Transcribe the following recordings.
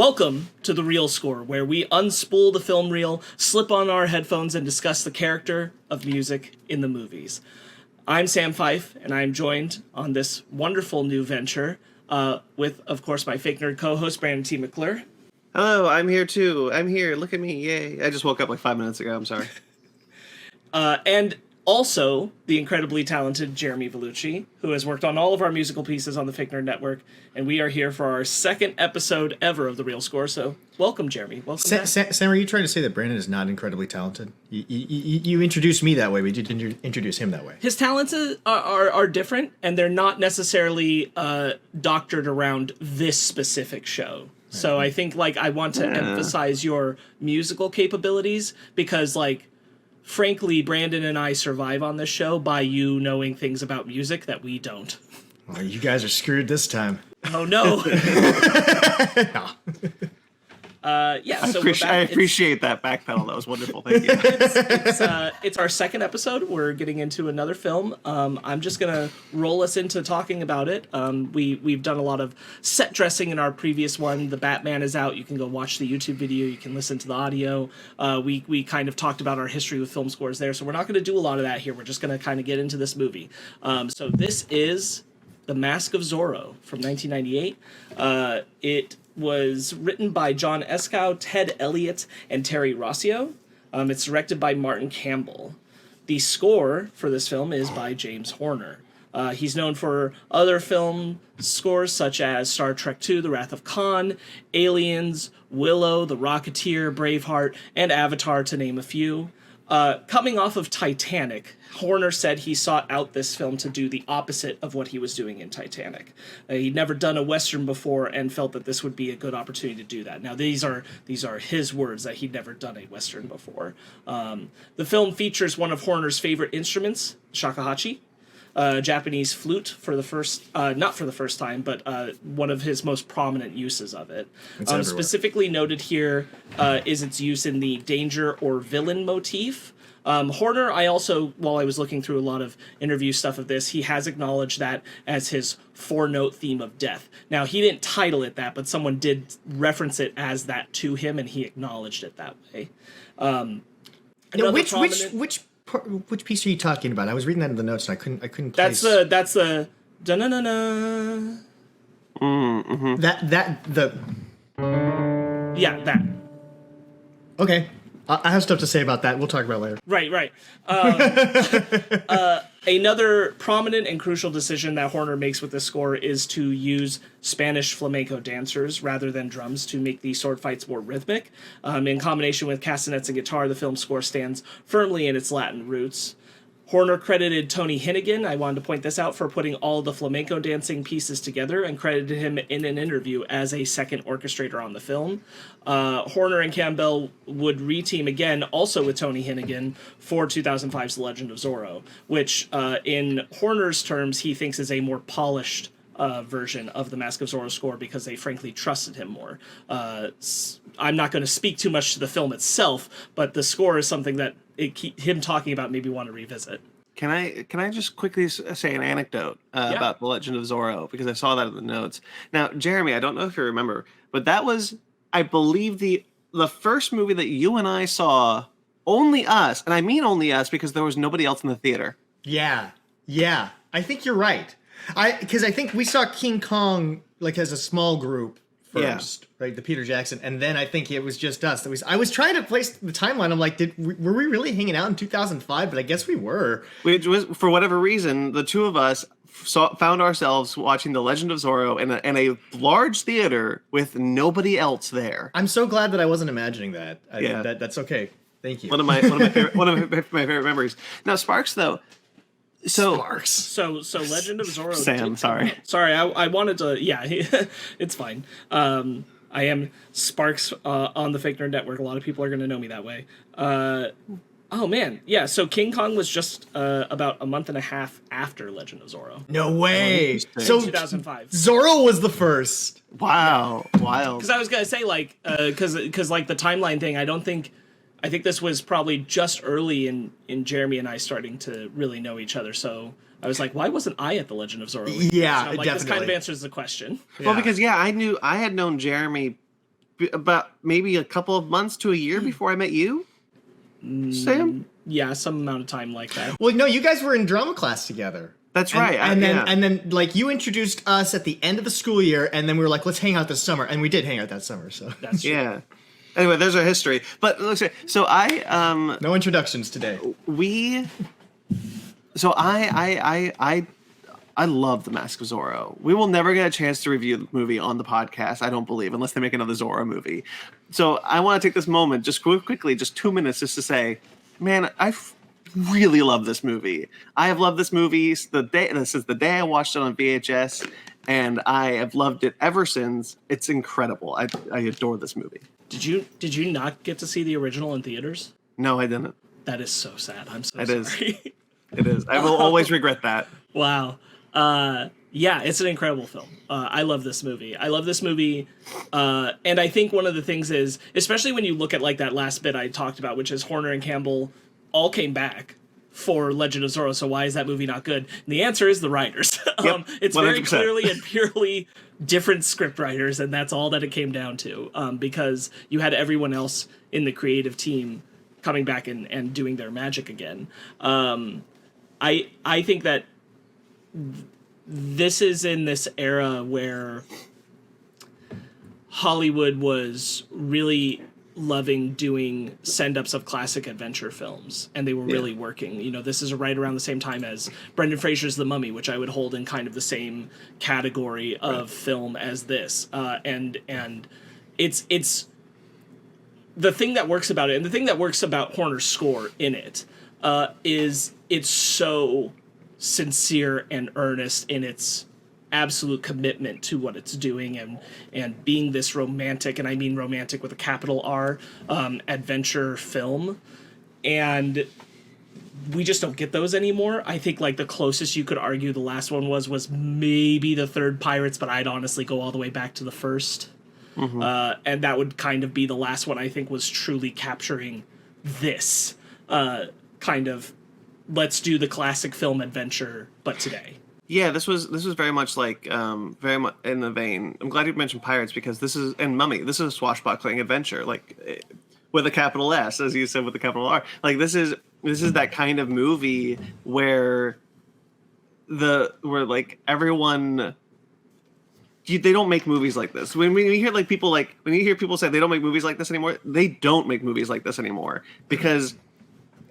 Welcome to The Reel Score, where we unspool the film reel, slip on our headphones, and discuss the character of music in the movies. I'm Sam Fife, and I'm joined on this wonderful new venture with, of course, my fake nerd co-host, Brandon T. McClure. Hello, I'm here too. I'm here. Look at me. Yay. I just woke up like 5 minutes ago. I'm sorry. And also the incredibly talented Jeremy Villucci, who has worked on all of our musical pieces on the Fake Nerd Network. And we are here for our second episode ever of The Reel Score. So welcome, Jeremy. Welcome back. Sam, are you trying to say that Brandon is not incredibly talented? You introduced me that way, but you didn't introduce him that way. His talents are different, and they're not necessarily doctored around this specific show. So I think, I want to emphasize your musical capabilities because, frankly, Brandon and I survive on this show by you knowing things about music that we don't. Well, you guys are screwed this time. Oh, no. No. I appreciate that backpedal. That was wonderful. Thank you. It's our second episode. We're getting into another film. I'm just gonna roll us into talking about it. We've done a lot of set dressing in our previous one. The Batman is out. You can go watch the YouTube video. You can listen to the audio. We kind of talked about our history with film scores there. So we're not gonna do a lot of that here. We're just gonna kind of get into this movie. So this is The Mask of Zorro from 1998. It was written by John Escow, Ted Elliott, and Terry Rossio. It's directed by Martin Campbell. The score for this film is by James Horner. He's known for other film scores such as Star Trek II, The Wrath of Khan, Aliens, Willow, The Rocketeer, Braveheart, and Avatar, to name a few. Coming off of Titanic, Horner said he sought out this film to do the opposite of what he was doing in Titanic. He'd never done a Western before and felt that this would be a good opportunity to do that. Now, these are his words, that he'd never done a Western before. The film features one of Horner's favorite instruments, shakuhachi, Japanese flute for the first, not for the first time, but one of his most prominent uses of it. Specifically noted here is its use in the danger or villain motif. Horner, while I was looking through a lot of interview stuff of this, he has acknowledged that as his four-note theme of death. Now, he didn't title it that, but someone did reference it as that to him, and he acknowledged it that way. Now, which piece are you talking about? I was reading that in the notes and I couldn't place. That's the da-na-na-na. Yeah, that. Okay. I have stuff to say about that. We'll talk about it later. Right. Another prominent and crucial decision that Horner makes with this score is to use Spanish flamenco dancers rather than drums to make the sword fights more rhythmic. In combination with castanets and guitar, the film score stands firmly in its Latin roots. Horner credited Tony Hinnigan, I wanted to point this out, for putting all the flamenco dancing pieces together and credited him in an interview as a second orchestrator on the film. Horner and Campbell would reteam again, also with Tony Hinnigan, for 2005's The Legend of Zorro, which, in Horner's terms, he thinks is a more polished version of the Mask of Zorro score because they frankly trusted him more. I'm not going to speak too much to the film itself, but the score is something that him talking about made me want to revisit. Can I just quickly say an anecdote about The Legend of Zorro, because I saw that in the notes. Now, Jeremy, I don't know if you remember, but that was, I believe, the first movie that you and I saw, only us, and I mean only us because there was nobody else in the theater. Yeah. I think you're right. Because I think we saw King Kong as a small group first, right? The Peter Jackson, and then I think it was just us. I was trying to place the timeline. I'm like, were we really hanging out in 2005? But I guess we were. For whatever reason, the two of us found ourselves watching The Legend of Zorro in a large theater with nobody else there. I'm so glad that I wasn't imagining that. That's okay. Thank you. One of my favorite memories. Now, Sparks, though. So Legend of Zorro. Sam, sorry. Sorry, I wanted to. Yeah, it's fine. I am Sparks on the Fake Nerd Network. A lot of people are going to know me that way. Oh man, yeah. So King Kong was just about a month and a half after Legend of Zorro. No way. So 2005. Zorro was the first. Wow, wild. Because I was gonna say because the timeline thing. I think this was probably just early in Jeremy and I starting to really know each other. So I was like, why wasn't I at The Legend of Zorro? Yeah, so I'm like, definitely. This kind of answers the question. Well, because I had known Jeremy about maybe a couple of months to a year before I met you, Sam. Yeah, some amount of time like that. Well, no, you guys were in drama class together. That's right. And then like you introduced us at the end of the school year, and then we were like, let's hang out this summer, and we did hang out that summer. So That's true. Yeah. Anyway, there's our history. But let's so I no introductions today. I love The Mask of Zorro. We will never get a chance to review the movie on the podcast, I don't believe, unless they make another Zorro movie. So I want to take this moment, just quickly, just 2 minutes, just to say, man, I really love this movie. I have loved this movie since the day I watched it on VHS, and I have loved it ever since. It's incredible. I adore this movie. Did you not get to see the original in theaters? No, I didn't. That is so sad. I'm so It sorry. is. It is. I will always regret that. Wow. Yeah, it's an incredible film. I love this movie. And I think one of the things is, especially when you look at like that last bit I talked about, which is Horner and Campbell all came back for Legend of Zorro. So why is that movie not good? And the answer is the writers. Yep, It's 100%. very clearly and purely different script writers, and that's all that it came down to. Because you had everyone else in the creative team coming back and doing their magic again. I think that this is in this era where Hollywood was really loving doing send-ups of classic adventure films, and they were really working. You know, this is right around the same time as Brendan Fraser's The Mummy, which I would hold in kind of the same category of film as this. And it's the thing that works about it, and the thing that works about Horner's score in it, is it's so sincere and earnest in its absolute commitment to what it's doing, and being this romantic, and I mean romantic with a capital R, adventure film. And we just don't get those anymore. I think like the closest you could argue the last one was maybe the third Pirates, but I'd honestly go all the way back to the first. And that would kind of be the last one I think was truly capturing this kind of, let's do the classic film adventure, but today. Yeah, this was very much like very much in the vein. I'm glad you mentioned Pirates, because this is, and Mummy, this is a swashbuckling adventure, like with a capital S, as you said, with a capital R. Like this is that kind of movie where like everyone, they don't make movies like this. When you hear people say they don't make movies like this anymore, they don't make movies like this anymore, because.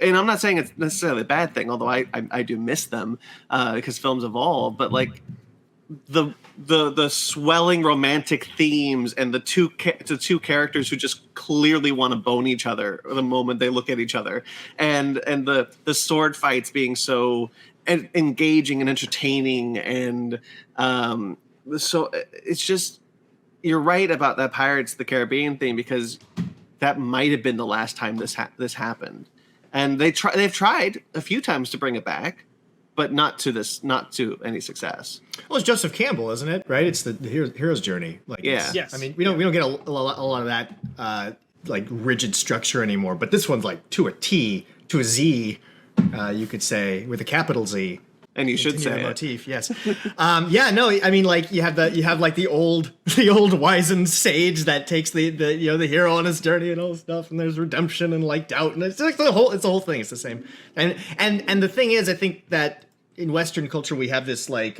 And I'm not saying it's necessarily a bad thing, although I do miss them because films evolve. But like the swelling romantic themes and the two characters who just clearly want to bone each other the moment they look at each other, and the sword fights being so engaging and entertaining, and so it's just, you're right about that Pirates of the Caribbean thing, because that might have been the last time this happened. And they've tried a few times to bring it back, but not to any success. Well, it's Joseph Campbell, isn't it? Right? It's the hero's journey. Like, Yes. I mean, we don't get a lot of that like rigid structure anymore. But this one's like to a T, to a Z, you could say, with a capital Z. And you should say motif, yes. No, I mean, like you have like the old wizened sage that takes the hero on his journey and all this stuff, and there's redemption and like doubt, and it's like the whole thing. It's the same. And the thing is, I think that in Western culture we have this like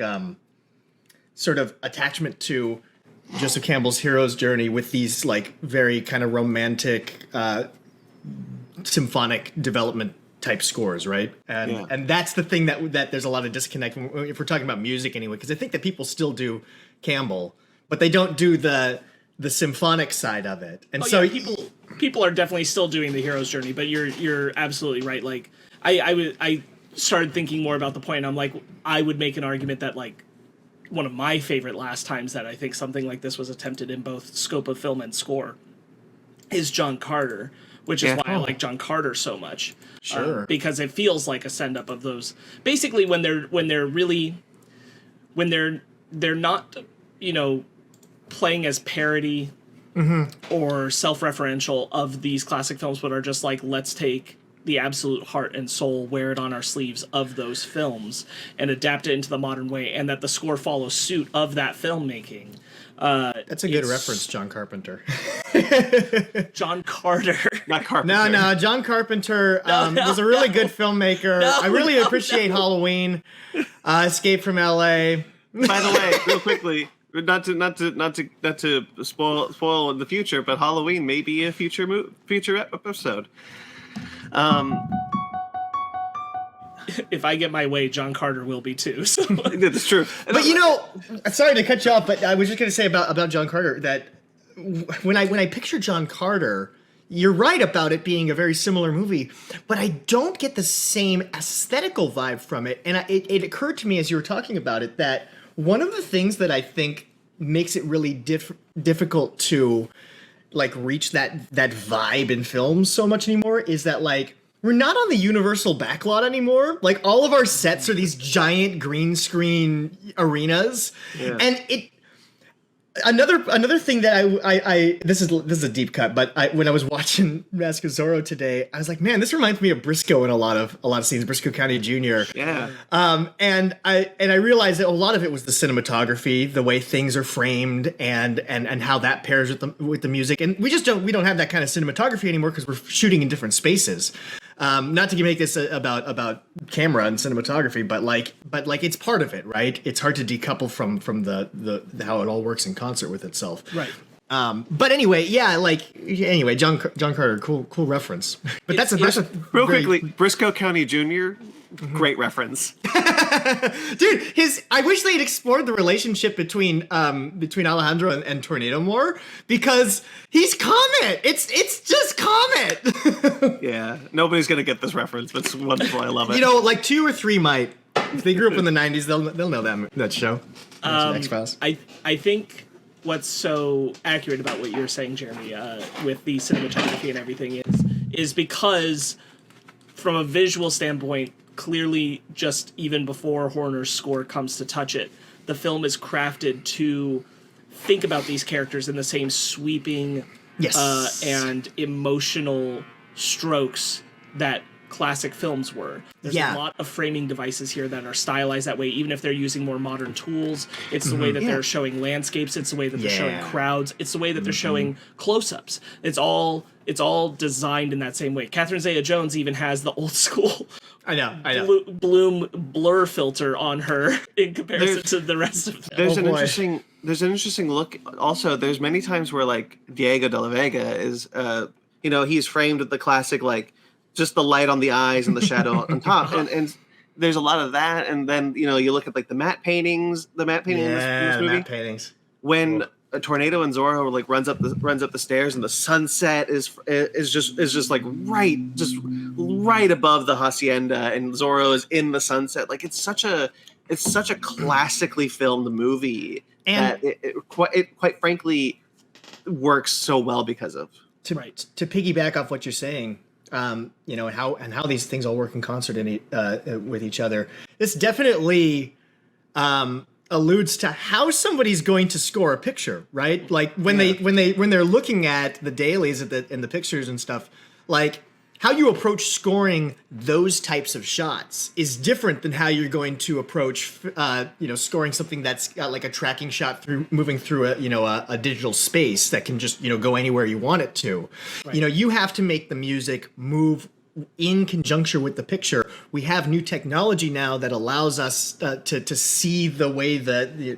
sort of attachment to Joseph Campbell's hero's journey with these like very kind of romantic symphonic development type scores, right? And that's the thing that there's a lot of disconnect if we're talking about music anyway, because I think that people still do Campbell, but they don't do the symphonic side of it. And people are definitely still doing the hero's journey, but you're absolutely right. Like I started thinking more about the point. I'm like, I would make an argument that like one of my favorite last times that I think something like this was attempted in both scope of film and score is John Carter, which is why I like John Carter so much. Sure. Because it feels like a send up of those. Basically, when they're not, playing as parody or self-referential of these classic films, but are just like, let's take the absolute heart and soul, wear it on our sleeves of those films and adapt it into the modern way, and that the score follows suit of that filmmaking. That's a good reference, John Carpenter. John Carter. Not Carpenter. No, John Carpenter was a really good filmmer. I really appreciate Halloween, Escape from L.A. By the way, real quickly, not to spoil in the future, but Halloween may be a future episode. If I get my way, John Carter will be too. So. That's true. But sorry to cut you off, but I was just going to say about John Carter that when I picture John Carter, you're right about it being a very similar movie, but I don't get the same aesthetical vibe from it. And it occurred to me as you were talking about it that one of the things that I think makes it really difficult to like reach that vibe in films so much anymore is that like we're not on the Universal backlot anymore. Like all of our sets are these giant green screen arenas, and Another thing that I this is a deep cut, but when I was watching Mask of Zorro today, I was like, man, this reminds me of Briscoe in a lot of scenes, Briscoe County Jr. Yeah. And I realized that a lot of it was the cinematography, the way things are framed, and how that pairs with the music. And we don't have that kind of cinematography anymore because we're shooting in different spaces. Not to make this about camera and cinematography, but like it's part of it, right? It's hard to decouple from the how it all works in concert with itself, right? But anyway, John Carter, cool reference. But that's a real quickly, Briscoe County Jr. Great reference. Dude, I wish they'd explored the relationship between Alejandro and Tornado more, because he's Comet. It's just Comet. Yeah, nobody's gonna get this reference, but it's wonderful. I love it. Like 2 or 3 might. If they grew up in the '90s, they'll know that show. X-Files. I think what's so accurate about what you're saying, Jeremy, with the cinematography and everything is because from a visual standpoint, clearly just even before Horner's score comes to touch it, the film is crafted to think about these characters in the same sweeping and emotional strokes that classic films were. There's a lot of framing devices here that are stylized that way, even if they're using more modern tools. It's the way that they're showing landscapes, it's the way that they're showing crowds, it's the way that they're showing close-ups. It's all designed in that same way. Catherine Zeta-Jones even has the old school I know. Bloom blur filter on her in comparison to the rest of them. There's an interesting look. Also, there's many times where like Diego de la Vega is, he's framed with the classic like just the light on the eyes and the shadow on top, and there's a lot of that. And then you look at like the matte paintings in this movie. Matte paintings When a tornado and Zorro like runs up the stairs, and the sunset is just like right above the hacienda, and Zorro is in the sunset. Like it's such a classically filmed movie, and it quite frankly works so well because of. To piggyback off what you're saying, and how these things all work in concert with each other. This definitely alludes to how somebody's going to score a picture, right? Like when they're looking at the dailies and the pictures and stuff, like how you approach scoring those types of shots is different than how you're going to approach, scoring something that's got like a tracking shot moving through a digital space that can just, go anywhere you want it to. Right. You have to make the music move in conjunction with the picture. We have new technology now that allows us to see the way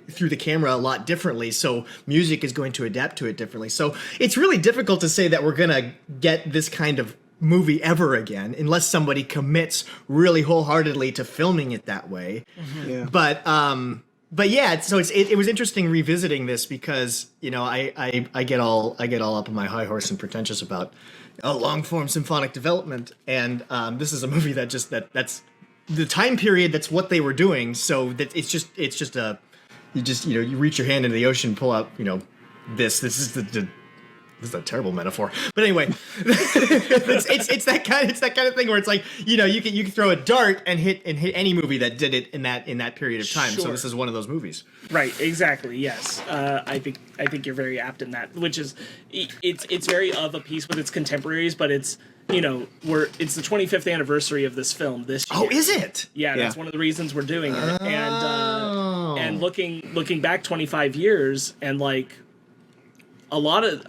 through the camera a lot differently. So music is going to adapt to it differently. So it's really difficult to say that we're going to get this kind of movie ever again unless somebody commits really wholeheartedly to filming it that way. Mm-hmm. Yeah. But yeah, so it was interesting revisiting this because I get all up on my high horse and pretentious about long form symphonic development, and this is a movie that's the time period, that's what they were doing. So that it's just you reach your hand into the ocean, pull out this is this is a terrible metaphor, but anyway, it's that kind of thing where it's like you can throw a dart and hit any movie that did it in that period of time. Sure. So this is one of those movies. Right. Exactly. Yes. I think you're very apt in that, which is it's very of a piece with its contemporaries, but it's it's the 25th anniversary of this film this year. Oh, is it? Yeah, that's one of the reasons we're doing it. Oh. And looking back 25 years, and like a lot of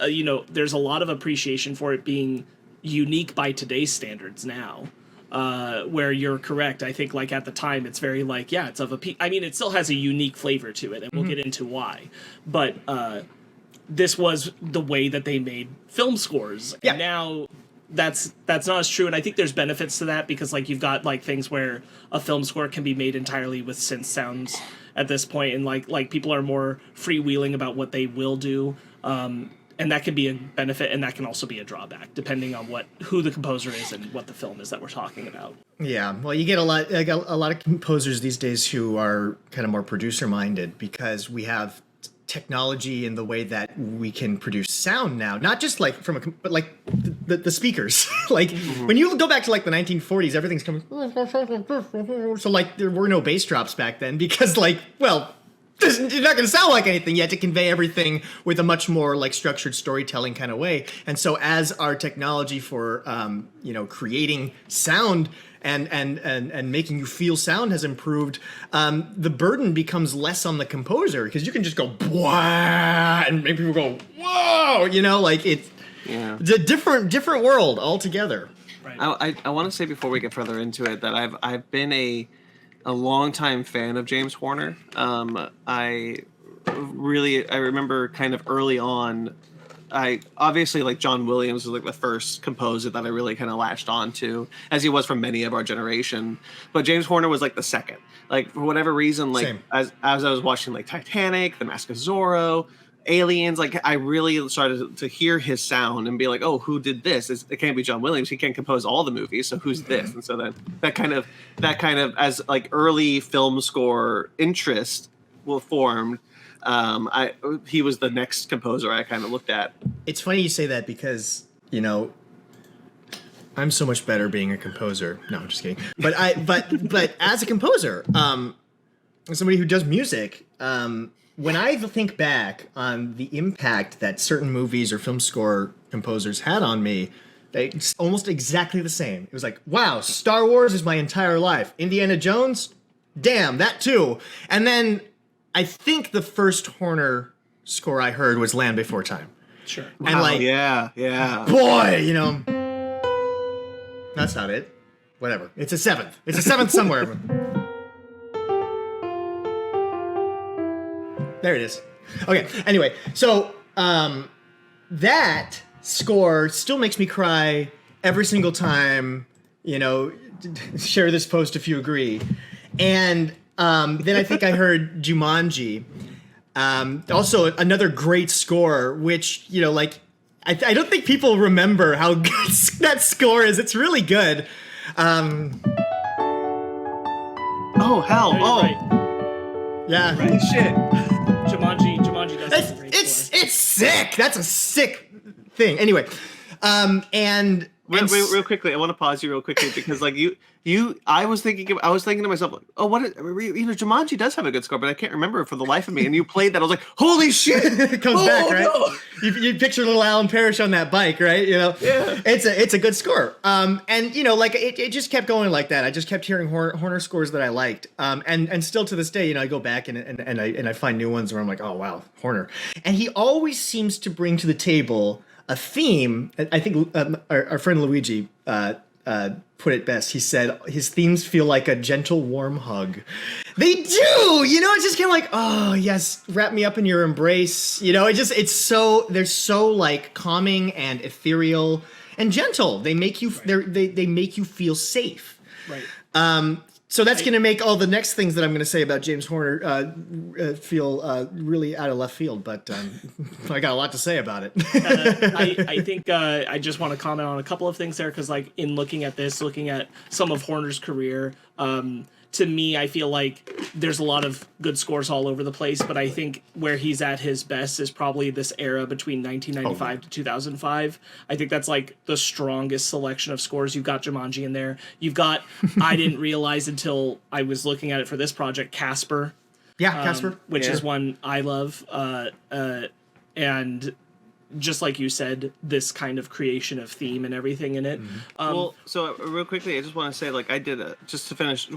there's a lot of appreciation for it being unique by today's standards now. Where you're correct, I think like at the time it's very like it's of a I mean it still has a unique flavor to it, and we'll get into why. But this was the way that they made film scores, and now that's not as true. And I think there's benefits to that because like you've got like things where a film score can be made entirely with synth sounds at this point, and like people are more freewheeling about what they will do. And that can be a benefit, and that can also be a drawback, depending on who the composer is and what the film is that we're talking about. Yeah, well, you get a lot of composers these days who are kind of more producer-minded because we have technology in the way that we can produce sound now, not just like but like the speakers. Like when you go back to like the 1940s, everything's coming. So like there were no bass drops back then because like you're not going to sound like anything. You had to convey everything with a much more like structured storytelling kind of way. And so as our technology for creating sound and making you feel sound has improved, the burden becomes less on the composer because you can just go blah and make people go whoa. It's a different world altogether. Right. I want to say before we get further into it that I've been a longtime fan of James Horner. I remember kind of early on, I obviously like John Williams was like the first composer that I really kind of latched on to, as he was from many of our generation. But James Horner was like the second. Like for whatever reason, like Same. as I was watching like Titanic, The Mask of Zorro, Aliens, like I really started to hear his sound and be like, oh, who did this? It can't be John Williams. He can't compose all the movies, so who's this? And so then that kind of as like early film score interest formed. He was the next composer I kind of looked at. It's funny you say that because I'm so much better being a composer. No, I'm just kidding. But as a composer, somebody who does music, when I think back on the impact that certain movies or film score composers had on me, it's almost exactly the same. It was like, wow, Star Wars is my entire life. Indiana Jones, damn, that too. And then I think the first Horner score I heard was Land Before Time. Sure. Wow, and like, yeah. Boy, that's not it. Whatever. It's a seventh. It's a seventh somewhere. There it is. Okay. Anyway, so that score still makes me cry every single time. Share this post if you agree. And then I think I heard Jumanji. Also, another great score, which I don't think people remember how good that score is. It's really good. Oh hell! Oh, right. Yeah. Right. Shit. Jumanji does have a great score. It's sick. That's a sick thing. Anyway, Real quickly, I want to pause you real quickly because like I was thinking to myself like, oh, Jumanji does have a good score, but I can't remember it for the life of me. And you played that, I was like, holy shit, it comes back, right? No. You picture little Alan Parrish on that bike, right? Yeah. It's a good score. And it just kept going like that. I just kept hearing Horner scores that I liked. And still to this day, I go back and I find new ones where I'm like, oh wow, Horner. And he always seems to bring to the table a theme. I think our friend Luigi put it best. He said his themes feel like a gentle, warm hug. They do. It's just kind of like, oh yes, wrap me up in your embrace. They're so like calming and ethereal and gentle. They make you they make you feel safe. Right. So that's going to make all the next things that I'm going to say about James Horner feel really out of left field, but I got a lot to say about it. I think I just want to comment on a couple of things there because, like, in looking at some of Horner's career, to me, I feel like there's a lot of good scores all over the place, but I think where he's at his best is probably this era between 1995 to 2005. I think that's like the strongest selection of scores. You've got Jumanji in there. You've got, I didn't realize until I was looking at it for this project, Casper. Yeah, Casper. Which is one I love. And just like you said, this kind of creation of theme and everything in it. So real quickly, I just want to say, like, just to finish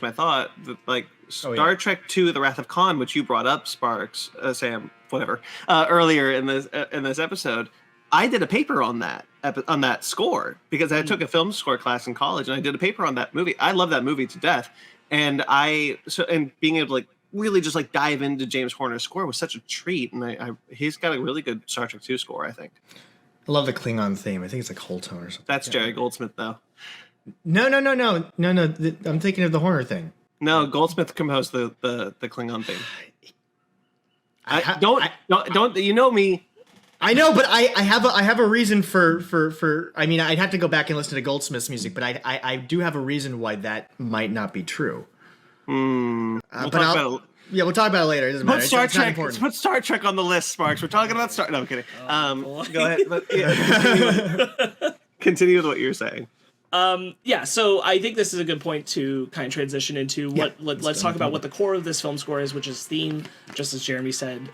my thought, that, like, Star Trek II: The Wrath of Khan, which you brought up, Sparks, Sam, whatever, earlier in this episode, I did a paper on that score because I took a film score class in college, and I did a paper on that movie. I love that movie to death, and being able to, like, really just, like, dive into James Horner's score was such a treat, and he's got a really good Star Trek II score, I think. I love the Klingon theme. I think it's like whole tone or something. That's Jerry Goldsmith, though. No. I'm thinking of the Horner thing. No, Goldsmith composed the Klingon theme. Don't you know me? I know, but I have a reason for. I mean, I'd have to go back and listen to Goldsmith's music, but I do have a reason why that might not be true. We'll talk about it. Yeah, we'll talk about it later. It doesn't matter. Let's put Star Trek on the list, Sparks. We're talking about Star. No, I'm kidding. Go ahead. But, continue with what you're saying. So I think this is a good point to kind of transition into let's talk about what the core of this film score is, which is theme. Just as Jeremy said,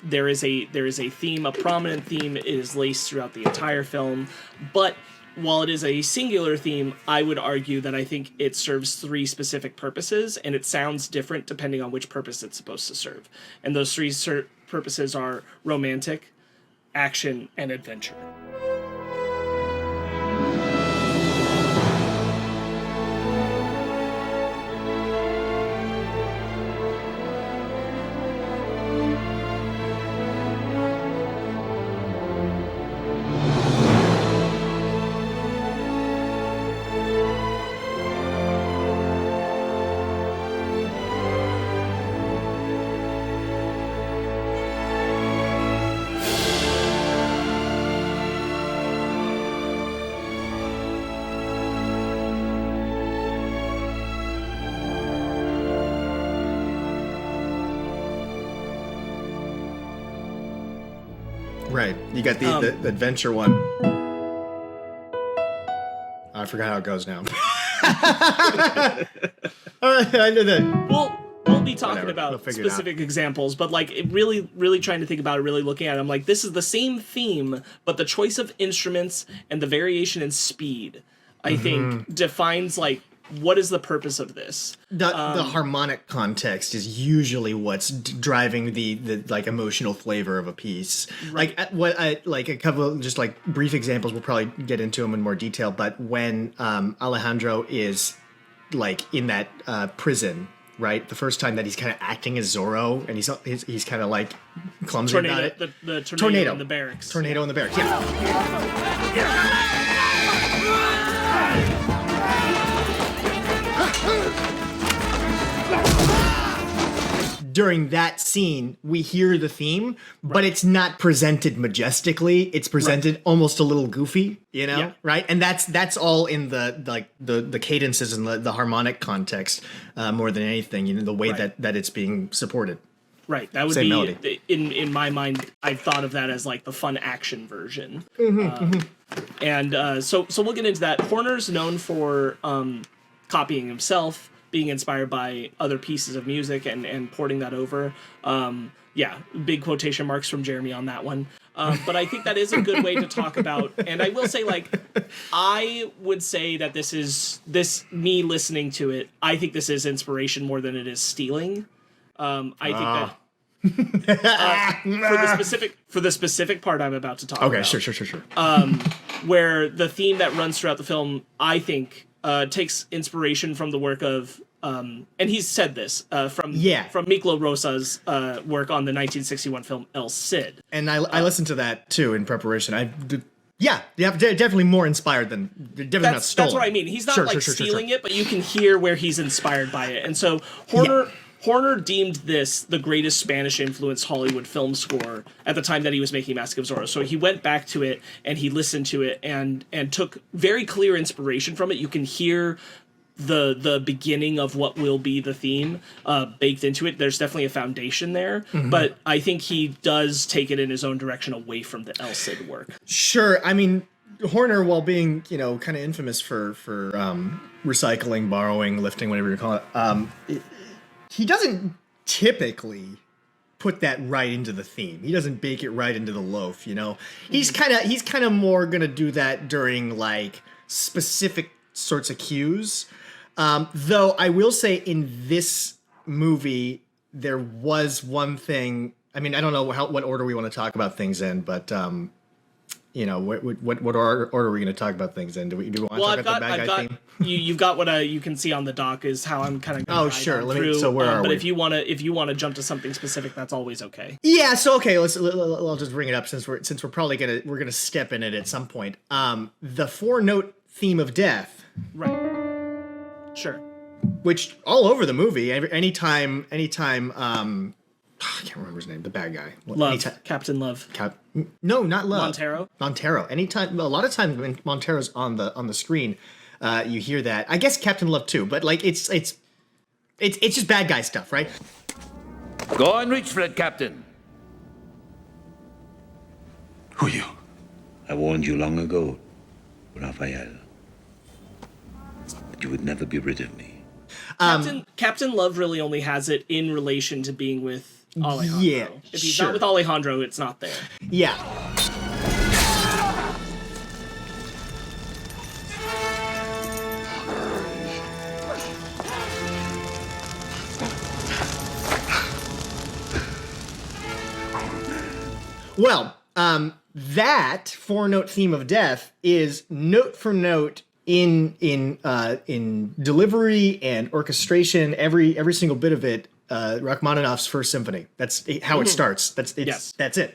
there is a theme, a prominent theme. It is laced throughout the entire film, but while it is a singular theme, I would argue that I think it serves three specific purposes, and it sounds different depending on which purpose it's supposed to serve. And those three purposes are romantic, action, and adventure. Right. You got the adventure one. I forgot how it goes now. I know that. We'll be talking about specific examples, but like really trying to think about it, really looking at it, I'm like, this is the same theme, but the choice of instruments and the variation in speed, I think, defines like what is the purpose of this. The harmonic context is usually what's driving the like emotional flavor of a piece. Right. Like a couple of just like brief examples. We'll probably get into them in more detail. But when Alejandro is like in that prison, right, the first time that he's kind of acting as Zorro, and he's kind of like clumsy about it. The tornado in the barracks. Tornado in the barracks. Yeah. During that scene, we hear the theme, but it's not presented majestically. It's presented almost a little goofy, you know, right? And that's all in the cadences and the harmonic context more than anything. You know, the way that it's being supported. Right, that would Same be melody. In my mind. I thought of that as like the fun action version. And so we'll get into that. Horner's known for copying himself, being inspired by other pieces of music and porting that over. Big quotation marks from Jeremy on that one. But I think that is a good way to talk about, and I will say, like, I would say that me listening to it, I think this is inspiration more than it is stealing. I think that for the specific part I'm about to talk about. Okay, sure. Where the theme that runs throughout the film, I think, takes inspiration from the work of, and he's said this, from Miklo Rosa's work on the 1961 film El Cid. And I listened to that too in preparation. Definitely more inspired than definitely not stolen. That's what I mean. He's not stealing it, but you can hear where he's inspired by it. And so Horner deemed this the greatest Spanish-influenced Hollywood film score at the time that he was making Mask of Zorro. So he went back to it and he listened to it and took very clear inspiration from it. You can hear the beginning of what will be the theme baked into it. There's definitely a foundation there, but I think he does take it in his own direction away from the El Cid work. Sure, I mean, Horner, while being kind of infamous for recycling, borrowing, lifting, whatever you call it, he doesn't typically put that right into the theme. He doesn't bake it right into the loaf, you know. He's kind of more gonna do that during like specific sorts of cues. Though I will say in this movie there was one thing. I mean, I don't know what order we want to talk about things in, but you know, what order are we going to talk about things in? Do we want to talk about the bad guy theme? You've got what you can see on the dock is how I'm kind of. Oh, sure. So where are we? But if you want to jump to something specific, that's always okay. Yeah. So okay, I'll just bring it up since we're probably gonna step in it at some point. The 4-note theme of death. Right. Sure. Which all over the movie, anytime. I can't remember his name. The bad guy. Love. Captain Love. No, not Love. Montero. Anytime. A lot of times when Montero's on the screen, you hear that. I guess Captain Love too, but like it's just bad guy stuff, right? Go and reach for it, Captain. Who are you? I warned you long ago, Raphael. But you would never be rid of me. Captain Love really only has it in relation to being with Alejandro. Yeah, if he's not with Alejandro, it's not there. Yeah. Well, that 4-note theme of death is note for note in delivery and orchestration, every single bit of it. Rachmaninoff's First Symphony. That's how it starts. That's it.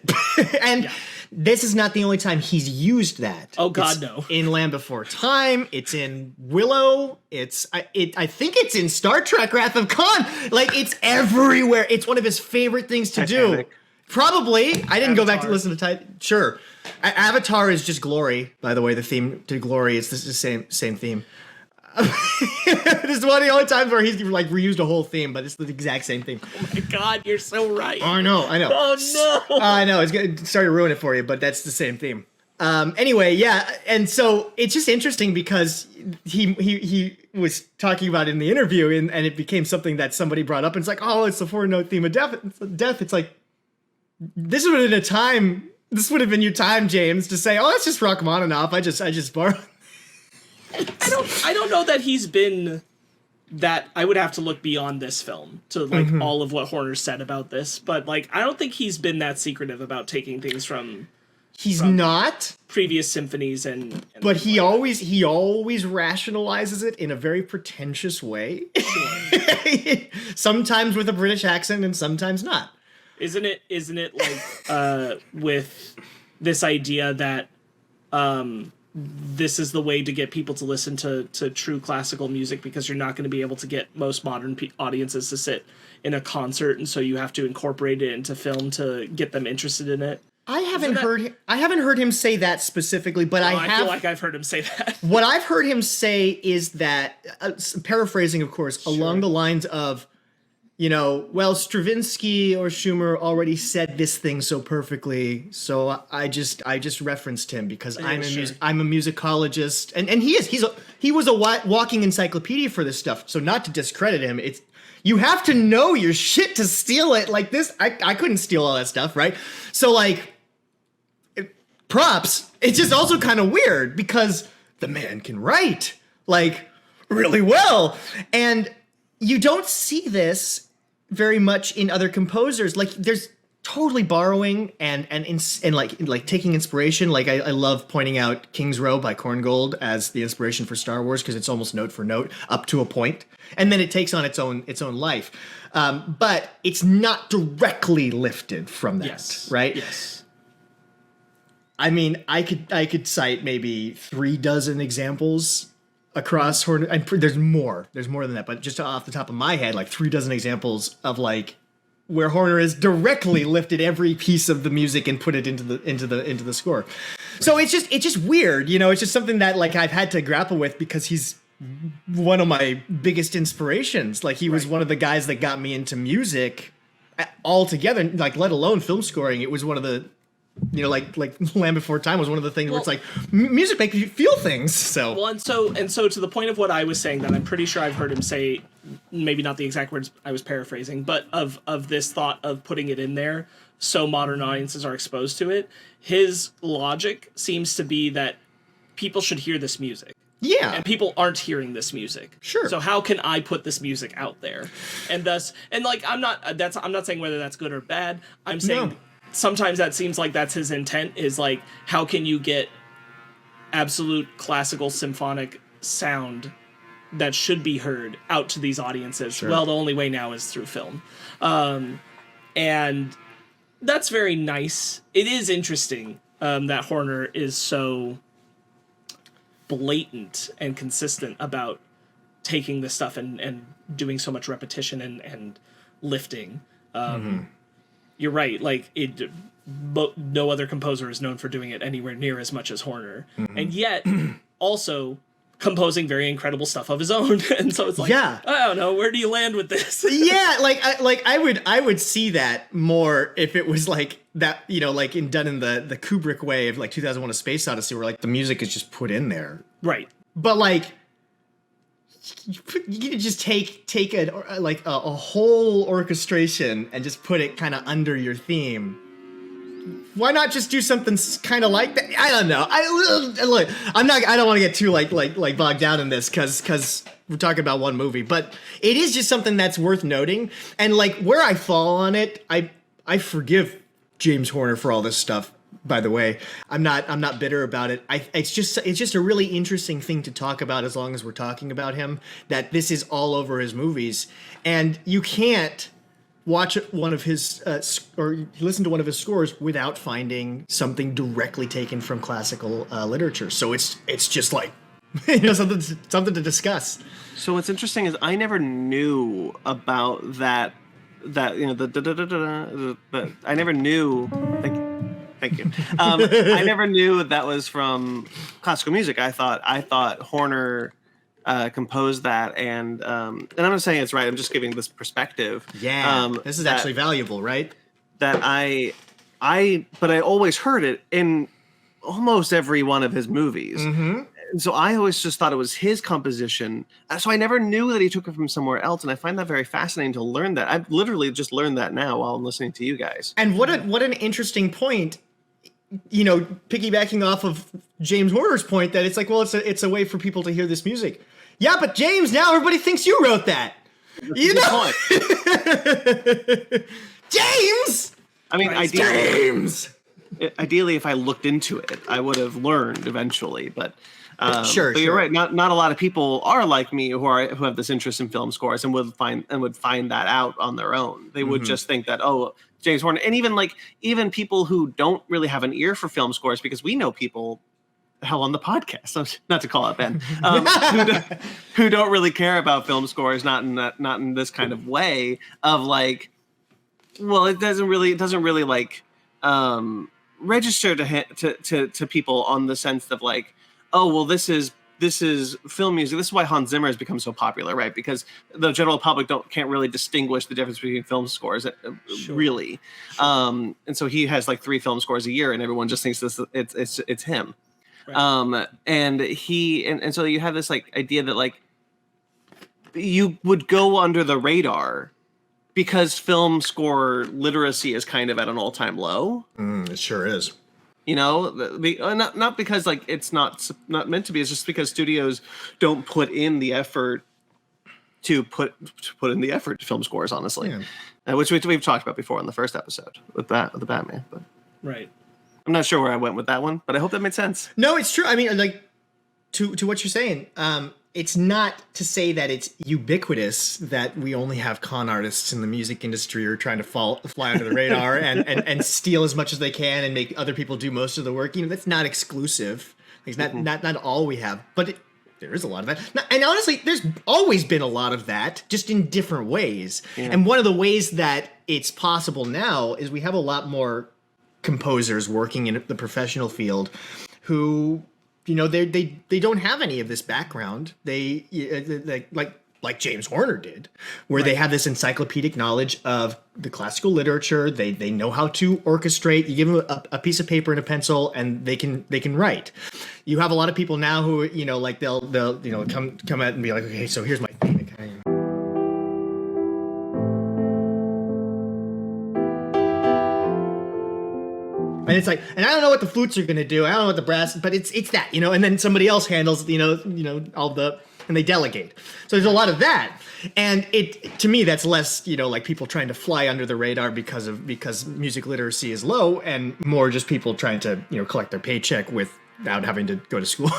And this is not the only time he's used that. Oh God, no! In Land Before Time, it's in Willow. I think it's in Star Trek: Wrath of Khan. Like it's everywhere. It's one of his favorite things to do. Probably. I didn't go back to listen to Titan. Sure. Avatar is just Glory. By the way, the theme to Glory is the same theme. This is one of the only times where he's like reused a whole theme, but it's the exact same thing. Oh my God, you're so right. I know. Oh no. I know. It's starting to ruin it for you, but that's the same theme. Anyway, yeah, and so it's just interesting because he was talking about it in the interview, and it became something that somebody brought up, and it's like, oh, it's the 4-note theme of death. It's like this would have been your time, James, to say, oh, that's just Rachmaninoff. I just borrowed. I don't know that he's been that. I would have to look beyond this film to like all of what Horner said about this, but like I don't think he's been that secretive about taking things from. He's not previous symphonies and but he always rationalizes it in a very pretentious way. Sure. Sometimes with a British accent and sometimes not. Isn't it like with this idea that this is the way to get people to listen to true classical music because you're not going to be able to get most modern audiences to sit in a concert, and so you have to incorporate it into film to get them interested in it. I haven't heard him say that specifically, but I feel like I've heard him say that. What I've heard him say is that, paraphrasing, of course, along the lines of, you know, well, Stravinsky or Schumann already said this thing so perfectly, so I just referenced him because I'm a musicologist, and he was a walking encyclopedia for this stuff. So not to discredit him, you have to know your shit to steal it. Like this, I couldn't steal all that stuff, right? So like, props. It's just also kind of weird because the man can write like really well, and you don't see this very much in other composers. Like there's totally borrowing and like taking inspiration. Like I love pointing out King's Row by Korngold as the inspiration for Star Wars because it's almost note for note up to a point, and then it takes on its own life. But it's not directly lifted from that, right? Yes. I mean, I could cite maybe 36 examples across Horner, and there's more than that, but just off the top of my head, like 36 examples of like where Horner has directly lifted every piece of the music and put it into the score. So it's just weird, you know. It's just something that like I've had to grapple with because he's one of my biggest inspirations. Like he was one of the guys that got me into music altogether, like let alone film scoring. It was one of the, you know, like Land Before Time was one of the things where it's like music makes you feel things. So and so to the point of what I was saying, that I'm pretty sure I've heard him say maybe not the exact words I was paraphrasing, but of this thought of putting it in there so modern audiences are exposed to it. His logic seems to be that people should hear this music. Yeah. And people aren't hearing this music. Sure. So how can I put this music out there? And thus, and like, I'm not saying whether that's good or bad. I'm saying sometimes that seems like that's his intent, is like, how can you get absolute classical symphonic sound that should be heard out to these audiences? Sure. Well, the only way now is through film. And that's very nice. It is interesting that Horner is so blatant and consistent about taking this stuff and doing so much repetition and lifting. You're right, like no other composer is known for doing it anywhere near as much as Horner, and yet also composing very incredible stuff of his own. And so it's like, I don't know, where do you land with this? I would see that more if it was like that, you know, like done in the Kubrick way of like 2001: A Space Odyssey, where like the music is just put in there, right? But like you could just take a whole orchestration and just put it kind of under your theme. Why not just do something kind of like that? I don't know. I don't want to get too like bogged down in this because we're talking about one movie, but it is just something that's worth noting. And like where I fall on it, I forgive James Horner for all this stuff. By the way, I'm not bitter about it. It's just a really interesting thing to talk about as long as we're talking about him. That this is all over his movies, and you can't watch one of his or listen to one of his scores without finding something directly taken from classical literature. So it's just like something to discuss. So what's interesting is I never knew about that you know I never knew. Thank you. I never knew that was from classical music. I thought Horner composed that, and I'm not saying it's right. I'm just giving this perspective. Yeah, this is actually valuable, right? But I always heard it in almost every one of his movies. And so I always just thought it was his composition. So I never knew that he took it from somewhere else, and I find that very fascinating to learn that. I've literally just learned that now while I'm listening to you guys. And what an interesting point. You know, piggybacking off of James Horner's point that it's like, well, it's a way for people to hear this music. Yeah, but James, now everybody thinks you wrote that. You know, James. I mean, ideally, if I looked into it, I would have learned eventually. But sure, but you're right. Not a lot of people are like me who have this interest in film scores and would find that out on their own. They would just think that, oh, James Horner, and even people who don't really have an ear for film scores, because we know people, hell, on the podcast, not to call out Ben, who don't really care about film scores, not in this kind of way of like, well, it doesn't really like register to people on the sense of like, oh, well, this is film music. This is why Hans Zimmer has become so popular, right? Because the general public can't really distinguish the difference between film scores, really. Sure. And so he has like 3 film scores a year, and everyone just thinks it's him. Right. And so you have this like idea that like you would go under the radar because film score literacy is kind of at an all-time low. It sure is. You know, not because like it's not meant to be. It's just because studios don't put in the effort to put in the effort to film scores, honestly, which we've talked about before in the first episode with the Batman. But right, I'm not sure where I went with that one, but I hope that made sense. No, it's true. I mean, like to what you're saying. It's not to say that it's ubiquitous that we only have con artists in the music industry who are trying to fly under the radar and steal as much as they can and make other people do most of the work. You know, that's not exclusive. It's not all we have, but there is a lot of that. And honestly, there's always been a lot of that, just in different ways. Yeah. And one of the ways that it's possible now is we have a lot more composers working in the professional field who, you know, they don't have any of this background. They like James Horner did, where they have this encyclopedic knowledge of the classical literature. They know how to orchestrate. You give them a piece of paper and a pencil, and they can write. You have a lot of people now who, you know, like they'll you know come out and be like, okay, so here's my thing. And it's like, and I don't know what the flutes are going to do. I don't know what the brass, but it's that, you know, and then somebody else handles, all the, and they delegate. So there's a lot of that. And to me, that's less, like people trying to fly under the radar because music literacy is low, and more just people trying to, collect their paycheck without having to go to school.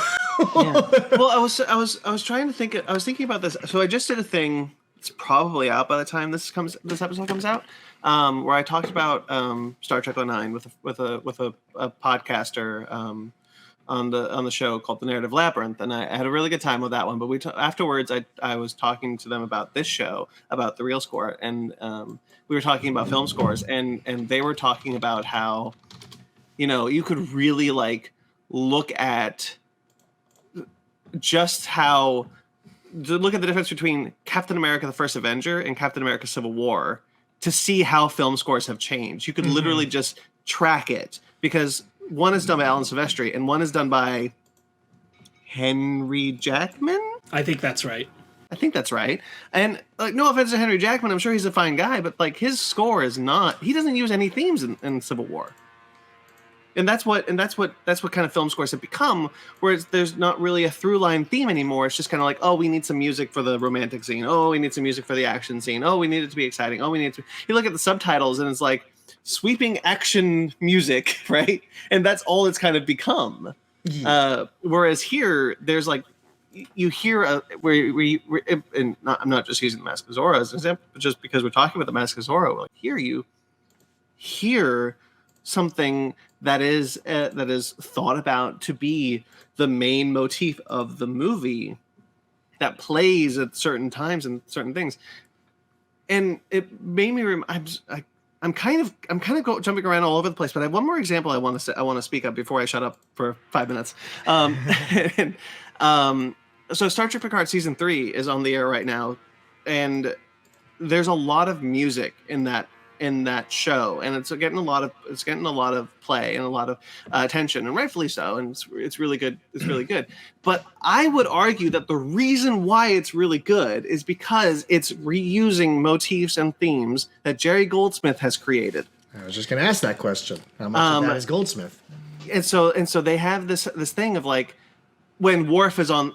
Yeah. Well, I was trying to think. I was thinking about this. So I just did a thing. It's probably out by the time this episode comes out. Where I talked about Star Trek '09 with a podcaster on the show called The Narrative Labyrinth, and I had a really good time with that one. But afterwards, I was talking to them about this show, about the real score, and we were talking about film scores, and they were talking about how, you could really look at just how to look at the difference between Captain America: The First Avenger and Captain America: Civil War to see how film scores have changed. You could literally just track it, because one is done by Alan Silvestri and one is done by Henry Jackman. I think that's right. And no offense to Henry Jackman, I'm sure he's a fine guy, but his score is not. He doesn't use any themes in Civil War. And that's what kind of film scores have become, where there's not really a through line theme anymore. It's just kind of like, oh, we need some music for the romantic scene. Oh, we need some music for the action scene. Oh, we need it to be exciting. Oh, we need to. You look at the subtitles and it's like sweeping action music, right? And that's all it's kind of become. Yeah. Whereas here, there's you hear and I'm not just using the Mask of Zorro as an example, but just because we're talking about the Mask of Zorro, here you hear something that is thought about to be the main motif of the movie that plays at certain times and certain things, and it made me. I'm kind of jumping around all over the place, but I have one more example I want to speak up before I shut up for 5 minutes. So Star Trek Picard season 3 is on the air right now, and there's a lot of music in that show, and it's getting a lot of play and a lot of attention, and rightfully so, and it's really good. It's really good. But I would argue that the reason why it's really good is because it's reusing motifs and themes that Jerry Goldsmith has created. I was just going to ask that question. How much of that is Goldsmith? And so they have this thing of when Worf is on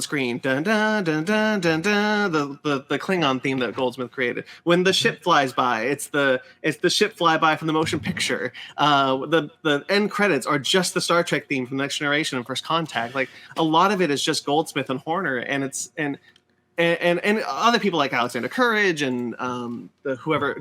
screen, dun dun dun dun dun dun, the Klingon theme that Goldsmith created. When the ship flies by, it's the ship flyby from the motion picture. The end credits are just the Star Trek theme from Next Generation and First Contact. A lot of it is just Goldsmith and Horner, and it's and other people like Alexander Courage and whoever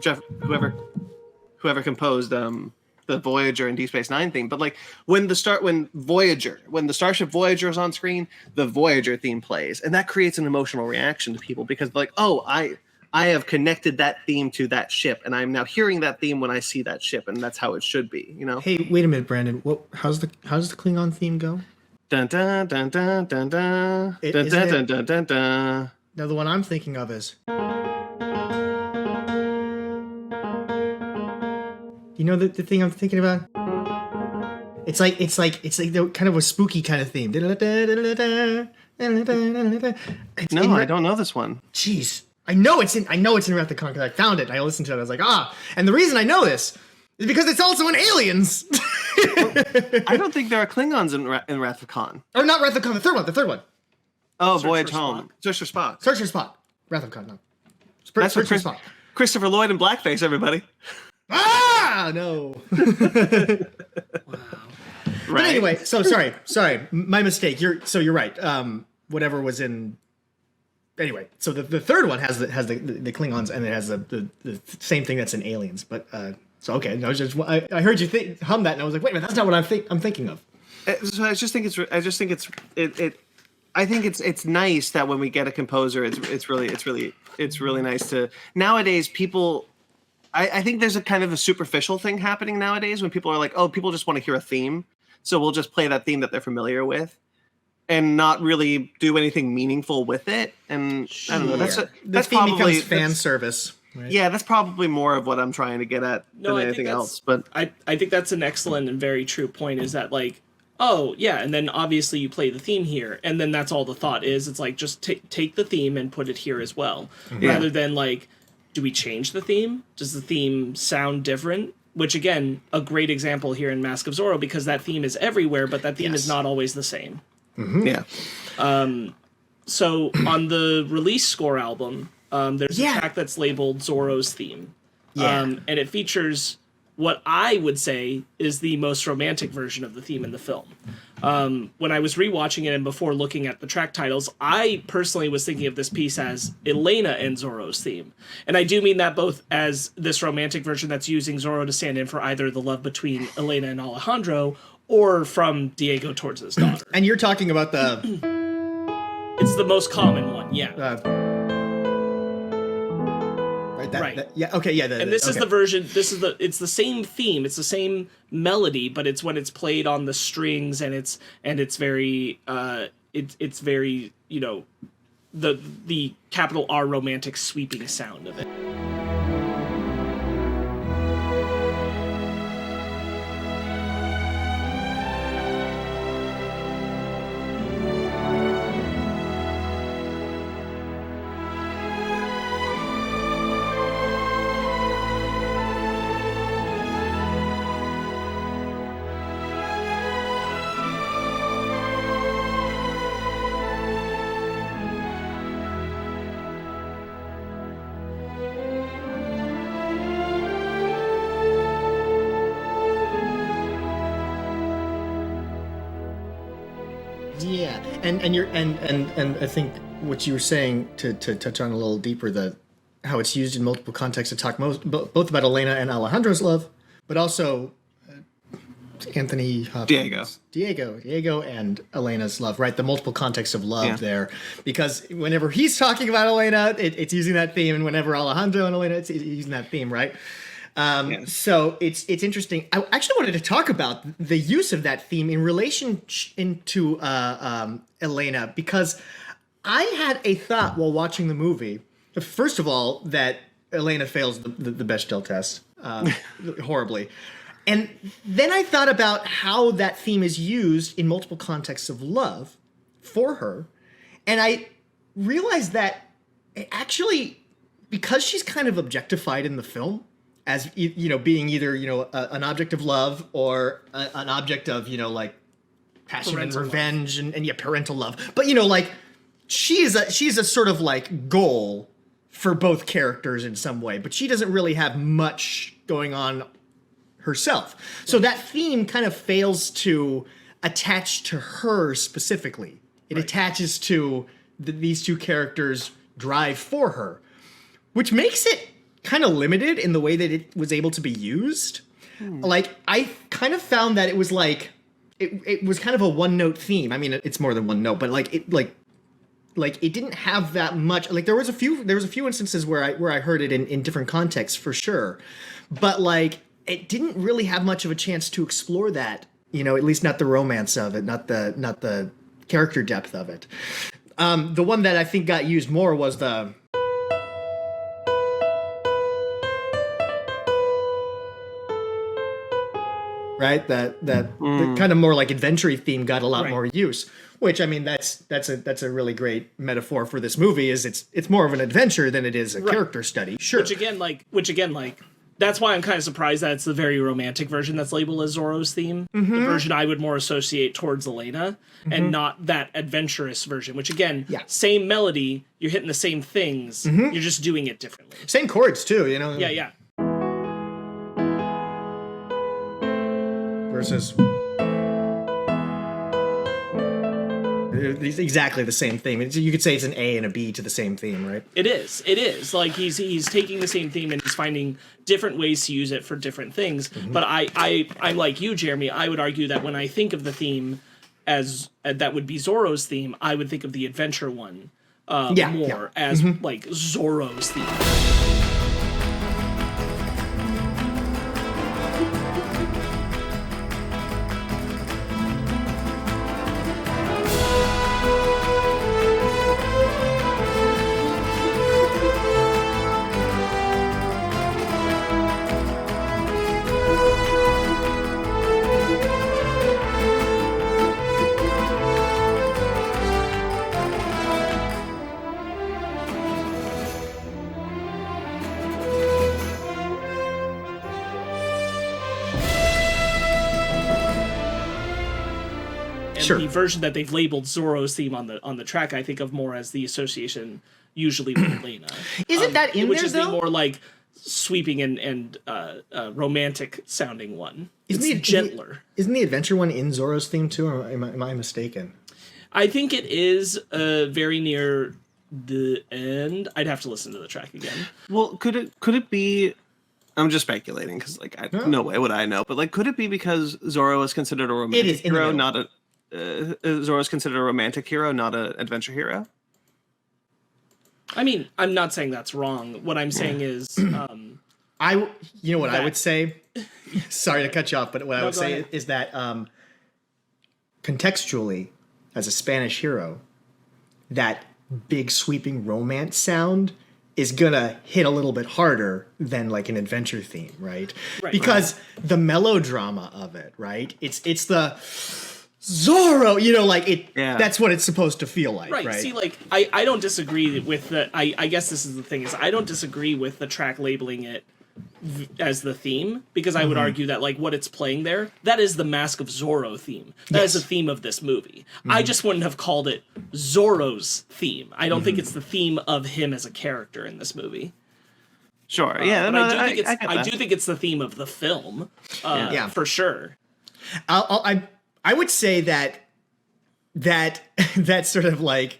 composed the Voyager and Deep Space Nine theme. But when the Starship Voyager is on screen, the Voyager theme plays, and that creates an emotional reaction to people, because I have connected that theme to that ship, and I'm now hearing that theme when I see that ship, and that's how it should be, Hey, wait a minute, Brandon. How's the Klingon theme go? Dun dun dun dun dun dun dun dun dun dun dun dun. Now the one I'm thinking of is. You know the thing I'm thinking about? It's like the kind of a spooky kind of theme. No, I don't know this one. Jeez. I know it's in Wrath of Khan because I found it and I listened to it. I was like, and the reason I know this is because it's also in Aliens. I don't think there are Klingons in Wrath of Khan. Or not Wrath of Khan, the third one. Oh, Voyage Home. Search for Spock. Search for Spock. Wrath of Khan, no. That's Search for Spock. Christopher Lloyd in blackface, everybody. No. Wow. Right. But anyway, so sorry, my mistake. You're right. Whatever was in. Anyway, so the third one has the Klingons, and it has the same thing that's in Aliens. But so okay, no, I heard you hum that, and I was like, wait a minute, that's not what I'm thinking of. So I think it's nice that when we get a composer, it's really nice to nowadays people. I think there's a kind of a superficial thing happening nowadays when people are like, oh, people just want to hear a theme, so we'll just play that theme that they're familiar with, and not really do anything meaningful with it. And I don't know. That's probably becomes fan service. Right? Yeah, that's probably more of what I'm trying to get at than anything else. But I think that's an excellent and very true point. Is that oh yeah, and then obviously you play the theme here, and then that's all the thought is. It's just take the theme and put it here as well, rather than do we change the theme? Does the theme sound different? which again, a great example here in Mask of Zorro, because that theme is everywhere, but that theme is not always the same. Mm-hmm. Yeah. So on the release score album, there's a track that's labeled Zorro's theme. And it features what I would say is the most romantic version of the theme in the film. When I was rewatching it and before looking at the track titles, I personally was thinking of this piece as Elena and Zorro's theme. And I do mean that both as this romantic version that's using Zorro to stand in for either the love between Elena and Alejandro, or from Diego towards his daughter. And you're talking about the... It's the most common one, yeah. Right. Yeah. Okay. Yeah. And this is the version. It's the same theme. It's the same melody, but it's when it's played on the strings, and it's very it's very, you know, the capital R romantic sweeping sound of it. Yeah, and I think what you were saying to touch on a little deeper, how it's used in multiple contexts to talk both about Elena and Alejandro's love, but also Anthony Hopkins, Diego and Elena's love, right? The multiple contexts of love there, because whenever he's talking about Elena, it's using that theme, and whenever Alejandro and Elena, it's using that theme, right? So it's interesting. I actually wanted to talk about the use of that theme in relation to Elena, because I had a thought while watching the movie. First of all, that Elena fails the Bechdel test horribly. And then I thought about how that theme is used in multiple contexts of love for her. And I realized that actually, because she's kind of objectified in the film, as, you know, being either, you know, an object of love or an object of, you know, like passion parental and revenge and parental love. But, you know, like she's a sort of like goal for both characters in some way, but she doesn't really have much going on herself. So that theme kind of fails to attach to her specifically. It attaches to these two characters' drive for her, which makes it kind of limited in the way that it was able to be used. Like, I kind of found that it was like it was kind of a one note theme. I mean, it's more than one note, but like it didn't have that much. Like there was a few instances where I heard it in different contexts for sure, but like it didn't really have much of a chance to explore that. You know, at least not the romance of it, not the character depth of it. The one that I think got used more was the right? The kind of more like adventure theme got a lot more use, which I mean that's a really great metaphor for this movie. Is it's more of an adventure than it is a character study. Sure. Which again, that's why I'm kind of surprised that it's the very romantic version that's labeled as Zorro's theme. Mm-hmm. The version I would more associate towards Elena, and not that adventurous version, which again, same melody, you're hitting the same things, you're just doing it differently. Same chords too, you know? Yeah. Versus exactly the same theme. You could say it's an A and a B to the same theme, right? It is. Like he's taking the same theme and he's finding different ways to use it for different things. Mm-hmm. But I'm like you, Jeremy. I would argue that when I think of the theme as that would be Zorro's theme, I would think of the adventure one more as like Zorro's theme. And Sure. the version that they've labeled Zorro's theme on the track, I think of more as the association usually with Elena. Isn't that in which there, is though? the more like sweeping and romantic sounding one. Isn't It's gentler. Isn't the adventure one in Zorro's theme too, or am I mistaken? I think it is very near the end. I'd have to listen to the track again. Well, could it be? I'm just speculating because no way would I know. But like, could it be because Zorro is considered a romantic hero, not a Zorro is considered a romantic hero, not an adventure hero? I mean, I'm not saying that's wrong. What I'm saying is, I would say. Sorry to cut you off, but what I would say ahead. is that contextually, as a Spanish hero, that big sweeping romance sound is gonna hit a little bit harder than like an adventure theme, right? Because the melodrama of it, right? It's the Zorro, that's what it's supposed to feel like, right? See, like, I don't disagree with the, I guess this is the thing, is I don't disagree with the track labeling it as the theme, because I would argue that, like, what it's playing there, that is the Mask of Zorro theme. That is the theme of this movie. I just wouldn't have called it Zorro's theme. I don't think it's the theme of him as a character in this movie. Sure, But I do think it's the theme of the film, for sure. I would say that sort of like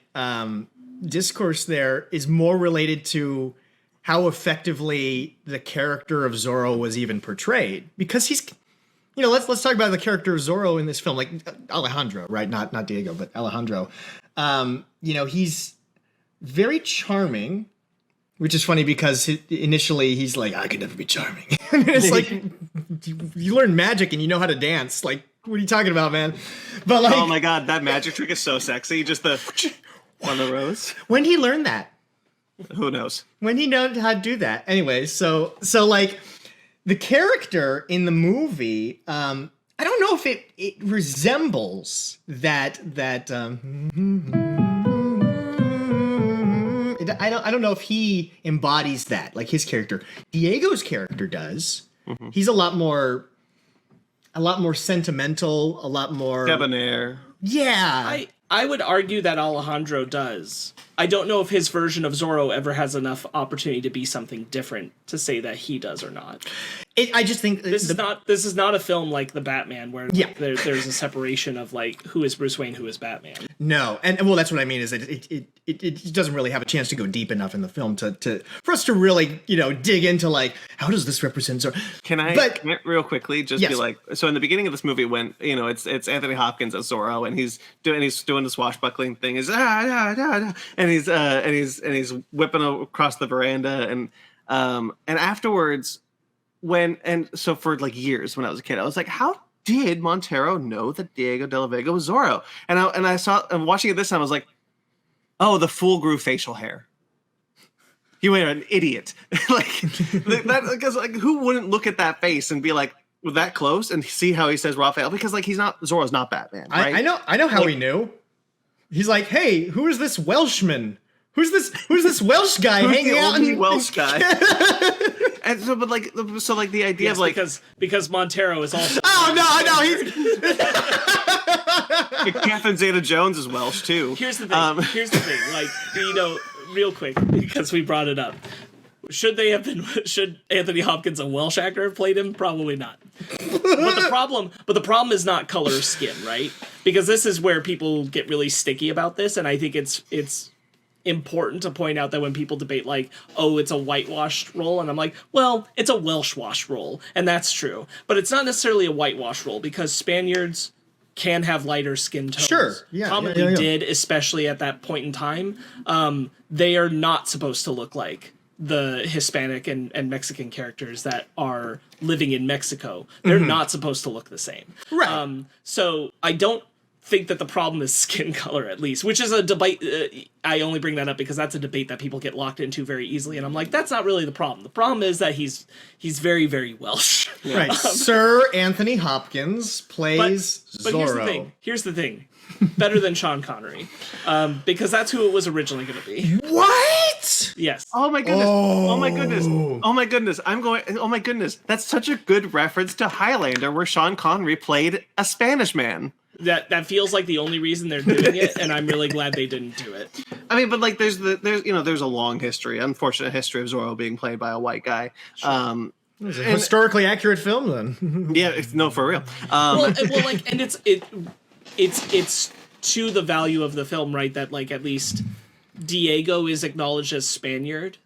discourse there is more related to how effectively the character of Zorro was even portrayed, because he's, let's talk about the character of Zorro in this film, like Alejandro, right? Not Diego, but Alejandro. He's very charming, which is funny because initially he's like, I could never be charming. And it's like, you learn magic and you know how to dance. Like, what are you talking about, man? But like, oh my god, that magic trick is so sexy. Just the on the rose. When he learned that? Who knows? When he knows how to do that. Anyway, so like the character in the movie, I don't know if it resembles that. I don't know if he embodies that, like his character. Diego's character does. Mm-hmm. He's a lot more sentimental, a lot more debonair. Yeah. I would argue that Alejandro does. I don't know if his version of Zorro ever has enough opportunity to be something different to say that he does or not. I just think this is not a film like the Batman where there's a separation of like who is Bruce Wayne, who is Batman. No, and well, that's what I mean is that it doesn't really have a chance to go deep enough in the film to for us to really dig into like how does this represent Zorro. Can I real quickly just be like, so in the beginning of this movie when it's Anthony Hopkins as Zorro and he's doing the swashbuckling thing and he's whipping across the veranda and afterwards so for like years when I was a kid I was like, how did Montero know that Diego de la Vega was Zorro? And I saw, and watching it this time I was like, oh, the fool grew facial hair. You were an idiot. Because who wouldn't look at that face and be like, well, that close and see how he says Raphael? Because like Zorro's not Batman, right? I know how he knew. He's like, hey, who is this Welshman? Who's this Welsh guy hanging out? The only Welsh guy. And so, but like, the idea of like because Montero is also. Oh no, he's. Catherine Zeta-Jones is Welsh too. Here's the thing. Like, real quick because we brought it up. Should Anthony Hopkins, a Welsh actor, have played him? Probably not. But the problem is not color of skin, right? Because this is where people get really sticky about this, and I think it's important to point out that when people debate like, oh, it's a whitewashed role, and I'm like, well, it's a Welsh washed role, and that's true. But it's not necessarily a whitewashed role because Spaniards can have lighter skin tones. Sure, commonly did, especially at that point in time. They are not supposed to look like the Hispanic and Mexican characters that are living in Mexico. They're not supposed to look the same. Right. So I don't think that the problem is skin color, at least, which is a debate. I only bring that up because that's a debate that people get locked into very easily. And I'm like, that's not really the problem. The problem is that he's very, very Welsh. Right. Sir Anthony Hopkins plays but Zorro. Here's the thing. Better than Sean Connery. Because that's who it was originally going to be. What? Yes. Oh my goodness. Oh my goodness. Oh my goodness. Oh my goodness. That's such a good reference to Highlander where Sean Connery played a Spanish man. that feels like the only reason they're doing it, and I'm really glad they didn't do it. I mean, but like there's a long history, unfortunate history of Zorro being played by a white guy. Sure. It's a historically accurate film, then. Yeah, no, for real. And it's to the value of the film, right? That like at least Diego is acknowledged as Spaniard,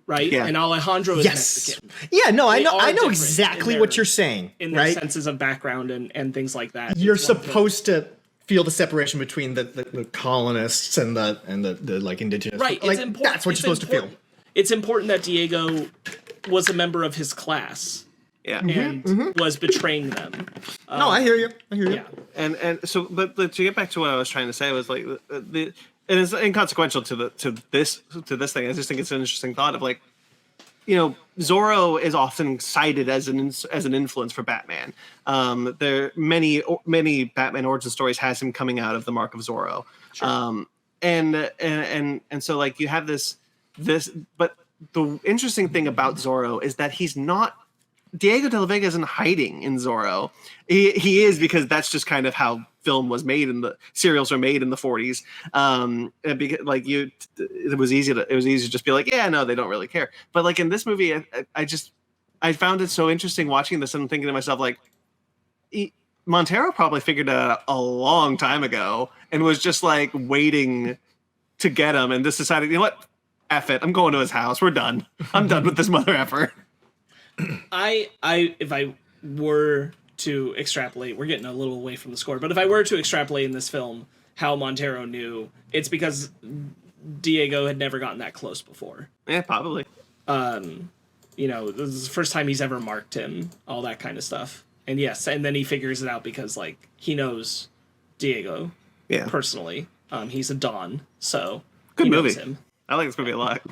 right? Yeah. And Alejandro is Mexican. Yeah, no, I They know are exactly what you're saying, in their right? senses of background and things like that. You're supposed to feel the separation between the colonists and the like indigenous. Right, like, it's important. That's what you're supposed to feel. It's important that Diego was a member of his class. Yeah, and was betraying them. No, I hear you. Yeah, and so, but to get back to what I was trying to say was like it is inconsequential to this thing. I just think it's an interesting thought of like, Zorro is often cited as an influence for Batman. There many Batman origin stories has him coming out of the Mark of Zorro. Sure. And so like you have this, but the interesting thing about Zorro is that he's not. Diego de la Vega isn't hiding in Zorro. He is, because that's just kind of how film was made and the serials were made in the 40s. Because like it was easy to just be like, yeah, no, they don't really care. But like in this movie, I found it so interesting watching this and thinking to myself like, Montero probably figured it out a long time ago and was just like waiting to get him and just decided, you know what, F it, I'm going to his house. We're done. I'm done with this mother effer. If I were to extrapolate, we're getting a little away from the score, but if I were to extrapolate in this film how Montero knew, it's because Diego had never gotten that close before. Yeah, probably. This is the first time he's ever marked him, all that kind of stuff. And yes, and then he figures it out because like he knows Diego personally. He's a Don, so good he movie. knows him. I like this movie a lot.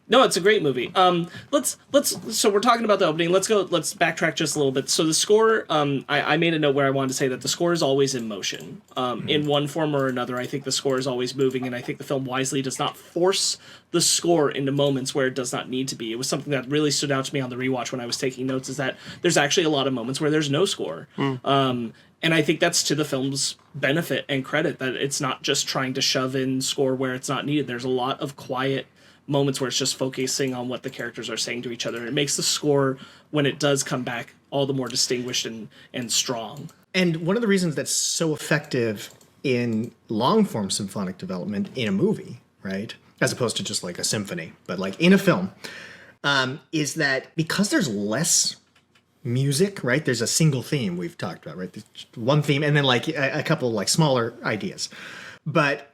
No, it's a great movie. So we're talking about the opening. Let's backtrack just a little bit. So the score, I made a note where I wanted to say that the score is always in motion. In one form or another, I think the score is always moving, and I think the film wisely does not force the score into moments where it does not need to be. It was something that really stood out to me on the rewatch when I was taking notes, is that there's actually a lot of moments where there's no score. And I think that's to the film's benefit and credit, that it's not just trying to shove in score where it's not needed. There's a lot of quiet moments where it's just focusing on what the characters are saying to each other. It makes the score, when it does come back, all the more distinguished and strong. And one of the reasons that's so effective in long-form symphonic development in a movie, right, as opposed to just like a symphony, but like in a film, is that because there's less music, right, there's a single theme we've talked about, right, there's one theme and then like a couple like smaller ideas. But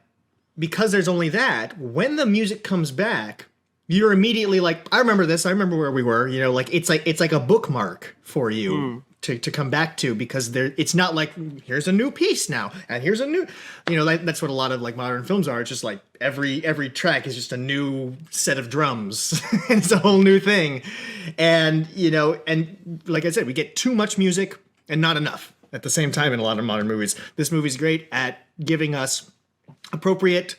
because there's only that, when the music comes back, you're immediately like, I remember this. I remember where we were. Like it's like a bookmark for you to come back to, because it's not like here's a new piece now and here's a new, that's what a lot of like modern films are. It's just like every track is just a new set of drums. It's a whole new thing, and and like I said, we get too much music and not enough at the same time in a lot of modern movies. This movie's great at giving us appropriate,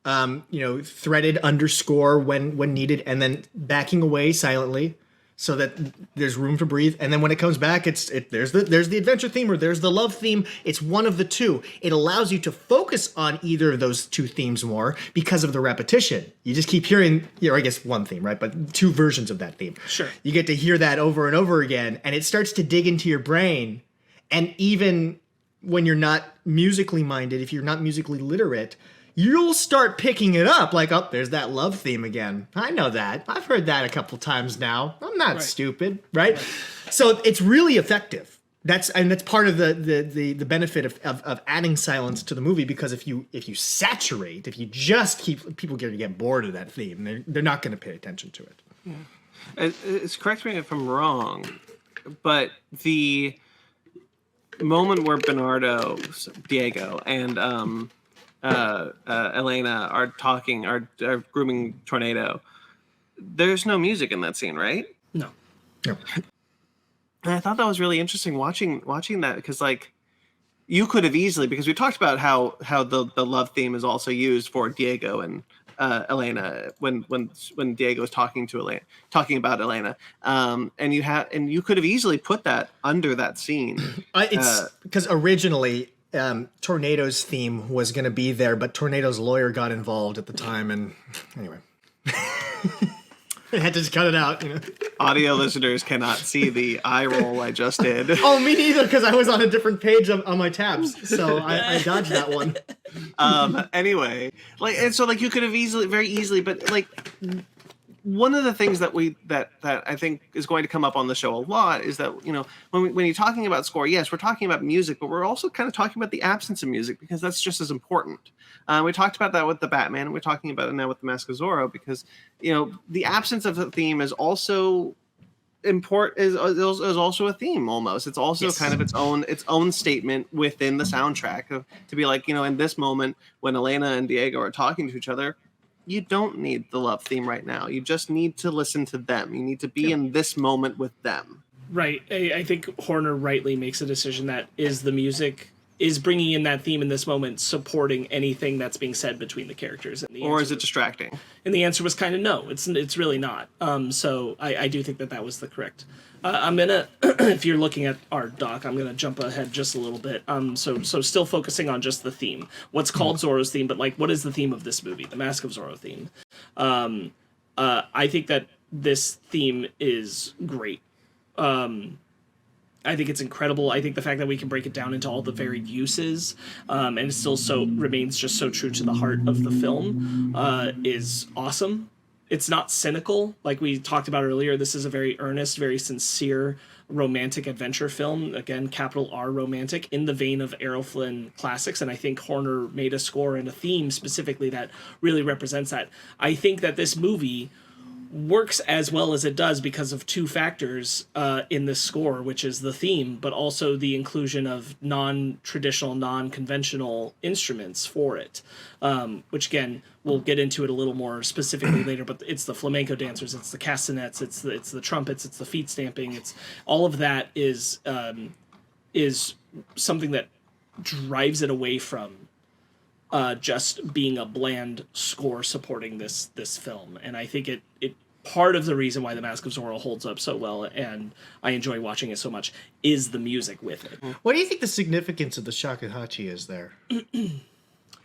threaded underscore when needed, and then backing away silently so that there's room to breathe. And then when it comes back, there's the adventure theme or there's the love theme. It's one of the two. It allows you to focus on either of those two themes more because of the repetition. You just keep hearing, or I guess one theme, right? But two versions of that theme. Sure. You get to hear that over and over again, and it starts to dig into your brain. And even when you're not musically minded, if you're not musically literate, you'll start picking it up. Like, oh, there's that love theme again. I know that. I've heard that a couple times now. I'm not stupid, right? So it's really effective. That's part of the benefit of adding silence to the movie, because if you saturate, if you just keep, people going to get bored of that theme. They're not going to pay attention to it. Yeah. It's correct me if I'm wrong, but the moment where Diego and Elena are talking, are grooming Tornado, there's no music in that scene, right? No. And I thought that was really interesting watching that, because like you could have easily, because we talked about how the love theme is also used for Diego and Elena when Diego is talking about Elena, and you could have easily put that under that scene. It's because originally Tornado's theme was going to be there, but Tornado's lawyer got involved at the time, and anyway, I had to just cut it out. Audio listeners cannot see the eye roll I just did. Oh, me neither, because I was on a different page on my tabs, so I dodged that one. Anyway, and so you could have very easily, but one of the things that I think is going to come up on the show a lot is that, when you're talking about score, yes, we're talking about music, but we're also kind of talking about the absence of music, because that's just as important. We talked about that with the Batman, and we're talking about it now with the Mask of Zorro, because, the absence of a theme is also is also a theme almost. It's also kind of its own statement within the soundtrack to be like, in this moment when Elena and Diego are talking to each other, you don't need the love theme right now. You just need to listen to them. You need to be in this moment with them. Right. I think Horner rightly makes a decision that is the music is bringing in that theme in this moment, supporting anything that's being said between the characters. Or is it distracting? And the answer was kind of no. It's really not. So I do think that was the correct. I'm gonna, if you're looking at our doc, I'm gonna jump ahead just a little bit. So still focusing on just the theme, what's called Zorro's theme, but what is the theme of this movie, the Mask of Zorro theme? I think that this theme is great. I think it's incredible. I think the fact that we can break it down into all the varied uses, and it still remains just so true to the heart of the film, is awesome. It's not cynical, like we talked about earlier. This is a very earnest, very sincere, romantic adventure film. Again, capital R romantic, in the vein of Errol Flynn classics. And I think Horner made a score and a theme specifically that really represents that. I think that this movie works as well as it does because of two factors in this score, which is the theme, but also the inclusion of non-traditional, non-conventional instruments for it, which again, we'll get into it a little more specifically later, but it's the flamenco dancers, it's the castanets, it's the trumpets, it's the feet stamping, it's all of that is something that drives it away from just being a bland score supporting this film. And I think it part of the reason why the Mask of Zorro holds up so well and I enjoy watching it so much is the music with it. What do you think the significance of the shakuhachi is there? In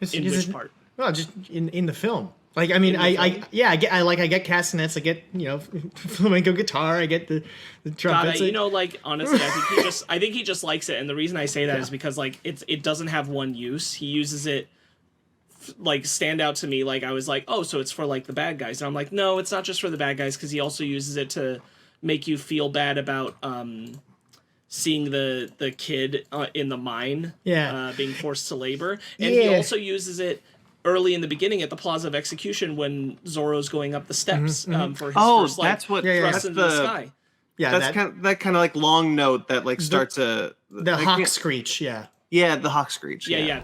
which part? Well, just in the film. I get castanets, I get flamenco guitar, I get the trumpets. Honestly, I think he just likes it, and the reason I say that is because it doesn't have one use. He uses it stand out to me. I was like, oh, so it's for the bad guys, and I'm like, no, it's not just for the bad guys, because he also uses it to make you feel bad about seeing the kid in the mine being forced to labor, and he also uses it early in the beginning at the Plaza of Execution when Zorro's going up the steps for his first that's what thrust into the sky. Yeah, that kind of long note that starts the hawk screech. Yeah, the hawk screech. Yeah.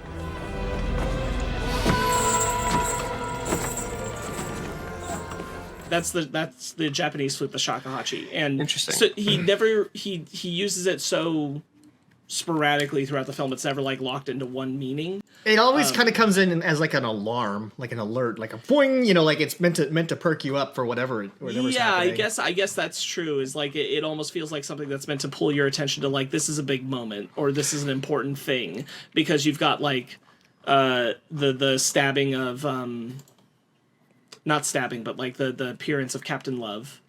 That's the Japanese flute, the shakuhachi, and interesting. So he uses it so sporadically throughout the film. It's never locked into one meaning. It always kind of comes in as an alarm, an alert, a boing. It's meant to perk you up for whatever's happening. I guess that's true. Is it almost feels like something that's meant to pull your attention to this is a big moment or this is an important thing, because you've got the stabbing of not stabbing, but the appearance of Captain Love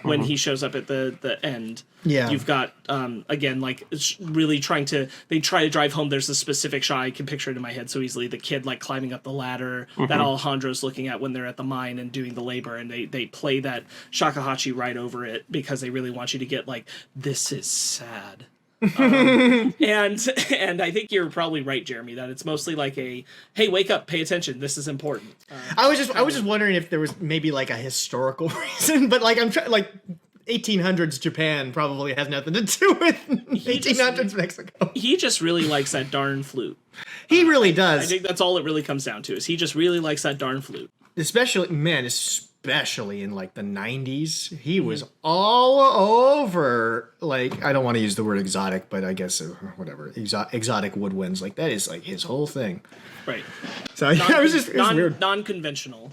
when he shows up at the end. Yeah, you've got again it's really they try to drive home. There's a specific shot I can picture it in my head so easily. The kid climbing up the ladder that Alejandro's looking at when they're at the mine and doing the labor, and they play that shakuhachi right over it because they really want you to get this is sad. And I think you're probably right, Jeremy, that it's mostly hey, wake up, pay attention, this is important. I was just wondering if there was maybe a historical reason, but I'm trying 1800s Japan probably has nothing to do with 1800s Mexico. He just really likes that darn flute. He really does. I think that's all it really comes down to, is he just really likes that darn flute. Especially in the 90s, he was all over, I don't want to use the word exotic, but I guess whatever, exotic woodwinds, that is his whole thing. Right. So it was weird. Non-conventional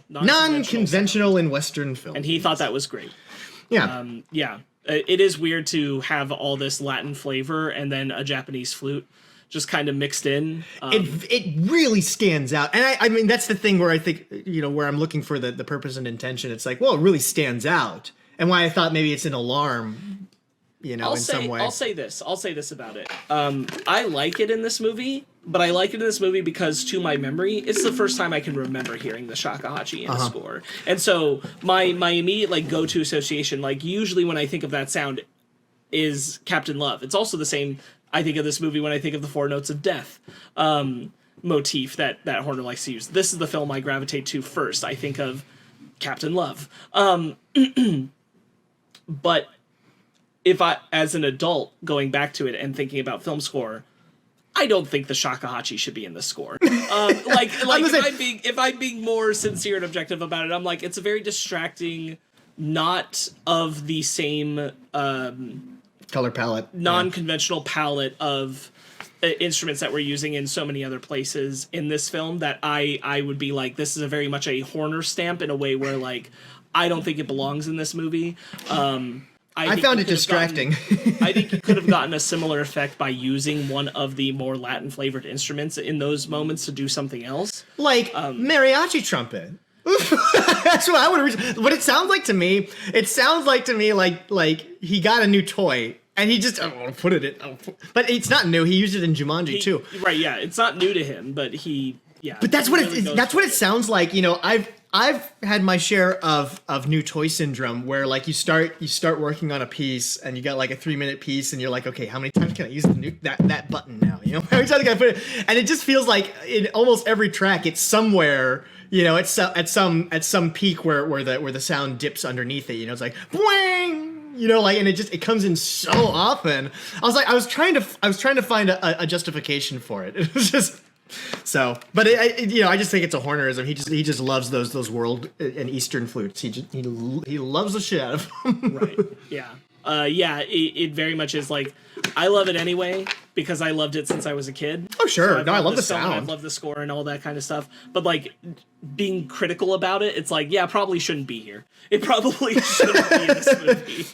in Western film. And he thought that was great. Yeah. It is weird to have all this Latin flavor and then a Japanese flute. just kind of mixed in. It really stands out. And I mean, that's the thing where I think, where I'm looking for the purpose and intention. It's like, well, it really stands out. And why I thought maybe it's an alarm, in some way. I'll say this about it. I like it in this movie, but I like it in this movie because, to my memory, it's the first time I can remember hearing the shakuhachi in the score. And so my immediate go-to association, usually when I think of that sound, is Captain Love. It's also the same I think of this movie when I think of the Four Notes of Death motif that Horner likes to use. This is the film I gravitate to first. I think of Captain Love. But if I, as an adult, going back to it and thinking about film score, I don't think the shakuhachi should be in the score. If I'm being more sincere and objective about it, I'm like, it's a very distracting, not of the same color palette, non-conventional palette of instruments that we're using in so many other places in this film, that I would be like, this is a very much a Horner stamp in a way where I don't think it belongs in this movie. I found it distracting. I think you could have gotten a similar effect by using one of the more Latin flavored instruments in those moments to do something else. Like mariachi trumpet. That's what I would have. What it sounds like to me, like he got a new toy and he just put it in. But it's not new. He used it in Jumanji too. Right? Yeah, it's not new to him, but he. Yeah. But that's what it sounds like. I've had my share of new toy syndrome where you start working on a piece and you got a 3-minute piece and you're like, okay, how many times can I use that button now? How many times can I put it? And it just feels like in almost every track it's somewhere, it's at some peak where the sound dips underneath it. It's like boing. And it comes in so often. I was trying to find a justification for it. It was just. So, but I just think it's a Hornerism. He just loves those world and Eastern flutes. He loves the shit out of them. Right. Yeah. It very much is I love it anyway because I loved it since I was a kid. Oh sure, so I love the sound. I love the score and all that kind of stuff. But being critical about it, it's probably shouldn't be here. It probably shouldn't be in this movie.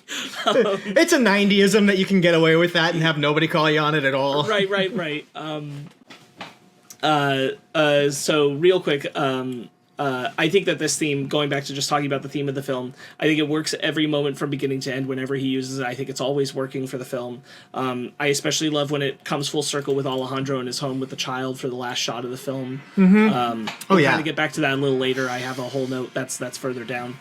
It's a 90ism that you can get away with that and have nobody call you on it at all. Right. So real quick, I think that this theme, going back to just talking about the theme of the film, I think it works every moment from beginning to end whenever he uses it. I think it's always working for the film. I especially love when it comes full circle with Alejandro in his home with the child for the last shot of the film. Mm-hmm. We'll kind of get back to that a little later. I have a whole note that's further down.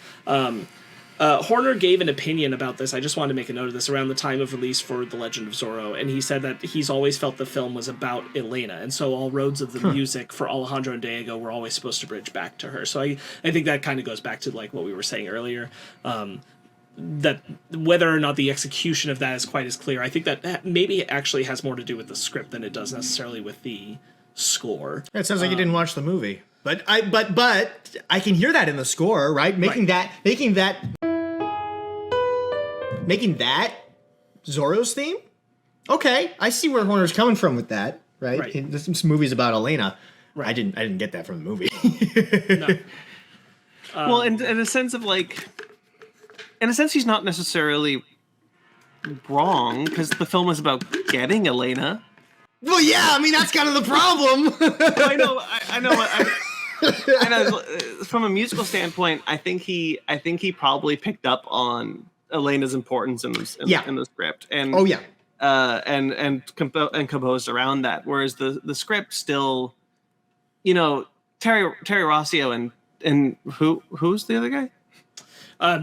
Horner gave an opinion about this. I just wanted to make a note of this around the time of release for The Legend of Zorro, and he said that he's always felt the film was about Elena, and so all roads of the music for Alejandro and Diego were always supposed to bridge back to her. So I think that kind of goes back to what we were saying earlier, that whether or not the execution of that is quite as clear, I think that maybe it actually has more to do with the script than it does necessarily with the score. It sounds like you didn't watch the movie. But I can hear that in the score, right? Making that Zorro's theme? Okay, I see where Horner's coming from with that, right? This movie's about Elena. Right. I didn't get that from the movie. No. Well, in a sense of he's not necessarily wrong because the film is about getting Elena. Well, yeah, I mean that's kind of the problem. I know. From a musical standpoint, I think he probably picked up on Elena's importance in the script, and and composed around that. Whereas the script still, Terry Rossio and who's the other guy?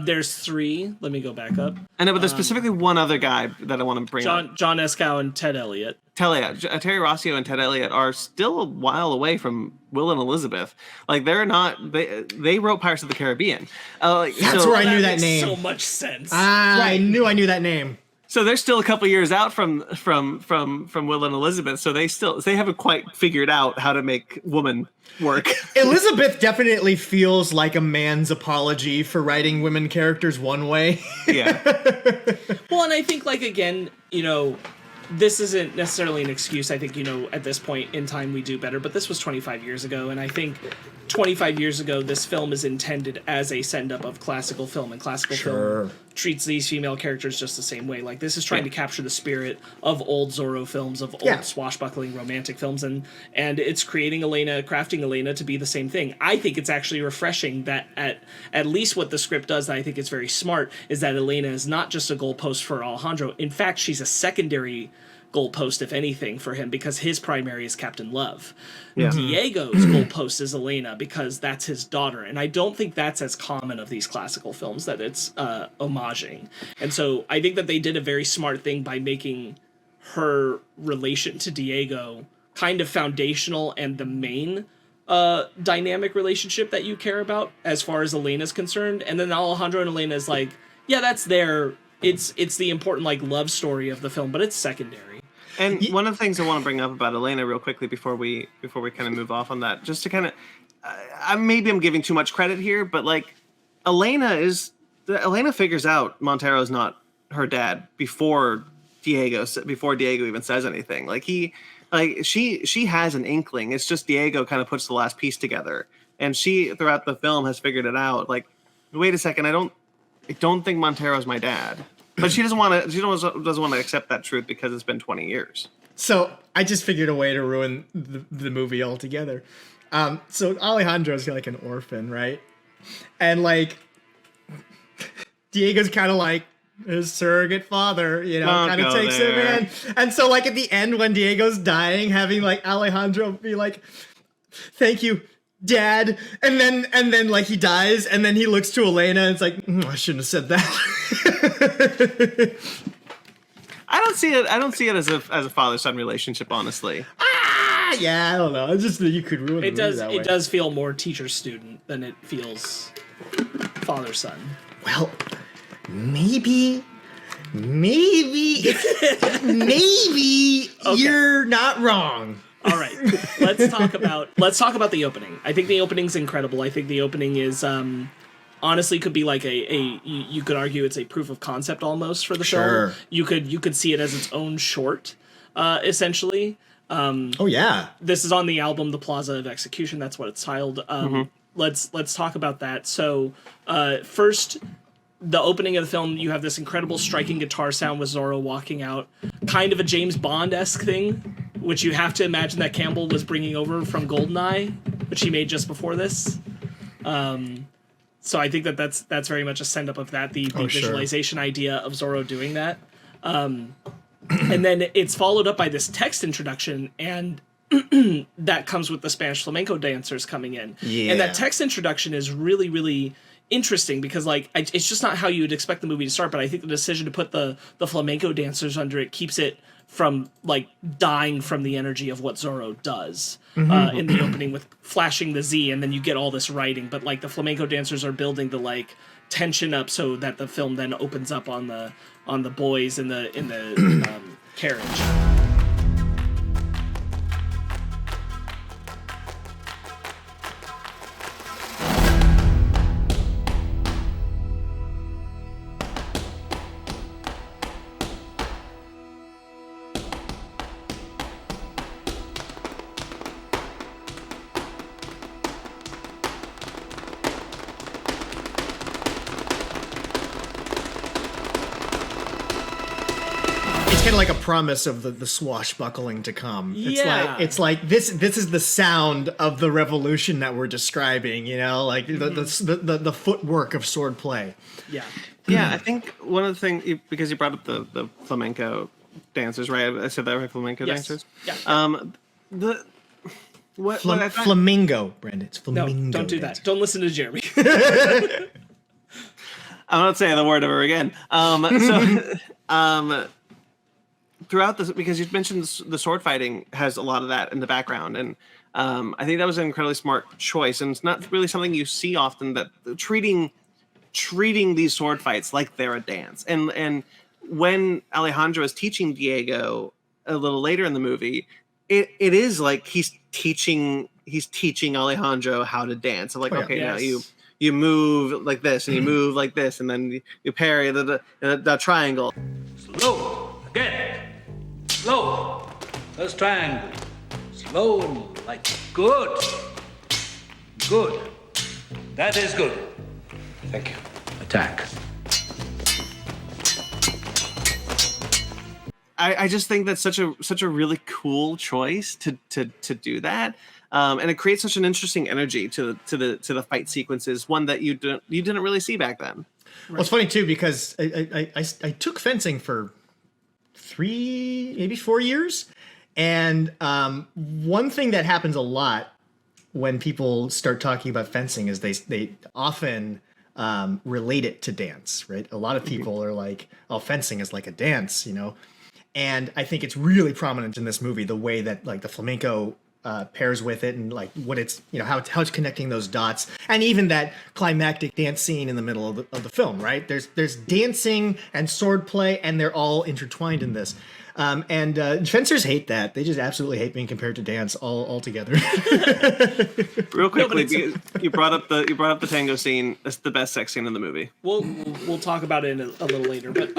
There's 3. Let me go back up. I know, but there's specifically one other guy that I want to bring up. John Escow and Ted Elliott. Terry Rossio and Ted Elliott are still a while away from Will and Elizabeth. They're not. They wrote Pirates of the Caribbean. That's where I knew that name. So much sense. I knew that name. So they're still a couple years out from Will and Elizabeth. So they haven't quite figured out how to make woman work. Elizabeth definitely feels like a man's apology for writing women characters one way. Yeah. Well, and I think again, this isn't necessarily an excuse. I think, at this point in time we do better, but this was 25 years ago, and I think 25 years ago this film is intended as a send-up of classical film, and classical film treats these female characters just the same way. Like, this is trying to capture the spirit of old Zorro films, of old swashbuckling romantic films, and it's crafting Elena to be the same thing. I think it's actually refreshing that at least what the script does, that I think is very smart, is that Elena is not just a goalpost for Alejandro. In fact, she's a secondary goalpost, if anything, for him, because his primary is Captain Love. Yeah. Diego's goalpost is Elena, because that's his daughter, and I don't think that's as common of these classical films, that it's homaging. And so I think that they did a very smart thing by making her relation to Diego kind of foundational and the main dynamic relationship that you care about as far as Elena's concerned. And then Alejandro and Elena is like, yeah, that's there. It's the important, like, love story of the film, but it's secondary. And one of the things I want to bring up about Elena real quickly before we kind of move off on that, just to kind of, maybe I'm giving too much credit here, but like Elena figures out Montero's not her dad before Diego even says anything. Like she has an inkling. It's just Diego kind of puts the last piece together, and she throughout the film has figured it out. Like, wait a second, I don't think Montero's my dad. But she doesn't want to accept that truth because it's been 20 years. So I just figured a way to ruin the movie altogether. So Alejandro's like an orphan, right? And like Diego's kind of like his surrogate father, kind of takes him in. And so like at the end when Diego's dying, having like Alejandro be like, "Thank you, Dad," and then like he dies, and then he looks to Elena and it's like, I shouldn't have said that. I don't see it as a father-son relationship, honestly. Yeah, I don't know. It's just that you could ruin it. It does feel more teacher-student than it feels father-son. Well, maybe okay. You're not wrong. All right, let's talk about the opening. I think the opening's incredible. I think the opening is honestly could be like you could argue it's a proof of concept almost for the film. You could see it as its own short, essentially. Oh yeah, this is on the album The Plaza of Execution. That's what it's titled. Let's talk about that. So first, the opening of the film, you have this incredible striking guitar sound with Zorro walking out, kind of a James Bond-esque thing, which you have to imagine that Campbell was bringing over from GoldenEye, which he made just before this. So I think that's very much a send-up of that, the visualization idea of Zorro doing that. And then it's followed up by this text introduction, and that comes with the Spanish flamenco dancers coming in. Yeah. And that text introduction is really, really interesting because, like, it's just not how you would expect the movie to start, but I think the decision to put the flamenco dancers under it keeps it from, like, dying from the energy of what Zorro does in the opening with flashing the Z, and then you get all this writing, but, like, the flamenco dancers are building the, like, tension up so that the film then opens up on the boys in the carriage. Like a promise of the swashbuckling to come. It's like this is the sound of the revolution that we're describing, like the footwork of swordplay. Yeah, I think one of the things, because you brought up the flamenco dancers, right? I said that right, flamenco dancers. Yeah. Flamingo, Brandon. It's flamingo. No, don't do that. Don't listen to Jeremy. I'm not saying the word ever again. Throughout this, because you mentioned the sword fighting has a lot of that in the background, and I think that was an incredibly smart choice, and it's not really something you see often, that treating these sword fights like they're a dance. And when Alejandro is teaching Diego a little later in the movie, it is like he's teaching Alejandro how to dance. So like, now you move like this, and you move like this, and then you parry the triangle. Slow again. Slow. First triangle. Slow and like good. Good. That is good. Thank you. Attack. I just think that's such a really cool choice to do that. And it creates such an interesting energy to the fight sequences, one that you didn't really see back then. Right. Well, it's funny too because I took fencing for 3, maybe 4 years, and one thing that happens a lot when people start talking about fencing is they often relate it to dance, right? A lot of people are like, "Oh, fencing is like a dance," you know, and I think it's really prominent in this movie the way that like the flamenco pairs with it, and like what it's, you know, how it's connecting those dots, and even that climactic dance scene in the middle of the film, right? There's dancing and swordplay, and they're all intertwined in this. And fencers hate that. They just absolutely hate being compared to dance altogether. Real quickly, because you brought up the tango scene. That's the best sex scene in the movie. We'll talk about it a little later, but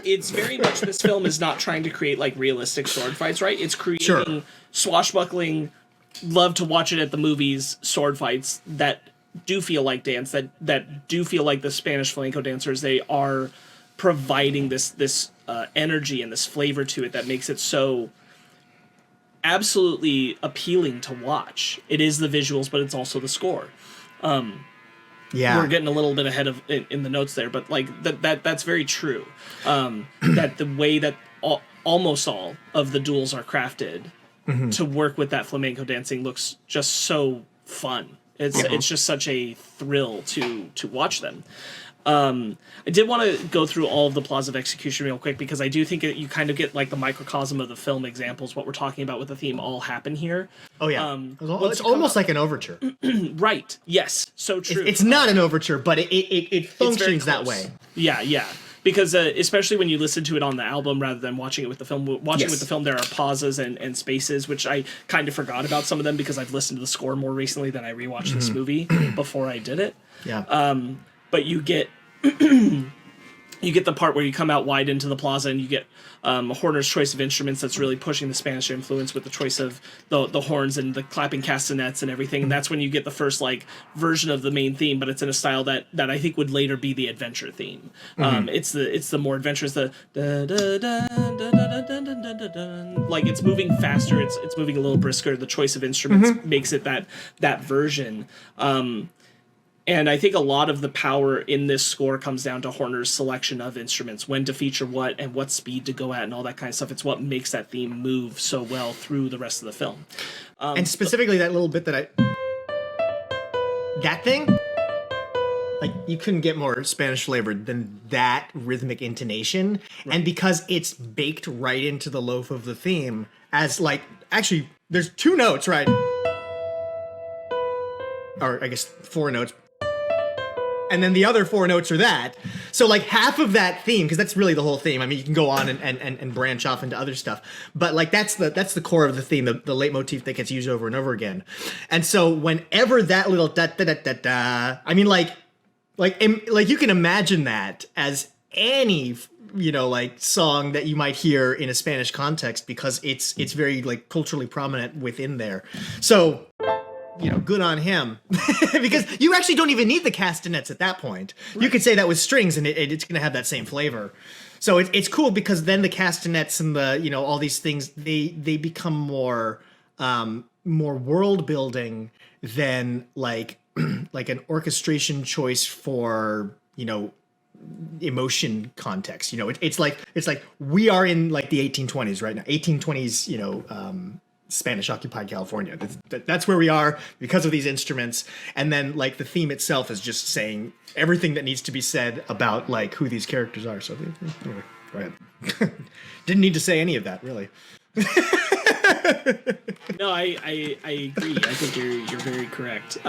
it's very much, this film is not trying to create like realistic sword fights, right? It's creating swashbuckling, love to watch it at the movies, sword fights that do feel like dance, that do feel like the Spanish flamenco dancers. They are providing this energy and this flavor to it that makes it so absolutely appealing to watch. It is the visuals, but it's also the score. We're getting a little bit ahead of in the notes there, but like that's very true. That the way that almost all of the duels are crafted to work with that flamenco dancing looks just so fun. It's just such a thrill to watch them. I did want to go through all of the flaws of execution real quick, because I do think you kind of get like the microcosm of the film examples. What we're talking about with the theme all happen here. Oh yeah, it's almost like an overture. Right. Yes. So true. It's not an overture, but it functions that way. Yeah. Because especially when you listen to it on the album rather than watching it with the film. Watching it with the film, there are pauses and spaces, which I kind of forgot about some of them because I've listened to the score more recently than I rewatched this movie before I did it. Yeah. But you get you get the part where you come out wide into the plaza, and you get Horner's choice of instruments that's really pushing the Spanish influence with the choice of the horns and the clapping castanets and everything. And that's when you get the first like version of the main theme, but it's in a style that I think would later be the adventure theme. It's the more adventurous, the da, da, da, da, da, da, da, da, da, like it's moving faster, it's moving a little brisker. The choice of instruments makes it that version. And I think a lot of the power in this score comes down to Horner's selection of instruments, when to feature what and what speed to go at and all that kind of stuff. It's what makes that theme move so well through the rest of the film. And specifically that little bit that thing, like you couldn't get more Spanish flavored than that rhythmic intonation. Right. And because it's baked right into the loaf of the theme as like, actually there's 2 notes, right? Or I guess 4 notes. And then the other 4 notes are that. So like half of that theme, because that's really the whole theme. I mean, you can go on and branch off into other stuff, but like that's the core of the theme, the leitmotif that gets used over and over again. And so whenever that little da da da da da, I mean, like you can imagine that as any, you know, like song that you might hear in a Spanish context, because it's very like culturally prominent within there. So, you know, good on him. Because you actually don't even need the castanets at that point. Right. You could say that with strings and it's going to have that same flavor. So it's cool, because then the castanets and the, you know, all these things, they become more world building than like like an orchestration choice for, you know, emotion context. You know, it's like we are in like the 1820s right now, 1820s, you know, Spanish occupied California. That's where we are because of these instruments. And then like the theme itself is just saying everything that needs to be said about like who these characters are. So anyway, go ahead. Didn't need to say any of that, really. No, I agree. I think you're very correct.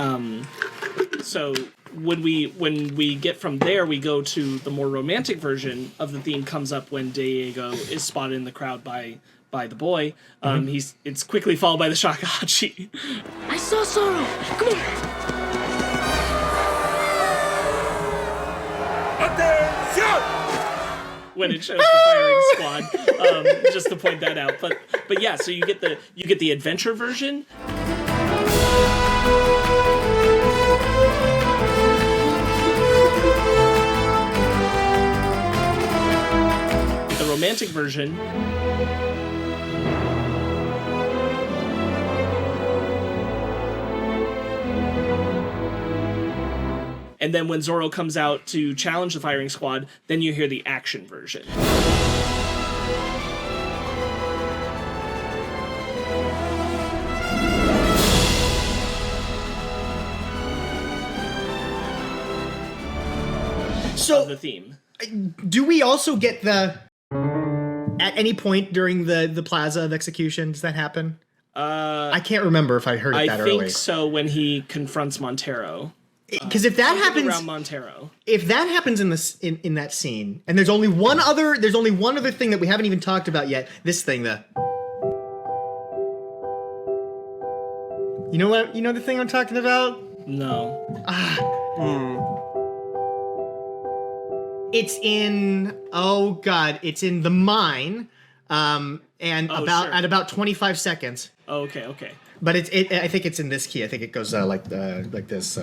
So when we get from there, we go to the more romantic version of the theme. Comes up when Diego is spotted in the crowd by the boy. It's quickly followed by the shakuhachi. I saw Zorro. Come on. Attention! When it shows the firing squad, just to point that out. But yeah, so you get the adventure version. romantic version. And then when Zorro comes out to challenge the firing squad, then you hear the action version. So of the theme. Do we also get the at any point during the plaza of execution? Does that happen? I can't remember if I heard it that early. I think so when he confronts Montero. Because if that happens around Montero, if that happens in this in that scene, and there's only one other thing that we haven't even talked about yet. This thing, you know the thing I'm talking about? No. It's in it's in the mine, at about 25 seconds. Oh, okay. But I think it's in this key. I think it goes like this.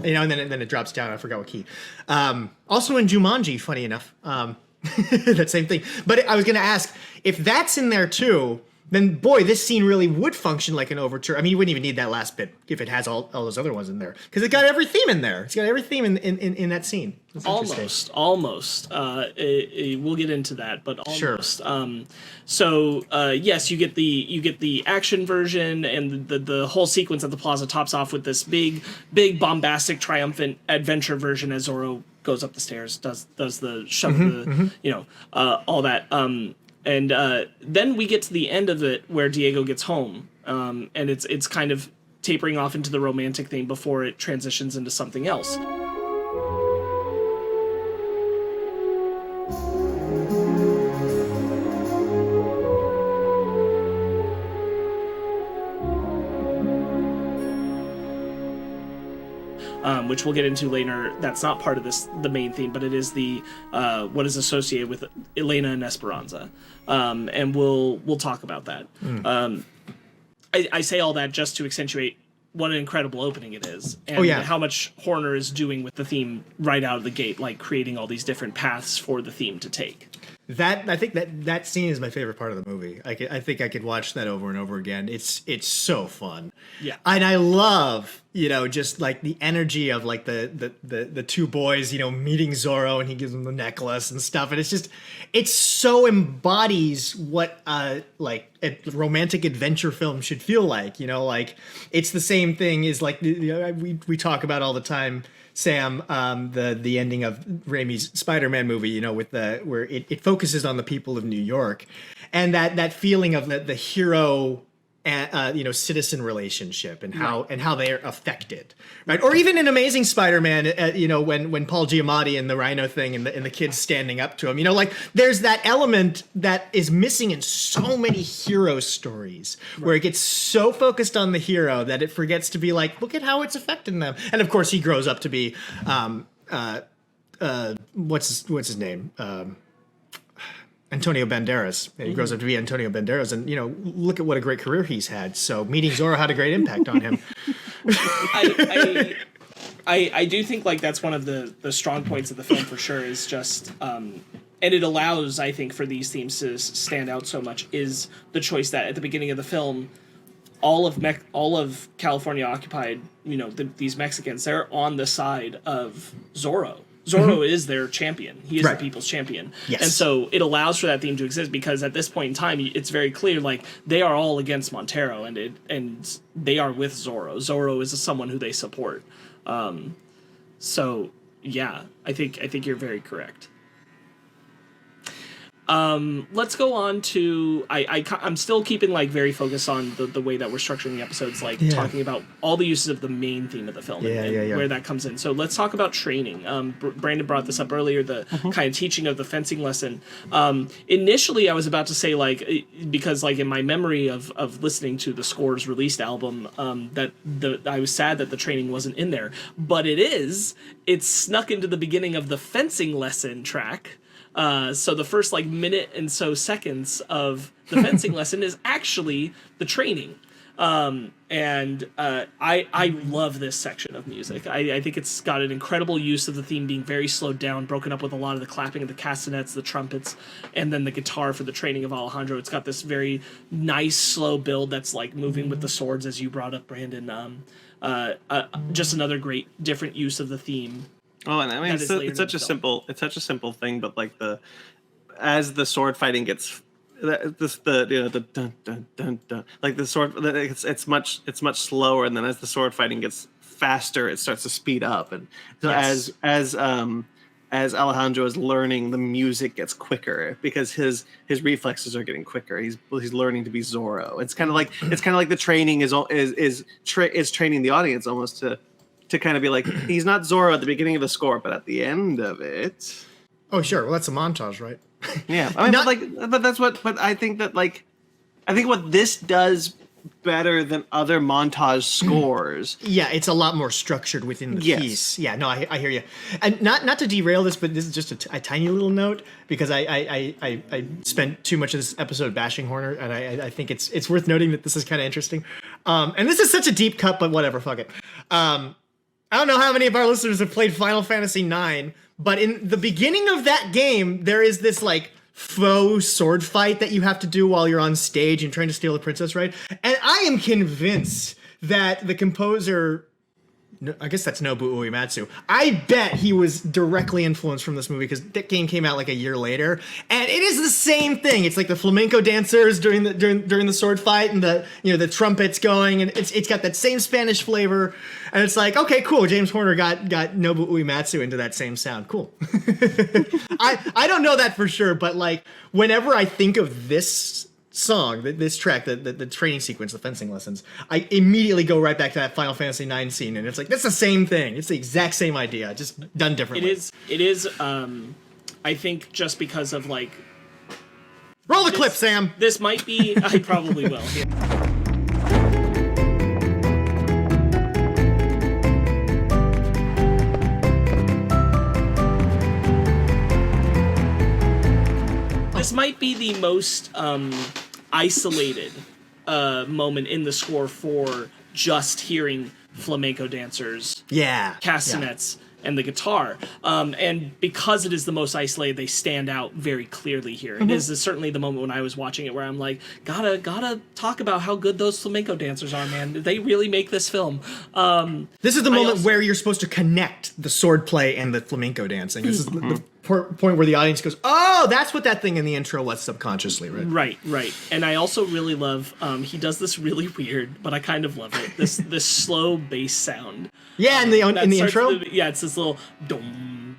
And then it drops down. I forgot what key. Also in Jumanji, funny enough, that same thing. But I was going to ask if that's in there too. Then boy, this scene really would function like an overture. I mean, you wouldn't even need that last bit if it has all those other ones in there, because it got every theme in there. It's got every theme in that scene. That's almost. We'll get into that, but almost. Sure. Yes, you get the action version, and the whole sequence at the plaza tops off with this big bombastic triumphant adventure version as Zorro goes up the stairs, does the shove all that. And then we get to the end of it where Diego gets home, and it's kind of tapering off into the romantic theme before it transitions into something else. Which we'll get into later. That's not part of the main theme, but it is the what is associated with Elena and Esperanza, and we'll talk about that. I say all that just to accentuate what an incredible opening it is, and how much Horner is doing with the theme right out of the gate, like creating all these different paths for the theme to take. I think that scene is my favorite part of the movie. I think I could watch that over and over again. It's so fun. Yeah. And I love, just like the energy of like the two boys, meeting Zorro, and he gives them the necklace and stuff. And it so embodies what like a romantic adventure film should feel like, like it's the same thing as like we talk about all the time, Sam, the ending of Raimi's Spider-Man movie, with where it focuses on the people of New York, and that feeling of the hero and citizen relationship, and how they are affected, right? Or even in Amazing Spider-Man, when Paul Giamatti and the Rhino thing, and the kids standing up to him, like there's that element that is missing in so many hero stories, where it gets so focused on the hero that it forgets to be like, look at how it's affecting them. And of course, he grows up to be, what's his name? Antonio Banderas. He grows up to be Antonio Banderas, and look at what a great career he's had. So meeting Zorro had a great impact on him. I do think like that's one of the strong points of the film for sure, is just and it allows, I think, for these themes to stand out so much, is the choice that at the beginning of the film, all of California occupied, these Mexicans, they're on the side of Zorro. Zorro is their champion. He is the people's champion. Yes. And so it allows for that theme to exist, because at this point in time, it's very clear, like, they are all against Montero, and they are with Zorro. Zorro is someone who they support. So, yeah, I think you're very correct. Let's go on to I'm still keeping like very focused on the way that we're structuring the episodes, like talking about all the uses of the main theme of the film and where that comes in. So let's talk about training. Brandon brought this up earlier, the kind of teaching of the fencing lesson. Initially, I was about to say, like, because like in my memory of listening to the Scores released album, I was sad that the training wasn't in there, but it's snuck into the beginning of the fencing lesson track. So the first like minute and so seconds of the fencing lesson is actually the training. I love this section of music. I think it's got an incredible use of the theme being very slowed down, broken up with a lot of the clapping of the castanets, the trumpets, and then the guitar for the training of Alejandro. It's got this very nice slow build that's like moving with the swords, as you brought up, Brandon. Just another great different use of the theme. Oh, and I mean, it's such a simple thing, but like as the sword fighting gets, the dun dun dun dun, like the sword, it's much slower, and then as the sword fighting gets faster, it starts to speed up, and so Yes. as Alejandro is learning, the music gets quicker because his reflexes are getting quicker. He's learning to be Zorro. It's kind of like the training is training the audience almost to kind of be like, he's not Zorro at the beginning of the score, but at the end of it. Oh, sure. Well, that's a montage, right? Yeah, I mean, but I think what this does better than other montage scores. Yeah, it's a lot more structured within the piece. Yeah, no, I hear you. And not to derail this, but this is just a tiny little note because I spent too much of this episode bashing Horner, and I think it's worth noting that this is kind of interesting. And this is such a deep cut, but whatever, fuck it. I don't know how many of our listeners have played Final Fantasy IX, but in the beginning of that game, there is this like faux sword fight that you have to do while you're on stage and trying to steal the princess, right? And I am convinced that the composer, I guess that's Nobuo Uematsu, I bet he was directly influenced from this movie because that game came out like a year later, and it is the same thing. It's like the flamenco dancers during the sword fight, and the trumpets going, and it's got that same Spanish flavor, and it's like, okay, cool. James Horner got Nobuo Uematsu into that same sound. Cool. I don't know that for sure, but like whenever I think of this song, this track, the training sequence, the fencing lessons, I immediately go right back to that Final Fantasy IX scene, and it's like, that's the same thing. It's the exact same idea, just done differently. It is, I think just because of like... Roll the clip, Sam! This might be... I probably will. This might be the most isolated moment in the score for just hearing flamenco dancers, castanets, and the guitar. And because it is the most isolated, they stand out very clearly here. It is certainly the moment when I was watching it where I'm like, gotta talk about how good those flamenco dancers are, man. Did they really make this film? This is the moment where you're supposed to connect the sword play and the flamenco dancing. This is the point where the audience goes, oh, that's what that thing in the intro was subconsciously, right? Right. And I also really love, he does this really weird, but I kind of love it, this slow bass sound. Yeah, in the intro? It's this little dum,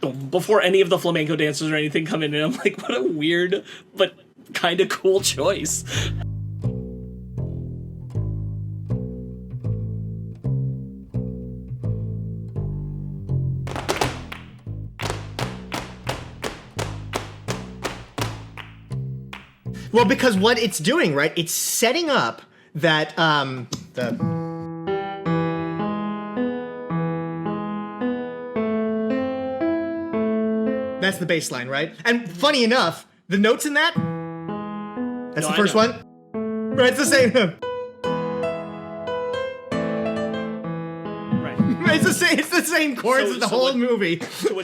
dum, before any of the flamenco dancers or anything come in, and I'm like, what a weird but kind of cool choice. Well, because what it's doing, right? It's setting up that that's the bass line, right? And funny enough, the notes in that, that's the first one. Right, it's the same. Right. It's the same chords as the whole movie. So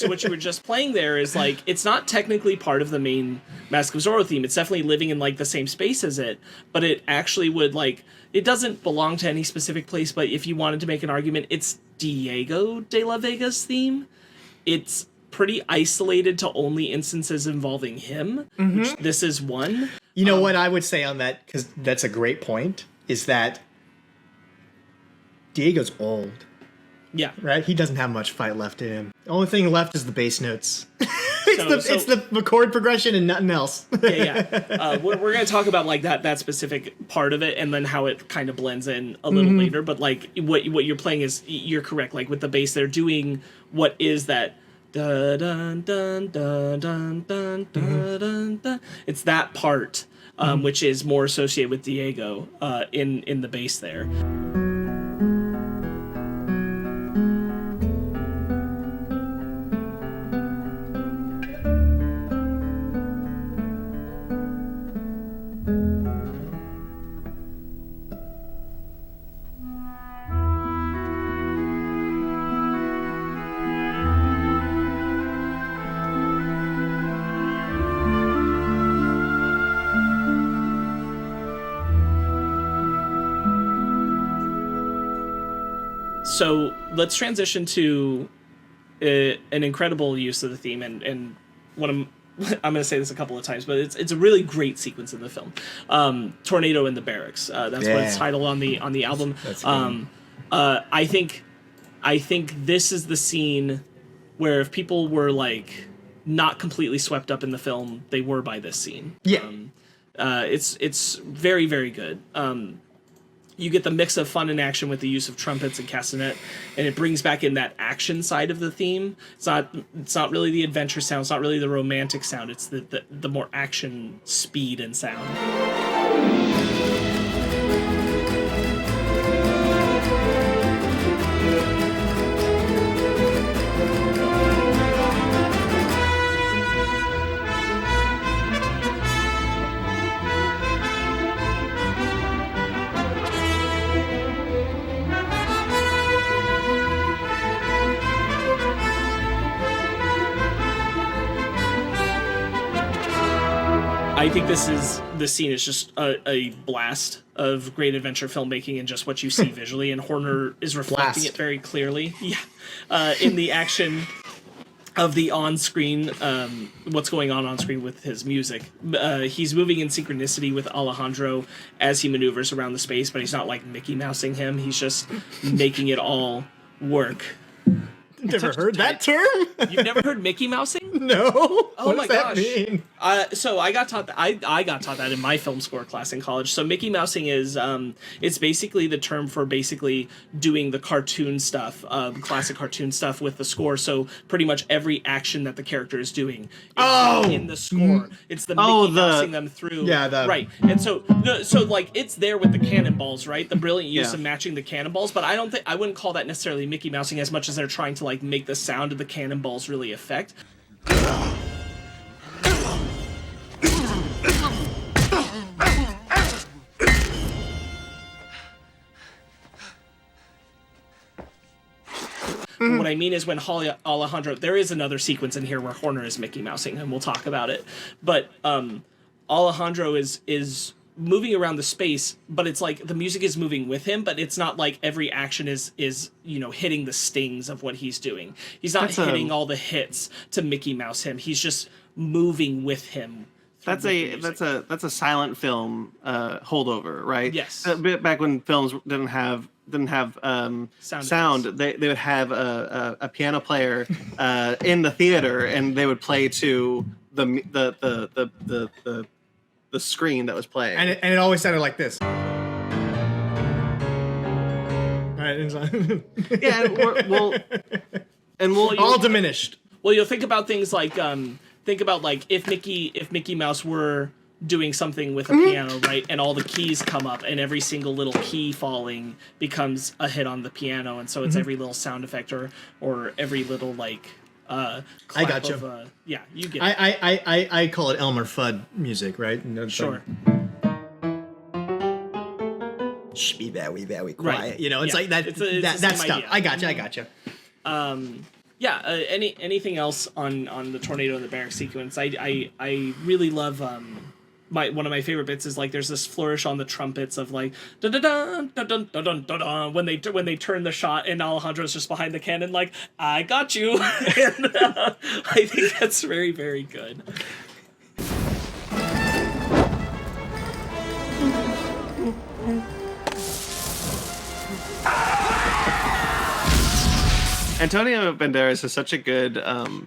what you were just playing there is like, it's not technically part of the main Mask of Zorro theme. It's definitely living in like the same space as it, but it actually would like, it doesn't belong to any specific place, but if you wanted to make an argument, it's Diego de la Vega's theme. It's pretty isolated to only instances involving him, which this is one. You know what I would say on that, because that's a great point, is that Diego's old. Yeah. Right? He doesn't have much fight left in him. The only thing left is the bass notes. It's the chord progression and nothing else. We're going to talk about like that specific part of it and then how it kind of blends in a little later. But like what you're playing is, you're correct. Like with the bass, they're doing what is that dun dun dun dun dun dun dun dun. It's that part, which is more associated with Diego in the bass there. So let's transition to an incredible use of the theme, and what I'm going to say this a couple of times, but it's a really great sequence in the film. Tornado in the Barracks. That's what it's titled on the album. That's good. I think this is the scene where if people were like not completely swept up in the film, they were by this scene. Yeah. It's very, very good. You get the mix of fun and action with the use of trumpets and castanet, and it brings back in that action side of the theme. It's not really the adventure sound. It's not really the romantic sound. It's the more action speed and sound. I think this scene is just a blast of great adventure filmmaking and just what you see visually, and Horner is reflecting it very clearly. Yeah, in the action of the on-screen, what's going on screen with his music. He's moving in synchronicity with Alejandro as he maneuvers around the space, but he's not like Mickey Mousing him. He's just making it all work. Never heard that term? You've never heard Mickey Mousing? No. Oh what my does gosh. that mean? So I got taught that. I got taught that in my film score class in college. So Mickey Mousing is it's basically the term for basically doing the cartoon stuff, classic cartoon stuff with the score. So pretty much every action that the character is doing is in the score. It's the Mickey Mousing them through. Yeah, right. And so like it's there with the cannonballs, right? The brilliant use of matching the cannonballs. But I wouldn't call that necessarily Mickey Mousing as much as they're trying to like make the sound of the cannonballs really affect. What I mean is when Alejandro, there is another sequence in here where Horner is Mickey Mousing, and we'll talk about it. But Alejandro is moving around the space, but it's like the music is moving with him, but it's not like every action is hitting the stings of what he's doing. He's not hitting all the hits to Mickey Mouse him. He's just moving with him. That's a silent film holdover, right? Yes. A bit back when films didn't have sound. They would have a piano player in the theater, and they would play to the screen that was playing, and it always sounded like this. All right, we'll all diminished. Well, you'll think about things like if Mickey Mouse were doing something with a piano, right, and all the keys come up, and every single little key falling becomes a hit on the piano, and so it's every little sound effect or every little like. I got you. Yeah, you get it. I call it Elmer Fudd music, right? Sure. Shh, be very, very quiet. Right. It's like that. It's that stuff. Idea. I got you. Anything else on the Tornado and the Barrack sequence? I really love one of my favorite bits is like there's this flourish on the trumpets of like da da da da da da da when they turn the shot, and Alejandro's just behind the cannon like I got you. And I think that's very, very good. Antonio Banderas is such a good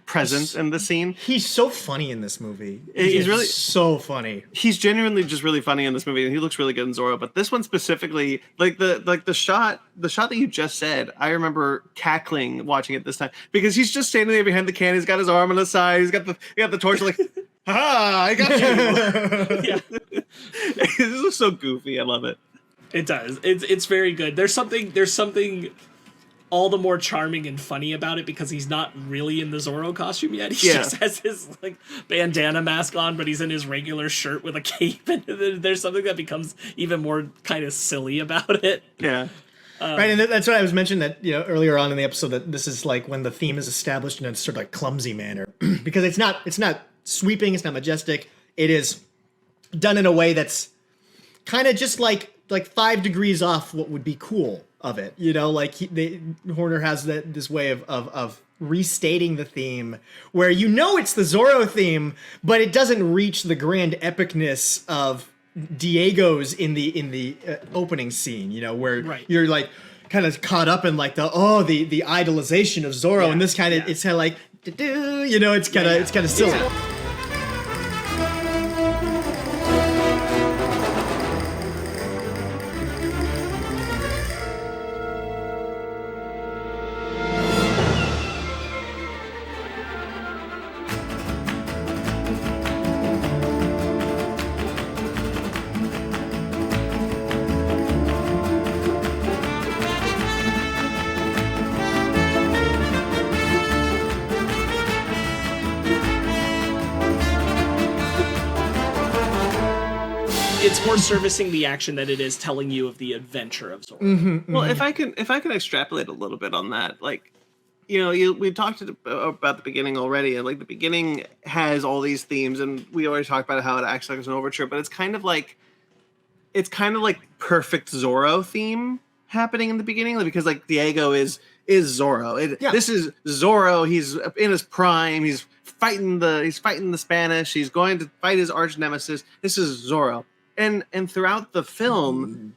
presence in the scene. He's so funny in this movie. He's really so funny. He's genuinely just really funny in this movie, and he looks really good in Zorro. But this one specifically, the shot that you just said, I remember cackling watching it this time because he's just standing there behind the can. He's got his arm on the side. He's got the torch like, ha! I got you. Yeah, this is so goofy. I love it. It does. It's very good. There's something all the more charming and funny about it because he's not really in the Zorro costume yet. He just has his like bandana mask on, but he's in his regular shirt with a cape, and there's something that becomes even more kind of silly about it. Yeah. Right, and that's what I was mentioning that earlier on in the episode, that this is like when the theme is established in a sort of like clumsy manner because it's not sweeping, it's not majestic. It is done in a way that's kind of just like 5 degrees off what would be cool. of it. You know, like Horner has this way of restating the theme where you know it's the Zorro theme, but it doesn't reach the grand epicness of Diego's in the opening scene. You know, where you're like kind of caught up in like the idolization of Zorro, and this kind of it's kind of like you know, it's kind of silly. Yeah. It's more servicing the action than it is telling you of the adventure of Zorro. Well, if I can extrapolate a little bit on that, like, you know, we talked about the beginning already, and like the beginning has all these themes, and we already talked about how it acts like it's an overture, but it's kind of like perfect Zorro theme happening in the beginning, because like Diego is Zorro. This is Zorro. He's in his prime. He's fighting the Spanish. He's going to fight his arch nemesis. This is Zorro. And throughout the film,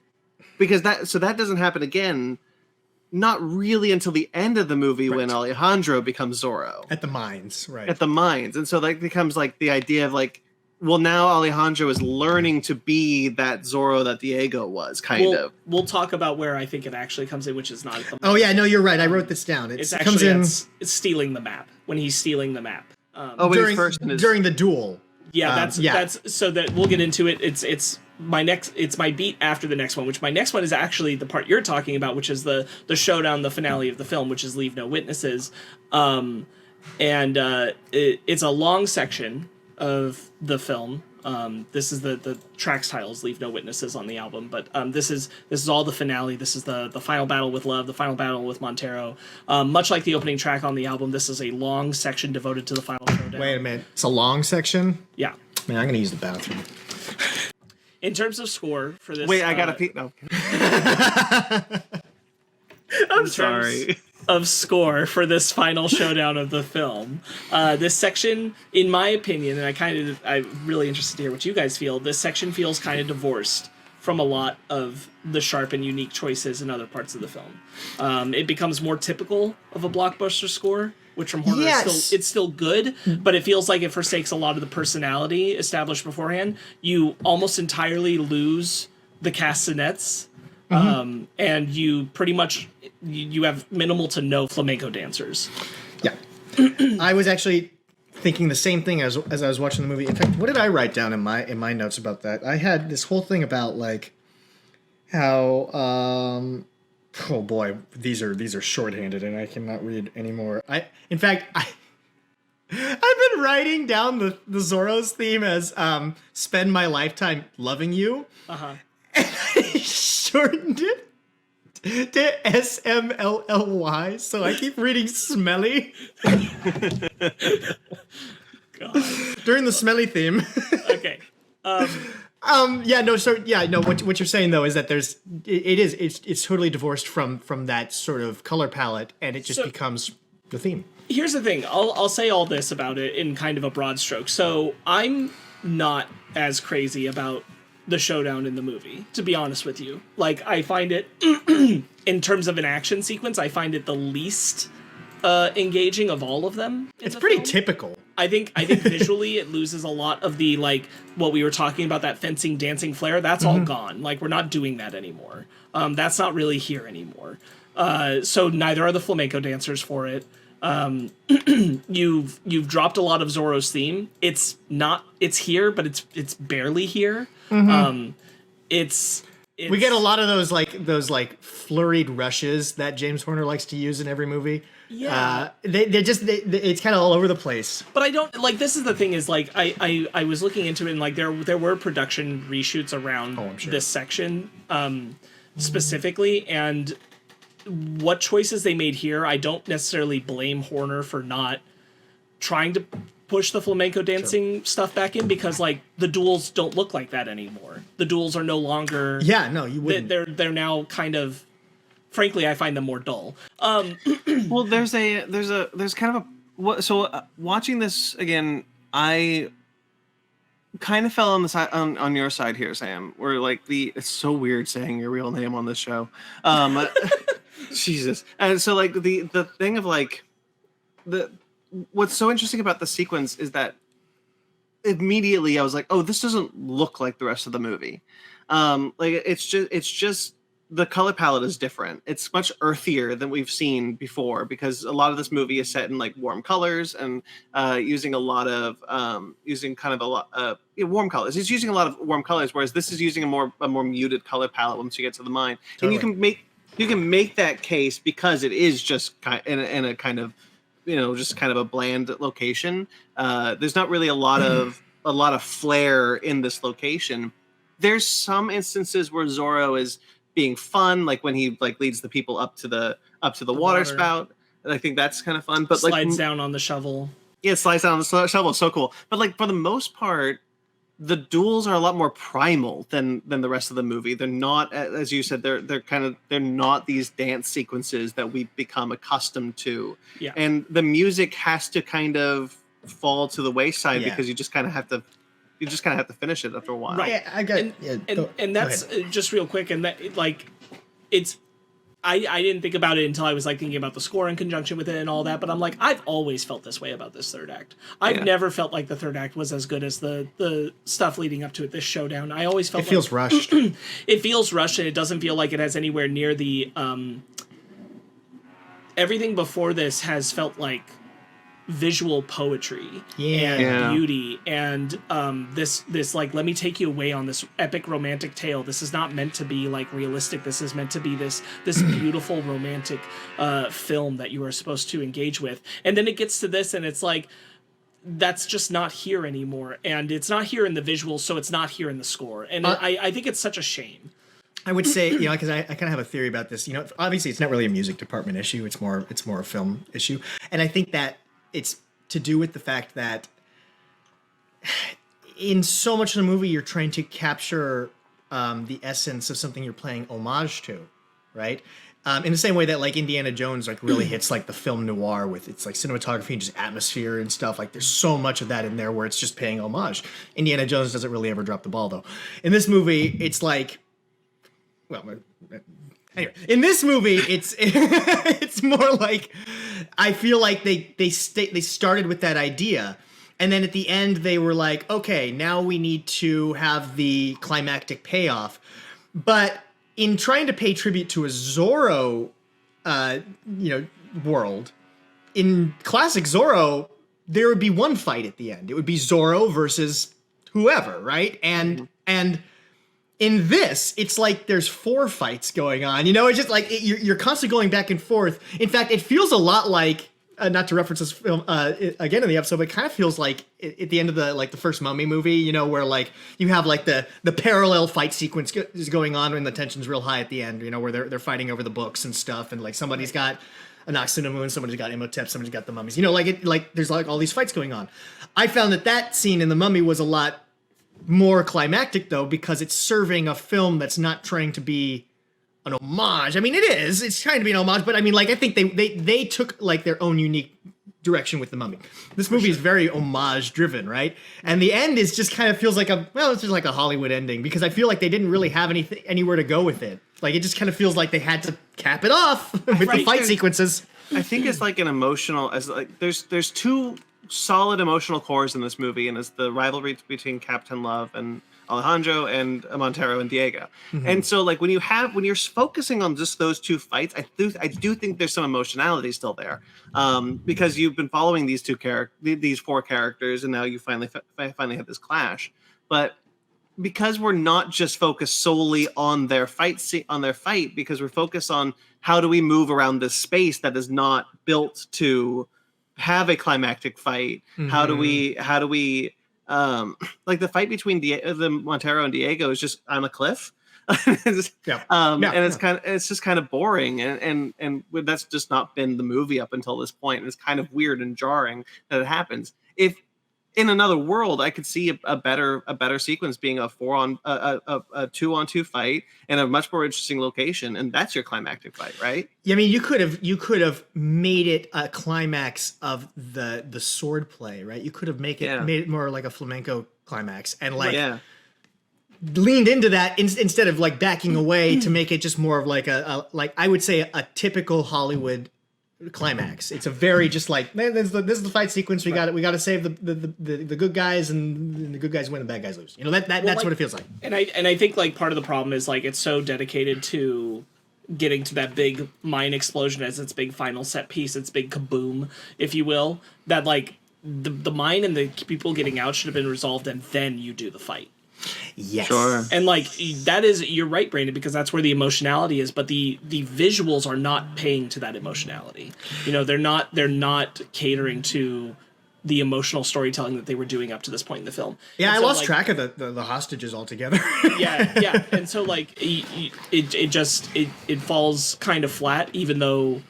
because that doesn't happen again, not really until the end of the movie when Alejandro becomes Zorro. At the mines, right. At the mines. And so that becomes like the idea of like, well, now Alejandro is learning to be that Zorro that Diego was, kind of. We'll talk about where I think it actually comes in, which is not at the Oh, yeah, no, you're right. I wrote this down. It comes in. It's stealing the map, when he's stealing the map. During the duel. Yeah, that's so that we'll get into it. It's my beat after the next one, which my next one is actually the part you're talking about, which is the showdown, the finale of the film, which is Leave No Witnesses. It's a long section of the film. This is the track's titles, Leave No Witnesses on the album, but this is all the finale. This is the final battle with Love, the final battle with Montero. Much like the opening track on the album, this is a long section devoted to the final showdown. Wait a minute, it's a long section? Yeah. Man, I'm gonna use the bathroom. In terms of score for this, wait, I gotta pee. No. I'm sorry. Of score for this final showdown of the film, this section, in my opinion, and I'm really interested to hear what you guys feel. This section feels kind of divorced from a lot of the sharp and unique choices in other parts of the film. It becomes more typical of a blockbuster score, which from Horner it's still good, but it feels like it forsakes a lot of the personality established beforehand. You almost entirely lose the castanets. And you pretty much you have minimal to no flamenco dancers. Yeah. I was actually thinking the same thing as I was watching the movie. In fact, what did I write down in my notes about that? I had this whole thing about like how oh boy, these are shorthanded and I cannot read anymore. I've been writing down the Zorro's theme as spend my lifetime loving you. And I shortened it to SMLLY, so I keep reading smelly. God. During the smelly theme. Okay. What you're saying though is that it's totally divorced from that sort of color palette, and it just becomes the theme. Here's the thing. I'll say all this about it in kind of a broad stroke. So I'm not as crazy about the showdown in the movie, to be honest with you. Like, I find it, in terms of an action sequence, I find it the least engaging of all of them. It's pretty typical. I think visually it loses a lot of the, like, what we were talking about, that fencing, dancing flair. That's all gone. Like, we're not doing that anymore. That's not really here anymore. So neither are the flamenco dancers for it. You've dropped a lot of Zorro's theme. It's here, but it's barely here. We get a lot of those flurried rushes that James Horner likes to use in every movie. Yeah, it's kind of all over the place. But I don't like. This is the thing is like I was looking into it, and like there were production reshoots around this section specifically, and what choices they made here, I don't necessarily blame Horner for not trying to push the flamenco dancing stuff back in, because like the duels don't look like that anymore. The duels are no longer. Yeah, no, you wouldn't. They're now kind of frankly, I find them more dull. Well, there's kind of watching this again, I kind of fell on the side on your side here, Sam. Where like it's so weird saying your real name on this show. Jesus. And so like the thing of like what's so interesting about the sequence is that immediately I was like, oh, this doesn't look like the rest of the movie. Like it's just the color palette is different. It's much earthier than we've seen before because a lot of this movie is set in like warm colors and using warm colors. It's using a lot of warm colors, whereas this is using a more muted color palette once you get to the mine. Totally. And you can make that case because it is just in a kind of, just kind of a bland location. There's not really a lot of flair in this location. There's some instances where Zorro is being fun, like when he like leads the people up to the water spout. And I think that's kind of fun. But slides down on the shovel. Yeah, slides down on the shovel. So cool. But like for the most part, the duels are a lot more primal than the rest of the movie. They're not, as you said, they're not these dance sequences that we've become accustomed to. Yeah. And the music has to kind of fall to the wayside because you just kind of have to finish it after a while. Right. Yeah, and that's just real quick. And that like, it's, I didn't think about it until I was like thinking about the score in conjunction with it and all that. But I'm like, I've always felt this way about this third act. I've never felt like the third act was as good as the stuff leading up to it. This showdown, I always felt it feels rushed. It feels rushed, and it doesn't feel like it has anywhere near the. Everything before this has felt like visual poetry and beauty, and this like, let me take you away on this epic romantic tale. This is not meant to be like realistic. This is meant to be this beautiful romantic film that you are supposed to engage with. And then it gets to this and it's like, that's just not here anymore, and it's not here in the visuals, so it's not here in the score, and I think it's such a shame. I would say, because I kind of have a theory about this. Obviously it's not really a music department issue. It's more a film issue, and I think that it's to do with the fact that in so much of the movie, you're trying to capture the essence of something you're playing homage to, right? In the same way that like Indiana Jones like really hits like the film noir with its like cinematography and just atmosphere and stuff. Like there's so much of that in there where it's just paying homage. Indiana Jones doesn't really ever drop the ball though. In this movie, it's like, well, anyway, in this movie, it's more like, I feel like they started with that idea, and then at the end they were like, okay, now we need to have the climactic payoff. But in trying to pay tribute to a Zorro, world, in classic Zorro, there would be one fight at the end. It would be Zorro versus whoever, right? And in this, it's like there's 4 fights going on. It's just like you're constantly going back and forth. In fact, it feels a lot like, not to reference this film again in the episode, but it kind of feels like at the end of the first Mummy movie, where like you have like the parallel fight sequence is going on and the tension's real high at the end, where they're fighting over the books and stuff, and like somebody's got a Noxinamun, somebody's got Imhotep, somebody's got the mummies. There's like all these fights going on. I found that scene in the Mummy was a lot more climactic though, because it's serving a film that's not trying to be an homage. I mean, it's trying to be an homage, but I mean, like, I think they took like their own unique direction with the Mummy. This movie is very homage driven, right? And the end is just kind of feels like it's just like a Hollywood ending, because I feel like they didn't really have anywhere to go with it. Like, it just kind of feels like they had to cap it off with the fight sequences. I think it's like an emotional, there's 2 solid emotional cores in this movie, and it's the rivalry between Captain Love and Alejandro and Montero and Diego. Mm-hmm. And so like when you're focusing on just those 2 fights, I do think there's some emotionality still there, because you've been following these 4 characters, and now you finally have this clash. But because we're not just focused solely on their fight, because we're focused on how do we move around this space that is not built to have a climactic fight. Mm-hmm. How do we like the fight between the Montero and Diego is just on a cliff. And it's just kind of boring, and that's just not been the movie up until this point. It's kind of weird and jarring that it happens. If in another world, I could see a better sequence being a 2-on-2 fight in a much more interesting location, and that's your climactic fight, right? Yeah, I mean, you could have made it a climax of the sword play, right? You could have made it more like a flamenco climax, and leaned into that instead of like backing away to make it just more of like a like I would say a typical Hollywood climax. It's a very just like, man, this is the fight sequence. We got to save the good guys, and the good guys win, the bad guys lose. You know, that's what it feels like. And I think like part of the problem is like it's so dedicated to getting to that big mine explosion as its big final set piece, its big kaboom, if you will, that like the mine and the people getting out should have been resolved, and then you do the fight. Yes. Sure. And like that is, you're right, Brandon, because that's where the emotionality is, but the visuals are not paying to that emotionality. You know, they're not catering to the emotional storytelling that they were doing up to this point in the film. Yeah, and I so, lost like, track of the hostages altogether. yeah. And so like it falls kind of flat, even though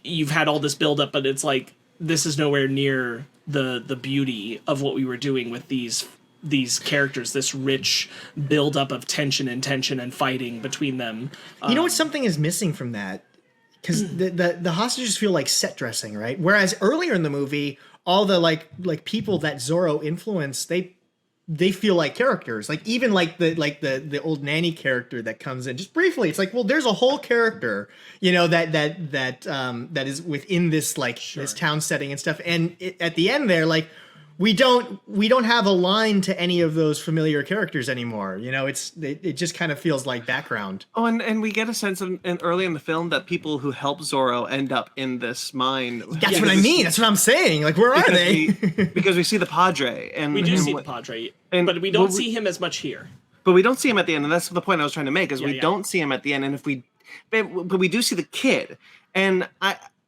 you've had all this build up, but it's like this is nowhere near the beauty of what we were doing with these characters, this rich buildup of tension and fighting between them. You know what? Something is missing from that, because the hostages feel like set dressing, right? Whereas earlier in the movie, all the like people that Zorro influenced, they feel like characters. Like even like the old nanny character that comes in just briefly. It's like, well, there's a whole character, you know, that is within this this town setting and stuff. And at the end there, like, we don't have a line to any of those familiar characters anymore. You know, it just kind of feels like background. Oh, and we get a sense early in the film that people who help Zorro end up in this mine. That's what I mean. That's what I'm saying. Like, where are they? Because we see the Padre, and We do see the Padre, but we don't see him as much here. But we don't see him at the end, and that's the point I was trying to make. Is we Yeah. don't see him at the end, and but we do see the kid, and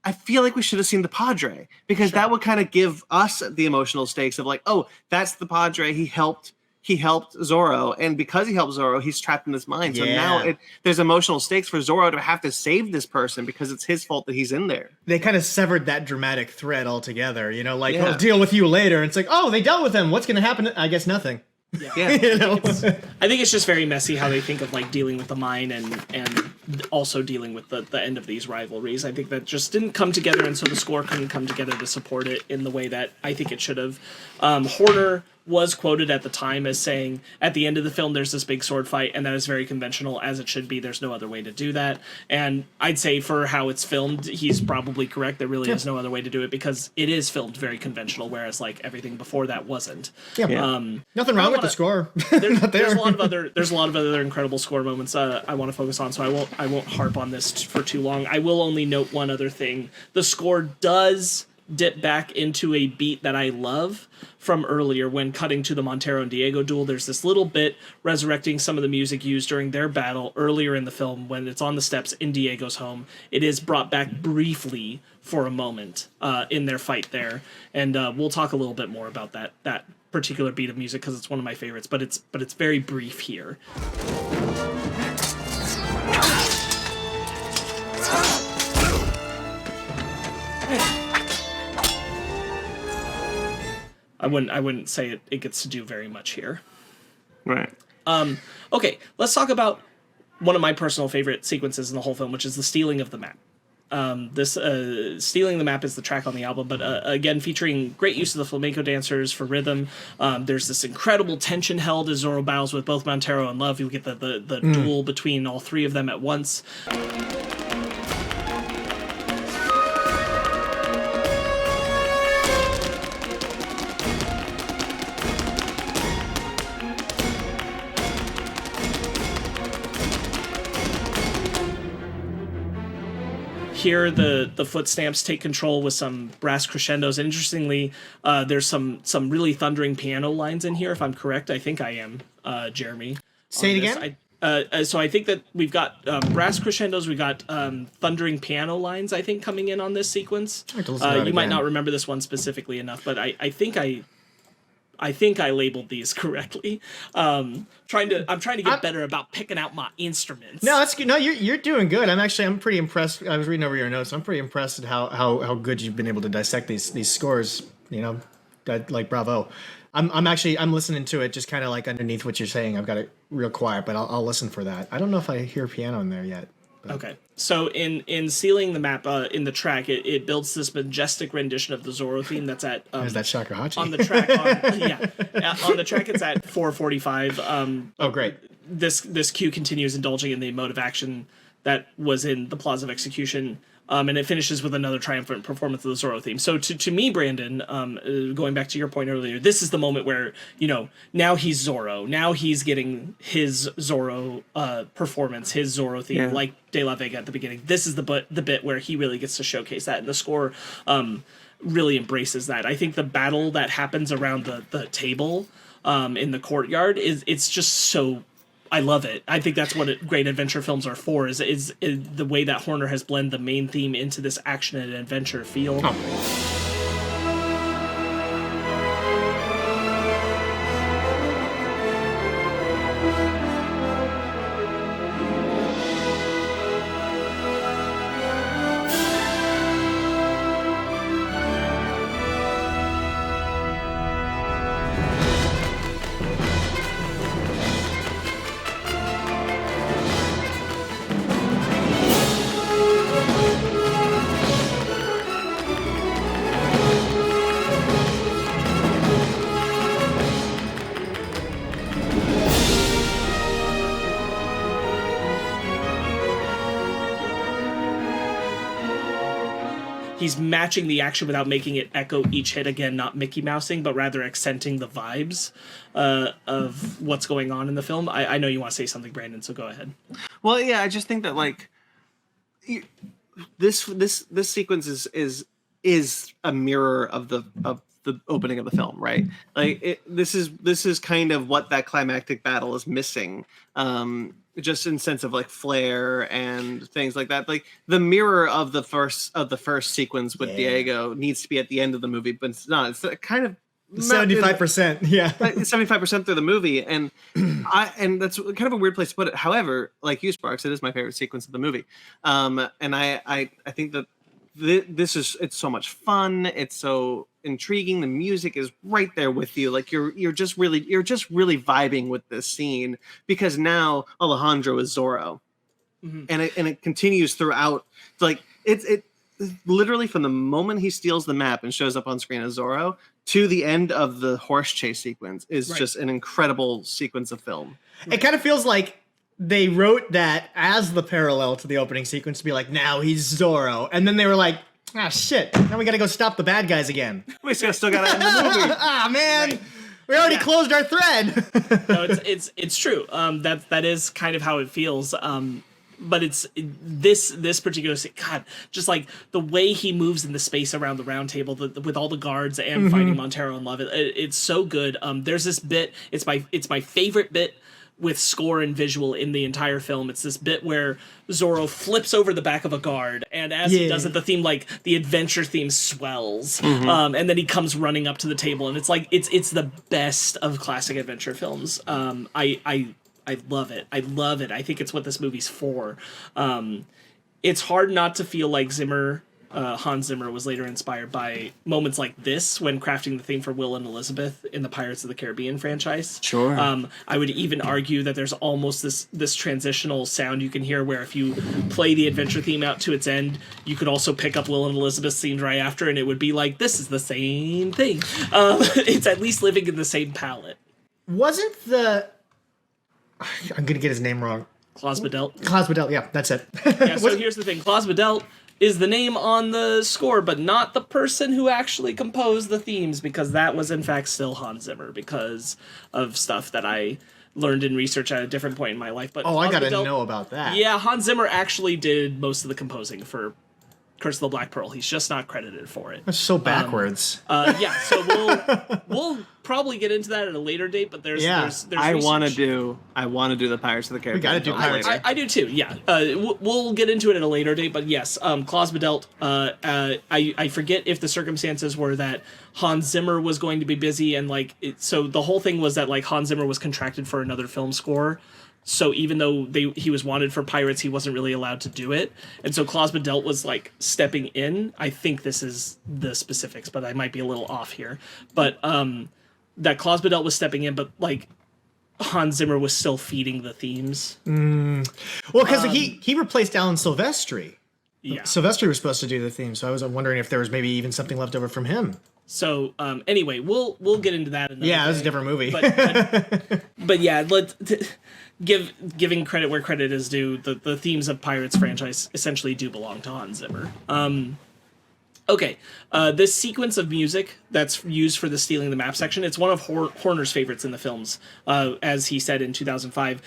I feel like we should have seen the Padre, because that would kind of give us the emotional stakes of like, oh, that's the Padre. He helped Zorro, and because he helped Zorro, he's trapped in this mine. So now there's emotional stakes for Zorro to have to save this person because it's his fault that he's in there. They kind of severed that dramatic thread altogether. You know, like, I'll deal with you later. And it's like, oh, they dealt with him. What's going to happen? I guess nothing. Yeah. You know? I think it's just very messy how they think of like dealing with the mine and also dealing with the end of these rivalries. I think that just didn't come together, and so the score couldn't come together to support it in the way that I think it should have. Horner was quoted at the time as saying, at the end of the film, there's this big sword fight, and that is very conventional, as it should be. There's no other way to do that. And I'd say for how it's filmed, he's probably correct. There really is no other way to do it, because it is filmed very conventional, whereas like everything before that wasn't. Yeah. Nothing wrong with the score. There's a lot of other incredible score moments I want to focus on, so I won't harp on this for too long. I will only note one other thing. The score does dip back into a beat that I love from earlier when cutting to the Montero and Diego duel. There's this little bit resurrecting some of the music used during their battle earlier in the film when it's on the steps in Diego's home. It is brought back briefly for a moment in their fight there, and we'll talk a little bit more about that particular beat of music because it's one of my favorites, but it's very brief here. I wouldn't say it gets to do very much here. Right. Okay, let's talk about one of my personal favorite sequences in the whole film, which is the stealing of the map. This stealing the map is the track on the album, but again featuring great use of the flamenco dancers for rhythm. There's this incredible tension held as Zorro battles with both Montero and Love. You get the duel between all three of them at once. Here, the foot stamps take control with some brass crescendos. And interestingly, there's some really thundering piano lines in here, if I'm correct. I think I am, Jeremy. Say it again? So I think that we've got brass crescendos, we've got thundering piano lines, I think, coming in on this sequence. You might not remember this one specifically enough, but I think I labeled these correctly. I'm trying to get better about picking out my instruments. No, that's good. No, you're doing good. I'm pretty impressed. I was reading over your notes. I'm pretty impressed at how good you've been able to dissect these scores. like bravo. I'm listening to it just kind of like underneath what you're saying. I've got it real quiet, but I'll listen for that. I don't know if I hear piano in there yet. But. Okay, so in sealing the map in the track, it builds this majestic rendition of the Zorro theme that's at is that Shakuhachi? on the track. On the track it's at 4:45. Oh, great! This cue continues indulging in the mode of action that was in the Plaza of Execution. And it finishes with another triumphant performance of the Zorro theme. So to me, Brandon, going back to your point earlier, this is the moment where, now he's Zorro. Now he's getting his Zorro performance, his Zorro theme, like De La Vega at the beginning. This is the bit where he really gets to showcase that, and the score really embraces that. I think the battle that happens around the table in the courtyard it's just so... I love it. I think that's what great adventure films are for, is the way that Horner has blended the main theme into this action and adventure feel. Oh. He's matching the action without making it echo each hit, again, not Mickey Mousing, but rather accenting the vibes of what's going on in the film. I know you want to say something, Brandon, so go ahead. Well, yeah, I just think that this sequence is a mirror of the opening of the film, right? Like this is kind of what that climactic battle is missing. Just in sense of like flair and things like that. Like the mirror of the first sequence with Diego needs to be at the end of the movie, but it's not. It's kind of 75%. Yeah, 75% through the movie, and that's kind of a weird place to put it. However, like you, Sparks, it is my favorite sequence of the movie, and I think that it's so much fun. It's so intriguing. The music is right there with you. Like you're just really vibing with this scene, because now Alejandro is Zorro, and it continues throughout. Like it literally from the moment he steals the map and shows up on screen as Zorro to the end of the horse chase sequence is just an incredible sequence of film. It kind of feels like they wrote that as the parallel to the opening sequence to be like, now he's Zorro. And then they were like, shit, now we gotta go stop the bad guys again. We still gotta end the movie. Man. Right. We already closed our thread. No, it's true. That is kind of how it feels. But it's this particular scene, God, just like the way he moves in the space around the round table with all the guards and fighting Montero and Love, it's so good. There's this bit, it's my favorite bit with score and visual in the entire film. It's this bit where Zorro flips over the back of a guard, and as he does it, the theme, like the adventure theme, swells, and then he comes running up to the table, and it's like it's the best of classic adventure films. I love it. I love it. I think it's what this movie's for. It's hard not to feel like Hans Zimmer was later inspired by moments like this when crafting the theme for Will and Elizabeth in the Pirates of the Caribbean franchise. Sure. I would even argue that there's almost this transitional sound you can hear where if you play the adventure theme out to its end, you could also pick up Will and Elizabeth's theme right after, and it would be like, this is the same thing. It's at least living in the same palette. Wasn't I'm going to get his name wrong. Klaus Badelt. Klaus Badelt, yeah, that's it. Yeah, so here's the thing. Klaus Badelt is the name on the score, but not the person who actually composed the themes, because that was in fact still Hans Zimmer, because of stuff that I learned in research at a different point in my life. But I gotta know about that. Yeah, Hans Zimmer actually did most of the composing for Curse of the Black Pearl. He's just not credited for it. That's so backwards. Yeah, so we'll probably get into that at a later date, but there's I want to do the Pirates of the Caribbean. We got to do Pirates. I do too. Yeah, we'll get into it at a later date, but yes, Klaus Badelt. I forget if the circumstances were that Hans Zimmer was going to be busy, and so the whole thing was that like Hans Zimmer was contracted for another film score So even though he was wanted for pirates, he wasn't really allowed to do it. And so Klaus Badelt was like stepping in. I think this is the specifics, but I might be a little off here. But that Klaus Badelt was stepping in, but like Hans Zimmer was still feeding the themes. Well, because he replaced Alan Silvestri. Yeah. Silvestri was supposed to do the theme, so I was wondering if there was maybe even something left over from him. So anyway, we'll get into that. Yeah, it was a different movie. But yeah, giving credit where credit is due. The themes of Pirates franchise essentially do belong to Hans Zimmer. Okay, this sequence of music that's used for the Stealing the Map section, it's one of Horner's favorites in the films. As he said in 2005,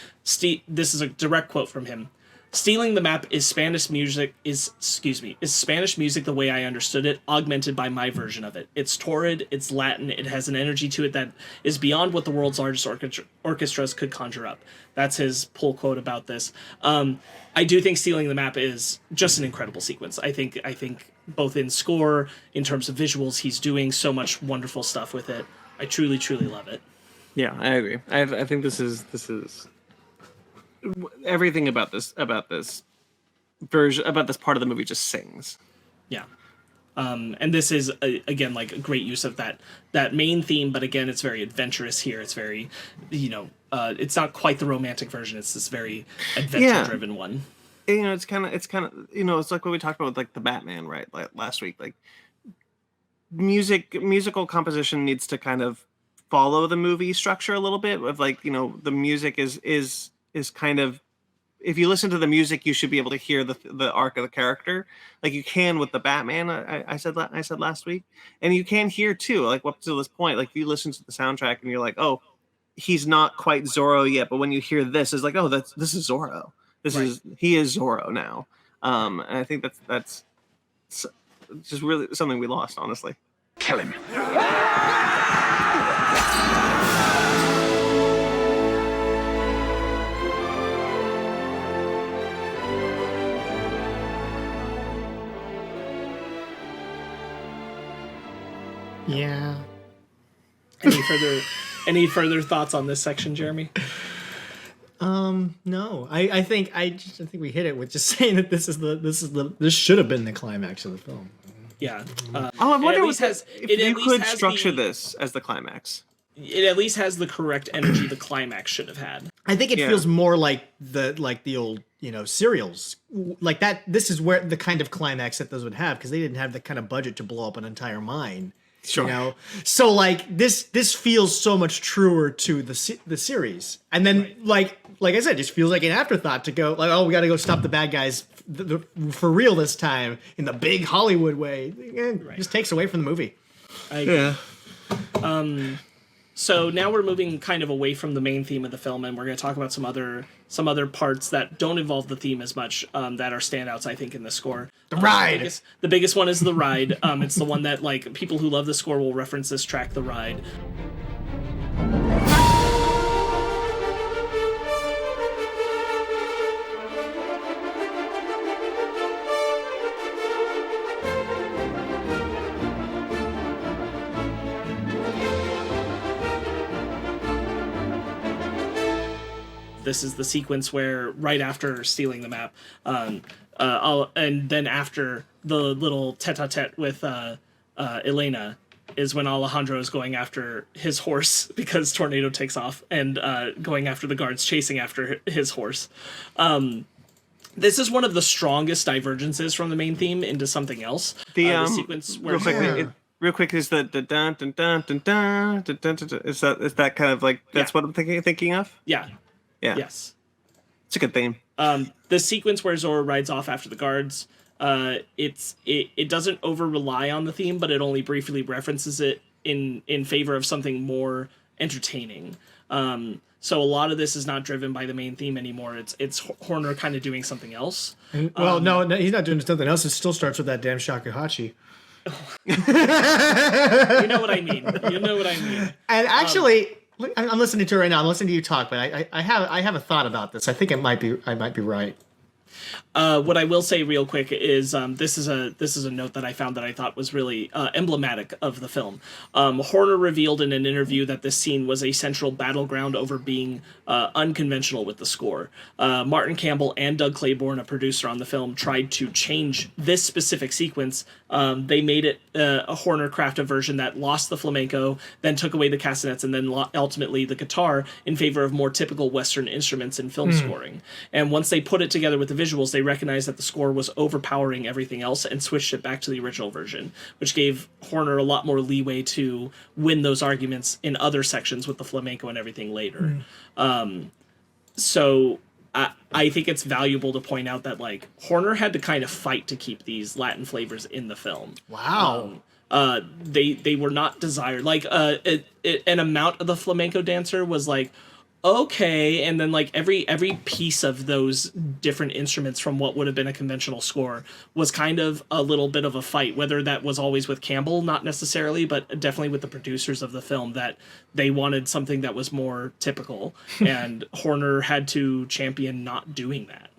this is a direct quote from him. Stealing the Map is Spanish music the way I understood it, augmented by my version of it. It's torrid, it's Latin, it has an energy to it that is beyond what the world's largest orchestras could conjure up. That's his pull quote about this. I do think Stealing the Map is just an incredible sequence. I think both in score, in terms of visuals, he's doing so much wonderful stuff with it. I truly, truly love it. Yeah, I agree. I think this is everything about this version, about this part of the movie just sings. Yeah. And this is again like a great use of that main theme, but again it's very adventurous here. It's very, it's not quite the romantic version. It's this very adventure driven one. And, it's kind of it's like what we talked about with like the Batman, right? Like last week, like musical composition needs to kind of follow the movie structure a little bit. Of like, the music is kind of, if you listen to the music, you should be able to hear the arc of the character, like you can with the Batman. I said last week, and you can hear too, like up to this point, like if you listen to the soundtrack and you're like, oh, he's not quite Zorro yet, but when you hear this, it's like, oh, this is Zorro. He is Zorro now. And I think that's just really something we lost, honestly. Kill him. Yeah. Any further thoughts on this section, Jeremy? No. I think we hit it with just saying that this should have been the climax of the film. Yeah. I wonder if you could structure this as the climax. It at least has the correct energy the climax should have had. I think it feels more like the old, serials. Like that, this is where the kind of climax that those would have, because they didn't have the kind of budget to blow up an entire mine. Sure. So like this feels so much truer to the series, and then like I said, it just feels like an afterthought to go like, oh, we got to go stop the bad guys for real this time in the big Hollywood way. Just takes away from the movie. So now we're moving kind of away from the main theme of the film, and we're going to talk about some other parts that don't involve the theme as much, that are standouts, I think, in the score. The ride. The biggest one is the ride. It's the one that like people who love the score will reference this track, the ride. This is the sequence where right after stealing the map, and then after the little tete-a-tete with Elena is when Alejandro is going after his horse because Tornado takes off, and going after the guards chasing after his horse. This is one of the strongest divergences from the main theme into something else. The sequence where real quick is the dun dun dun dun dun dun dun dun. Is that kind of like that's what I'm thinking of? Yeah. Yeah. Yes. It's a good theme. The sequence where Zorro rides off after the guards, it doesn't over rely on the theme, but it only briefly references it in favor of something more entertaining. So a lot of this is not driven by the main theme anymore. It's Horner kind of doing something else. No, he's not doing something else. It still starts with that damn shakuhachi. You know what I mean. And actually, I'm listening to it right now. I'm listening to you talk, but I have a thought about this. I think I might be right. What I will say real quick is this is a note that I found that I thought was really emblematic of the film. Horner revealed in an interview that this scene was a central battleground over being unconventional with the score. Martin Campbell and Doug Claiborne, a producer on the film, tried to change this specific sequence. They made it a Horner craft a version that lost the flamenco, then took away the castanets, and then ultimately the guitar in favor of more typical Western instruments in film scoring. And once they put it together with the visuals, they recognized that the score was overpowering everything else and switched it back to the original version, which gave Horner a lot more leeway to win those arguments in other sections with the flamenco and everything later. So I think it's valuable to point out that like Horner had to kind of fight to keep these Latin flavors in the film. Wow. They were not desired. Like an amount of the flamenco dancer was like, okay, and then like every piece of those different instruments from what would have been a conventional score was kind of a little bit of a fight, whether that was always with Campbell, not necessarily, but definitely with the producers of the film, that they wanted something that was more typical, and Horner had to champion not doing that.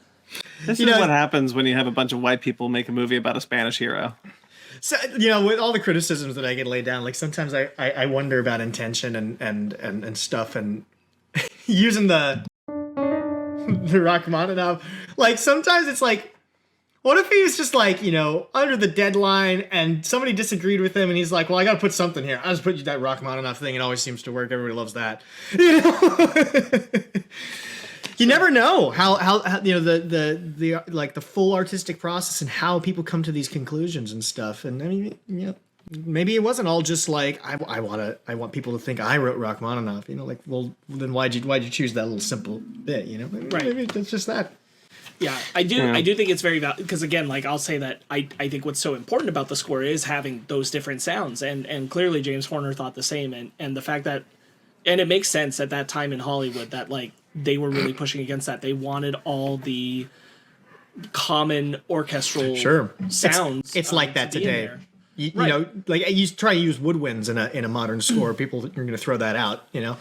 This is what happens when you have a bunch of white people make a movie about a Spanish hero. So, with all the criticisms that I get laid down, like sometimes I wonder about intention and stuff, and using the Rachmaninoff, like sometimes it's like, what if he was just like, under the deadline and somebody disagreed with him and he's like, well, I got to put something here. I'll just put you that Rachmaninoff thing. It always seems to work. Everybody loves that. You never know how the like the full artistic process and how people come to these conclusions and stuff. And I mean, maybe it wasn't all just like I want people to think I wrote Rachmaninoff. Like, well, then why'd you choose that little simple bit? Maybe it's just that. Yeah, I do think it's very valuable because, again, like I'll say that I think what's so important about the score is having those different sounds, and clearly James Horner thought the same, and the fact that, and it makes sense at that time in Hollywood that like they were really pushing against that. They wanted all the common orchestral sounds. It's like that today. You know, like you try to use woodwinds in a modern score, people are going to throw that out. Yeah.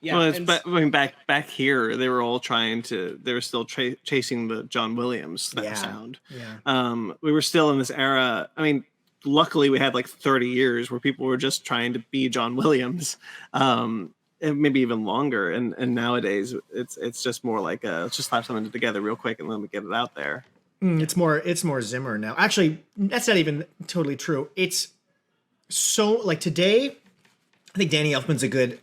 Well, back here, they were all they were still chasing the John Williams sound. Yeah. We were still in this era. I mean, luckily we had like 30 years where people were just trying to be John Williams, and maybe even longer. And nowadays it's just more like let's just slap something together real quick and let me get it out there. It's more Zimmer now. Actually, that's not even totally true. It's so like today, I think Danny Elfman's a good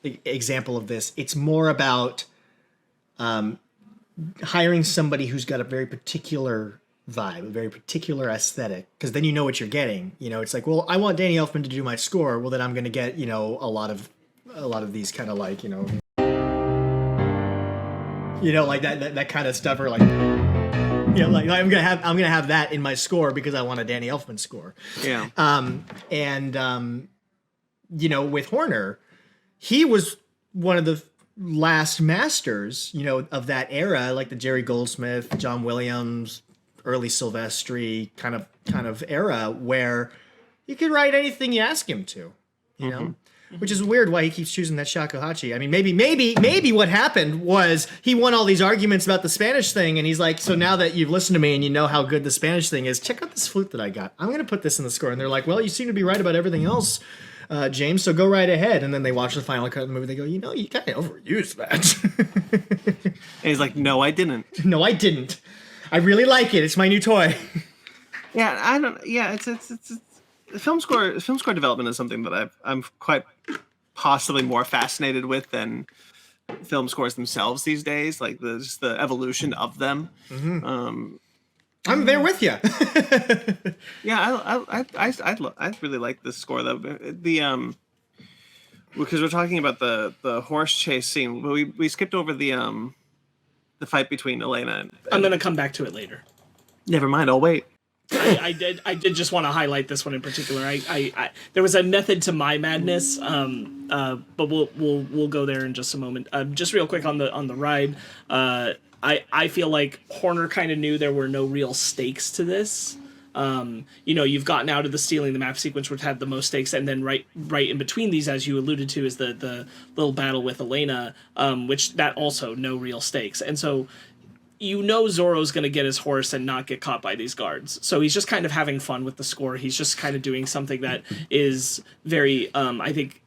example of this. It's more about hiring somebody who's got a very particular vibe, a very particular aesthetic, because then you know what you're getting. It's like, well, I want Danny Elfman to do my score. Well, then I'm going to get a lot of these kind of like like that kind of stuff, or like. Like I'm gonna have that in my score because I want a Danny Elfman score. Yeah. With Horner, he was one of the last masters, of that era, like the Jerry Goldsmith, John Williams, early Silvestri kind of era, where he could write anything you ask him to, know. Which is weird why he keeps choosing that shakuhachi. I mean, maybe what happened was he won all these arguments about the Spanish thing, and he's like, so now that you've listened to me and you know how good the Spanish thing is, check out this flute that I got. I'm going to put this in the score. And they're like, well, you seem to be right about everything else, James, so go right ahead. And then they watch the final cut of the movie. They go, you kind of overused that. And he's like, no, I didn't. No, I didn't. I really like it. It's my new toy. Yeah, I don't. Yeah, it's film score development is something that I'm quite possibly more fascinated with than film scores themselves these days, like just the evolution of them. Mm-hmm. I'm there with you. Yeah, I really like this score though. Because we're talking about the horse chase scene, we skipped over the fight between Elena and I'm gonna come back to it later. Never mind, I'll wait. I did just want to highlight this one in particular. I there was a method to my madness, but we'll go there in just a moment. Just real quick on the ride, I feel like Horner kind of knew there were no real stakes to this. You've gotten out of the stealing the map sequence, which had the most stakes, and then right in between these, as you alluded to, is the little battle with Elena, which that also no real stakes, and so Zorro's going to get his horse and not get caught by these guards. So he's just kind of having fun with the score. He's just kind of doing something that is very, I think,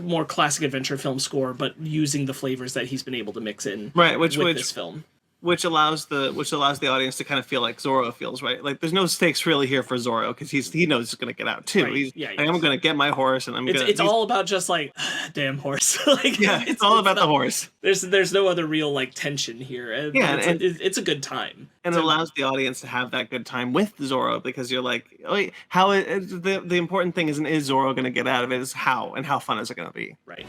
more classic adventure film score, but using the flavors that he's been able to mix in with this film. Which allows the audience to kind of feel like Zorro feels, right? Like there's no stakes really here for Zorro because he knows he's gonna get out too. Right. I'm gonna get my horse, and it's all about just like damn horse. Like, it's all about the horse. There's no other real like tension here. And it's a good time, and it allows the audience to have that good time with Zorro because you're like, wait, the important thing isn't is Zorro gonna get out of it? Is how fun is it gonna be? Right.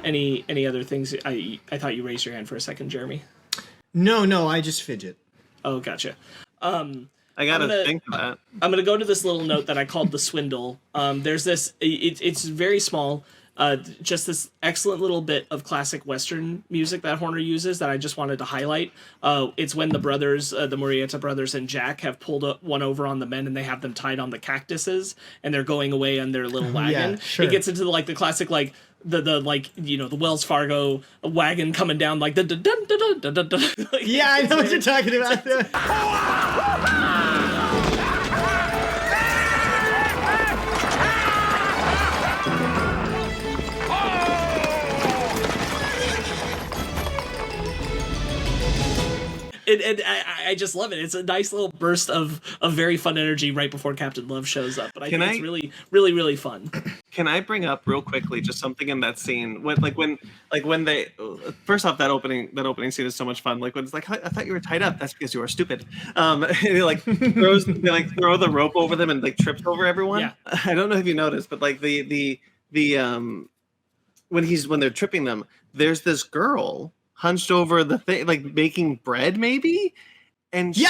Any other things? I thought you raised your hand for a second, Jeremy. No, I just fidget. Oh, gotcha. I gotta think of that. I'm gonna go to this little note that I called the swindle. There's this. It's very small. Just this excellent little bit of classic Western music that Horner uses that I just wanted to highlight. It's when the brothers, the Murrieta brothers and Jack have pulled one over on the men and they have them tied on the cactuses and they're going away on their little wagon. Yeah, sure. It gets into the classic the Wells Fargo wagon coming down like the dun dun dun dun dun dun. Yeah, I know what you're talking about. And I just love it. It's a nice little burst of very fun energy right before Captain Love shows up. But I think it's really, really, really fun. Can I bring up real quickly just something in that scene when they first off that opening scene is so much fun. Like when it's like I thought you were tied up. That's because you were stupid. They throw the rope over them and like trips over everyone. Yeah. I don't know if you noticed, but like when they're tripping them, there's this girl hunched over the thing, like making bread, maybe. And she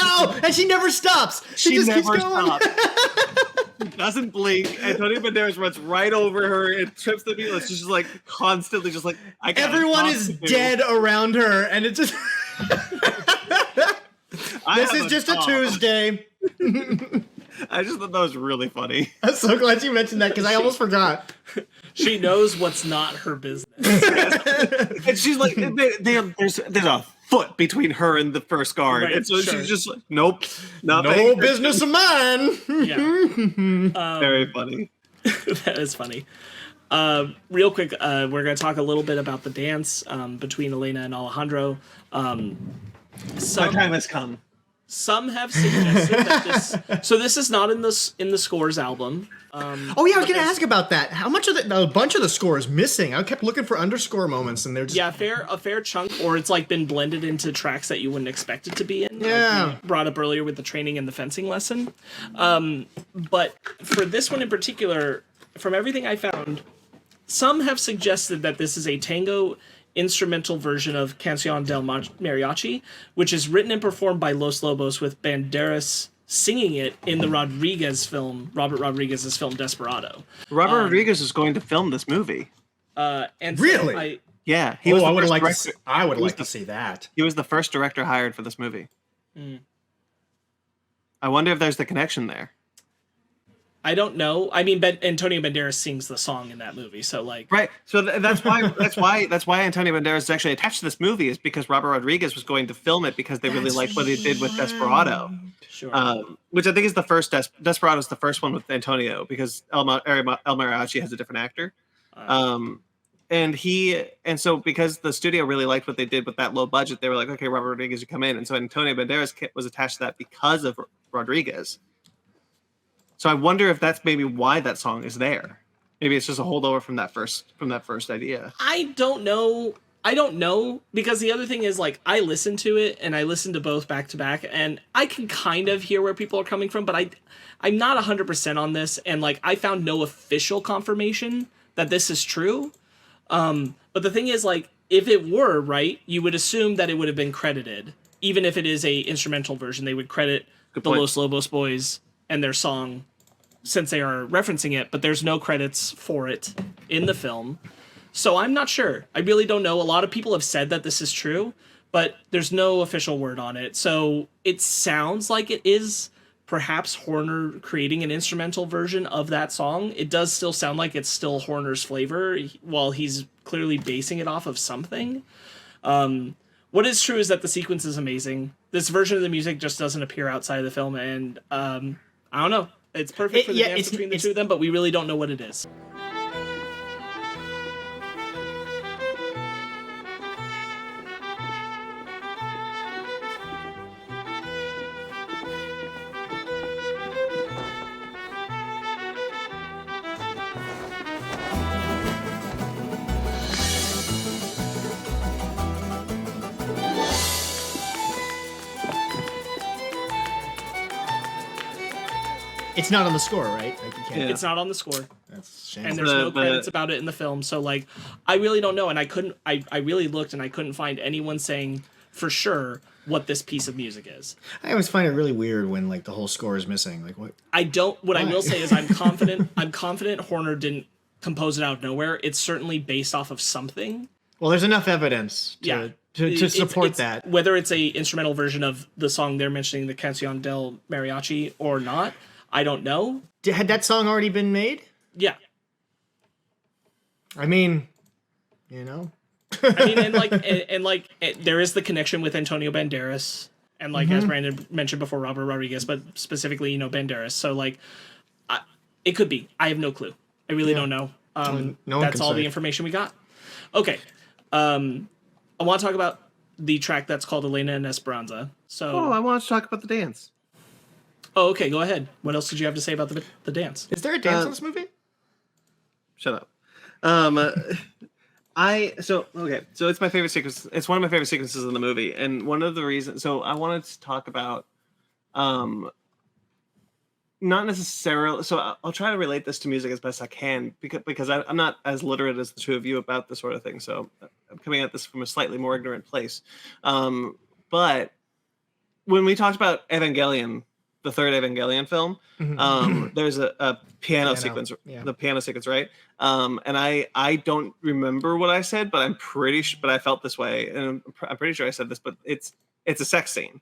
never stops. She just keeps going. Doesn't blink. Antonio Banderas runs right over her and trips the beat. She's just like constantly, just like everyone is dead around her, and it just. This is just a Tuesday. I just thought that was really funny. I'm so glad you mentioned that because I almost forgot. She knows what's not her business. And she's like, there's a foot between her and the first guard. Right, and so sure. she's just like, nope, nothing. No business of mine. Yeah. Very funny. That is funny. Real quick, we're going to talk a little bit about the dance between Elena and Alejandro. My time has come. Some have suggested that this is not in the Scores album. I was going to ask about that. How much of a bunch of the score is missing? I kept looking for underscore moments, and they're just a fair chunk, or it's like been blended into tracks that you wouldn't expect it to be in. Yeah, like we brought up earlier with the training and the fencing lesson. But for this one in particular, from everything I found, some have suggested that this is a tango instrumental version of Canción del Mariachi, which is written and performed by Los Lobos with Banderas singing it in the Robert Rodriguez's film Desperado. Robert Rodriguez is going to film this movie. And really? So yeah, I would like to see that. He was the first director hired for this movie. I wonder if there's the connection there. I don't know. I mean, Antonio Banderas sings the song in that movie, so like right. So that's why Antonio Banderas is actually attached to this movie is because Robert Rodriguez was going to film it because they really liked what he did with Desperado. Sure. Which I think is the first Desperado is the first one with Antonio because El Mariachi has a different actor. And so because the studio really liked what they did with that low budget, they were like, okay, Robert Rodriguez, you come in. And so Antonio Banderas was attached to that because of Rodriguez. So I wonder if that's maybe why that song is there. Maybe it's just a holdover from that first idea. I don't know. I don't know, because the other thing is, like, I listened to it and I listened to both back to back, and I can kind of hear where people are coming from, but I'm not 100% on this, and like I found no official confirmation that this is true. But the thing is, like, if it were right, you would assume that it would have been credited, even if it is a instrumental version. They would credit the Los Lobos Boys and their song, since they are referencing it, but there's no credits for it in the film. So I'm not sure. I really don't know. A lot of people have said that this is true, but there's no official word on it. So it sounds like it is perhaps Horner creating an instrumental version of that song. It does still sound like it's still Horner's flavor, while he's clearly basing it off of something. What is true is that the sequence is amazing. This version of the music just doesn't appear outside of the film, and I don't know. It's perfect for the dance between the two of them, but we really don't know what it is. It's not on the score, right? Like you can't. Yeah. It's not on the score. That's a shame. And there's no credits about it in the film. So, like, I really don't know. And I really looked and I couldn't find anyone saying for sure what this piece of music is. I always find it really weird when, like, the whole score is missing. Like, what? What I will say is I'm confident Horner didn't compose it out of nowhere. It's certainly based off of something. Well, there's enough evidence to support that. Whether it's a instrumental version of the song they're mentioning, the Canción del Mariachi, or not, I don't know. Had that song already been made? Yeah. I mean, you know. I mean, and there is the connection with Antonio Banderas, and like as Brandon mentioned before, Robert Rodriguez, but specifically, Banderas. So like, it could be. I have no clue. I really don't know. That's all the information we got. Okay. I want to talk about the track that's called Elena and Esperanza. So. I want to talk about the dance. Oh, okay. Go ahead. What else did you have to say about the dance? Is there a dance in this movie? Shut up. So it's my favorite sequence. It's one of my favorite sequences in the movie, and one of the reasons. So I wanted to talk about, not necessarily. So I'll try to relate this to music as best I can, because I'm not as literate as the two of you about this sort of thing. So I'm coming at this from a slightly more ignorant place. But when we talked about Evangelion, the third Evangelion film, there's a piano sequence, the piano sequence, right? And I don't remember what I said, but I'm pretty sure, but I felt this way, and I'm pretty sure I said this, but it's a sex scene.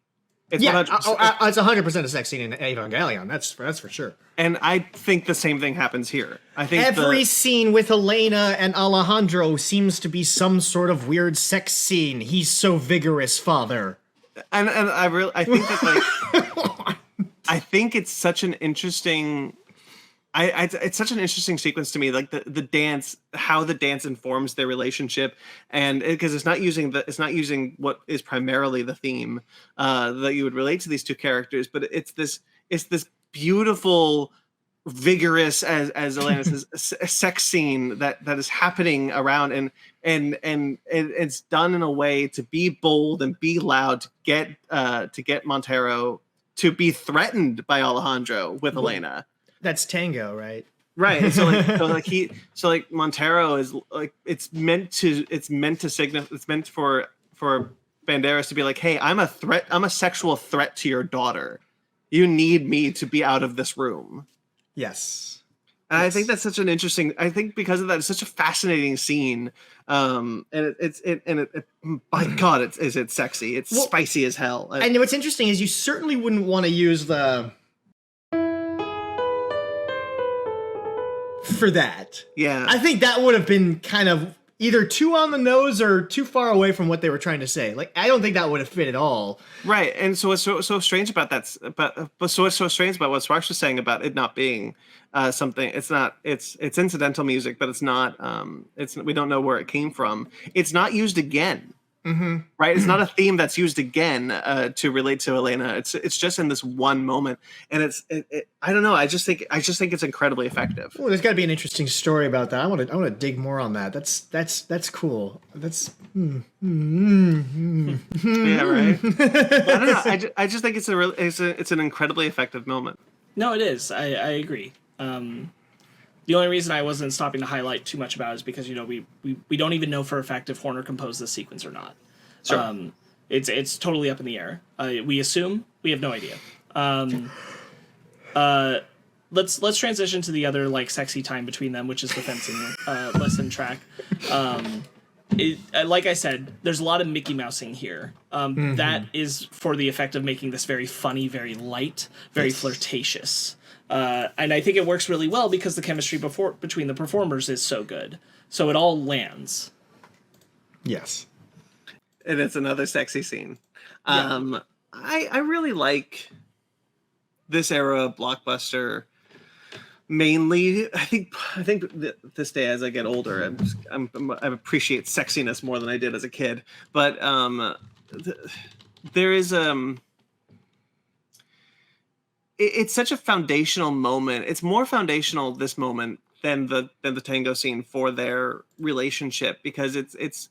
It's 100% a sex scene in Evangelion. That's for sure. And I think the same thing happens here. I think every scene with Elena and Alejandro seems to be some sort of weird sex scene. He's so vigorous, father. And I think that, like, I think it's such an interesting. It's such an interesting sequence to me, like the dance, how the dance informs their relationship, and because it's not using what is primarily the theme that you would relate to these two characters, but it's this beautiful, vigorous, as Elena says, sex scene that is happening around, and it's done in a way to be bold and be loud, to get Montero to be threatened by Alejandro with Elena. That's tango, right? Right. So like Montero is like, it's meant to signify, it's meant for Banderas to be like, hey, I'm a threat. I'm a sexual threat to your daughter. You need me to be out of this room. Yes. And I think that's such an interesting. I think because of that, it's such a fascinating scene. And it by God, it's sexy. It's spicy as hell. And what's interesting is you certainly wouldn't want to use the for that. Yeah. I think that would have been kind of either too on the nose or too far away from what they were trying to say. Like, I don't think that would have fit at all. Right. And so what's so strange about that, but so what's so strange about what Sparks was saying about it not being something, it's incidental music, but it's not, we don't know where it came from. It's not used again Right? It's not a theme that's used again to relate to Elena. It's just in this one moment, and I don't know. I just think it's incredibly effective. Oh, there's got to be an interesting story about that. I want to dig more on that. That's cool. That's Yeah, right. I don't know. I just think it's an incredibly effective moment. No, it is. I agree. The only reason I wasn't stopping to highlight too much about it is because we don't even know for a fact if Horner composed this sequence or not. Sure. It's totally up in the air. We assume. We have no idea. Let's transition to the other sexy time between them, which is the fencing lesson track. Like I said, there's a lot of Mickey Mousing here. That is for the effect of making this very funny, very light, very flirtatious. And I think it works really well because the chemistry between the performers is so good. So it all lands. yes. And it's another sexy scene. Yeah. I really like this era of blockbuster. Mainly, I think this day as I get older, I appreciate sexiness more than I did as a kid. But there is it's such a foundational moment. It's more foundational this moment than the tango scene for their relationship, because it's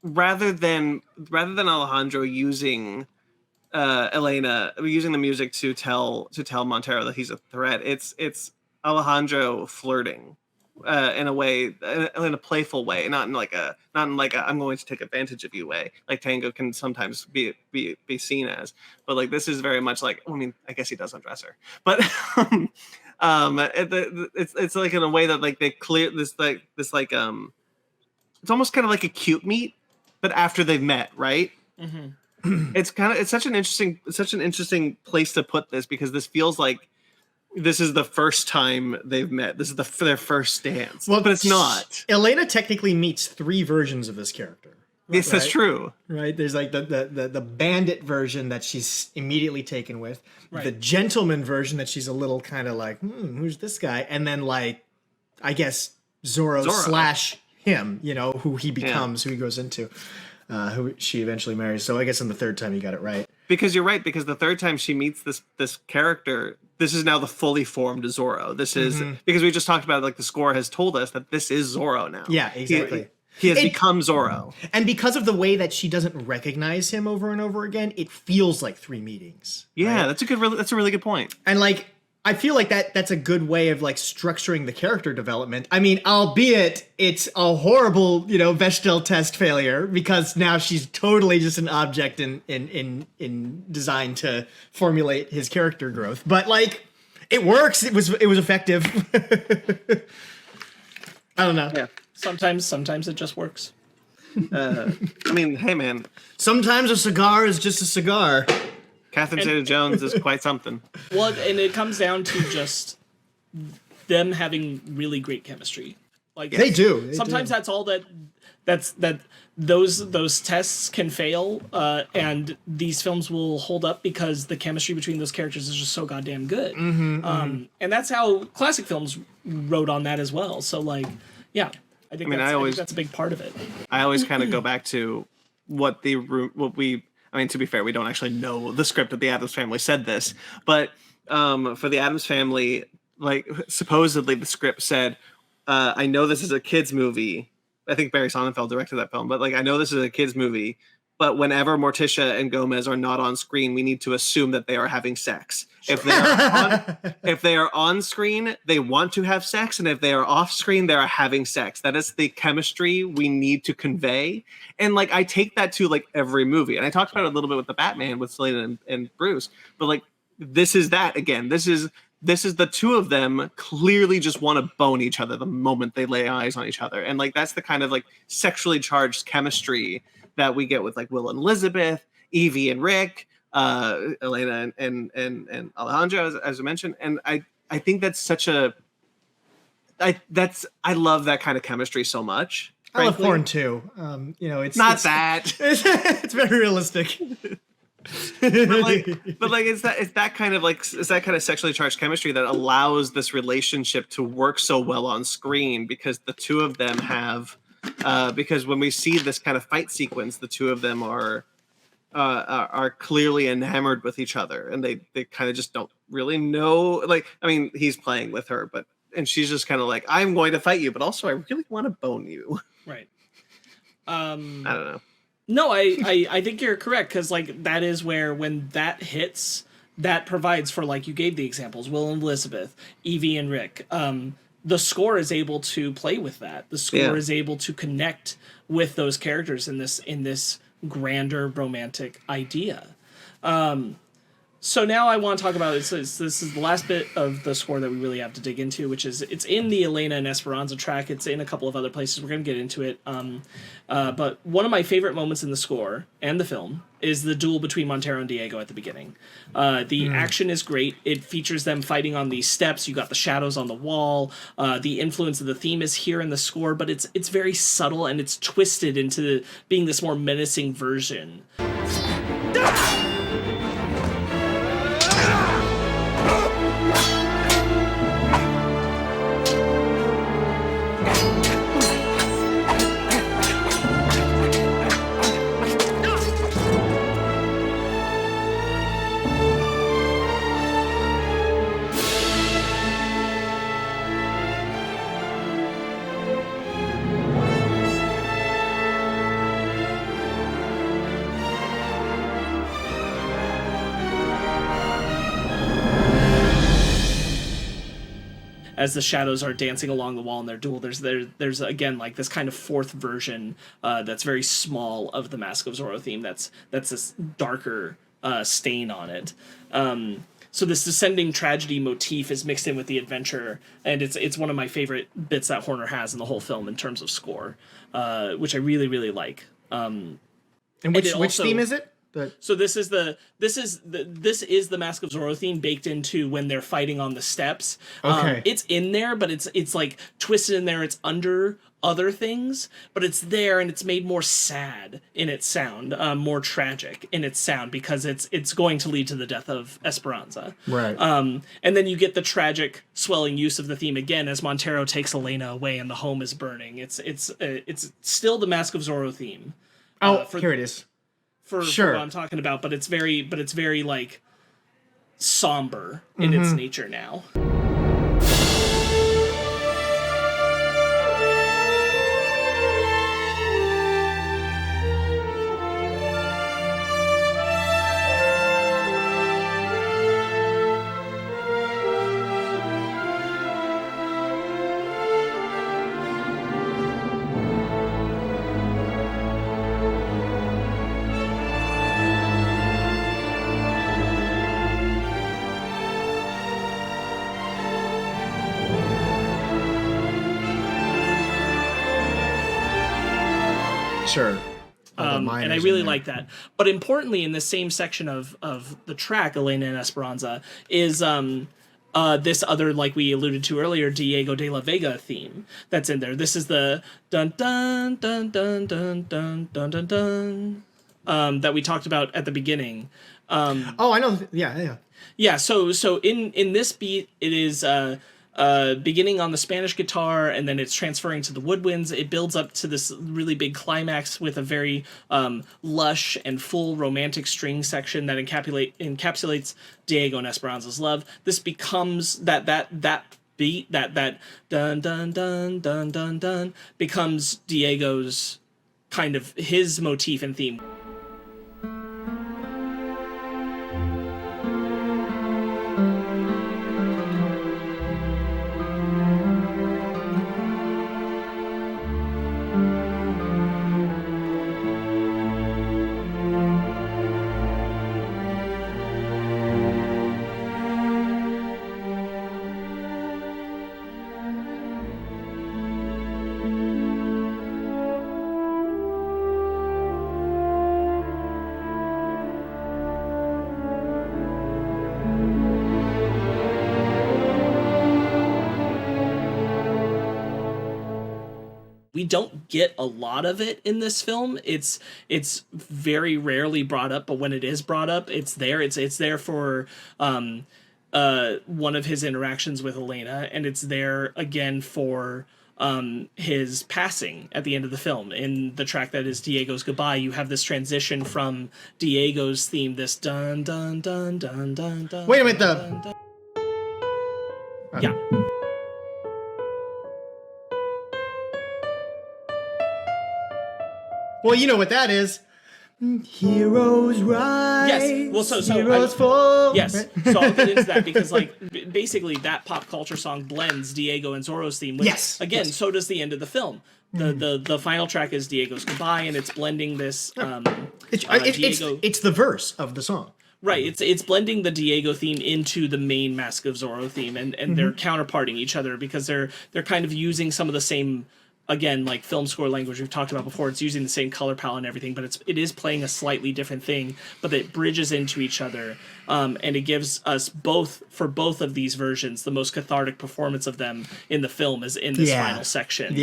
rather than Alejandro using Elena using the music to tell Montero that he's a threat. It's Alejandro flirting in a way, in a playful way, not in like a I'm going to take advantage of you way, like tango can sometimes be seen as. But like this is very much like, I mean, I guess he does undress her, but it's like in a way that like they clear this it's almost kind of like a cute meet, but after they've met, right? Mm-hmm. It's such an interesting place to put this, because this feels like this is the first time they've met. This is their first dance. Well, but it's not. Elena technically meets 3 versions of this character. Yes, right? That's true. Right? There's like the bandit version that she's immediately taken with, right. The gentleman version that she's a little kind of like, who's this guy? And then like, I guess Zorro. / him, who he becomes, who he goes into, who she eventually marries. So I guess in the 3rd time you got it right. Because you're right, because the 3rd time she meets this character, this is now the fully formed Zorro. This is because we just talked about, like, the score has told us that this is Zorro now. Yeah, exactly. He has become Zorro. And because of the way that she doesn't recognize him over and over again, it feels like 3 meetings. Yeah, right? that's a really good point. And like, I feel like that's a good way of like structuring the character development. I mean, albeit it's a horrible, Bechdel test failure, because now she's totally just an object in design to formulate his character growth. But like, it works. It was effective. I don't know. Yeah. Sometimes it just works. I mean, hey man. Sometimes a cigar is just a cigar. Catherine Zeta-Jones is quite something. Well, and it comes down to just them having really great chemistry. Like they do. Sometimes that's all that those tests can fail, and these films will hold up because the chemistry between those characters is just so goddamn good. And that's how classic films rode on that as well. So like, yeah, I think that's a big part of it. I always kind of go back to what we. I mean, to be fair, we don't actually know the script of the Addams Family said this, but for the Addams Family, like supposedly the script said, I know this is a kid's movie. I think Barry Sonnenfeld directed that film, but like, I know this is a kid's movie, but whenever Morticia and Gomez are not on screen, we need to assume that they are having sex. Sure. If they are on screen, they want to have sex, and if they are off screen, they are having sex. That is the chemistry we need to convey. And like, I take that to like every movie. And I talked about it a little bit with the Batman with Selena and Bruce, but like, this is that again. This is the two of them clearly just want to bone each other the moment they lay eyes on each other. And like, that's the kind of like sexually charged chemistry that we get with like Will and Elizabeth, Evie and Rick, Elena and Alejandro, as I mentioned. And I think that's such I love that kind of chemistry so much. I love porn too. It's not that. It's very realistic. but it's that kind of sexually charged chemistry that allows this relationship to work so well on screen, because the two of them have because when we see this kind of fight sequence, the two of them are clearly enamored with each other, and they kind of just don't really know. Like, I mean, he's playing with her, and she's just kind of like, I'm going to fight you, but also I really want to bone you. Right. I don't know. No, I think you're correct, because like that is where, when that hits, that provides for, like you gave the examples, Will and Elizabeth, Evie and Rick. The score is able to play with that. The score is able to connect with those characters in this grander romantic idea. So now I want to talk about this is the last bit of the score that we really have to dig into, which is it's in the Elena and Esperanza track. It's in a couple of other places. We're going to get into it. But one of my favorite moments in the score and the film is the duel between Montero and Diego at the beginning. The action is great. It features them fighting on these steps. You got the shadows on the wall. The influence of the theme is here in the score, but it's very subtle, and it's twisted into being this more menacing version. As the shadows are dancing along the wall in their duel, there's again like this kind of fourth version that's very small of the Mask of Zorro theme. That's this darker stain on it. So this descending tragedy motif is mixed in with the adventure, and it's one of my favorite bits that Horner has in the whole film in terms of score, which I really really like. And which theme is it? So this is the Mask of Zorro theme baked into when they're fighting on the steps. Okay. It's in there, but it's like twisted in there. It's under other things, but it's there, and it's made more sad in its sound, more tragic in its sound, because it's going to lead to the death of Esperanza. Right. And then you get the tragic swelling use of the theme again as Montero takes Elena away and the home is burning. It's still the Mask of Zorro theme. Here it is. For what I'm talking about, but it's very like somber in its nature now. Sure. And I really like that. But importantly, in the same section of the track, Elena and Esperanza, is this other, like we alluded to earlier, Diego de la Vega theme that's in there. This is the dun dun dun dun dun dun dun dun dun that we talked about at the beginning. I know. Yeah. Yeah. So in this beat, it is beginning on the Spanish guitar, and then it's transferring to the woodwinds. It builds up to this really big climax with a very lush and full romantic string section that encapsulates Diego and Esperanza's love. This becomes that beat, that dun dun dun dun dun dun, becomes Diego's kind of his motif and theme. We don't get a lot of it in this film. It's very rarely brought up, but when it is brought up, it's there. It's there for one of his interactions with Elena, and it's there again for his passing at the end of the film. In the track that is Diego's Goodbye, you have this transition from Diego's theme, this dun dun dun dun dun dun. Wait a minute, dun, dun. Yeah. Well, you know what that is. Heroes rise. Yes. Well, so heroes fall. Yes. So I'll get into that because, like, basically that pop culture song blends Diego and Zorro's theme. Which, yes. Again, so does the end of the film. The final track is Diego's Goodbye, and it's blending this. It's the verse of the song. Right, it's blending the Diego theme into the main Mask of Zorro theme, and they're counterparting each other because they're kind of using some of the same, again, like film score language we've talked about before. It's using the same color palette and everything, but it is playing a slightly different thing, but it bridges into each other, and it gives us both of these versions the most cathartic performance of them in the film is in this final section.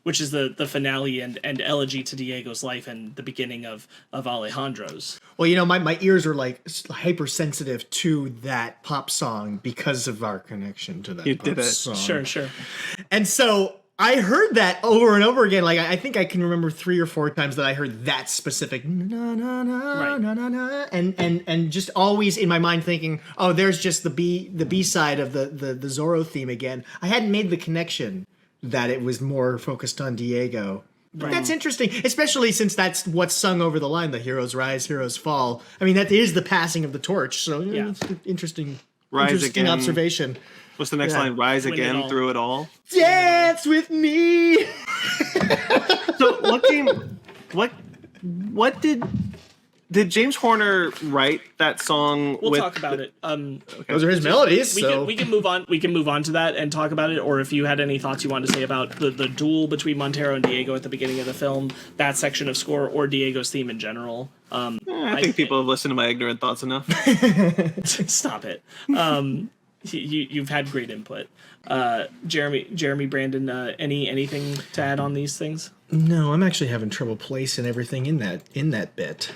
Which is the finale and elegy to Diego's life and the beginning of Alejandro's. Well, you know, my ears are like hypersensitive to that pop song because of our connection to that song. Sure. And so I heard that over and over again. Like I think I can remember 3 or 4 times that I heard that specific na na na na na na, and just always in my mind thinking, oh, there's just the B side of the Zorro theme again. I hadn't made the connection that it was more focused on Diego. Right. That's interesting, especially since that's what's sung over the line, the heroes rise, heroes fall. I mean, that is the passing of the torch, so it's an interesting again. Observation. What's the next line? Rise again through it all. Dance with me! So what did James Horner write that song? We'll talk about it. Those are his melodies. We can move on. We can move on to that and talk about it. Or if you had any thoughts you wanted to say about the duel between Montero and Diego at the beginning of the film, that section of score, or Diego's theme in general. I think people have listened to my ignorant thoughts enough. Stop it. You've had great input. Jeremy, Brandon, anything to add on these things? No, I'm actually having trouble placing everything in that bit.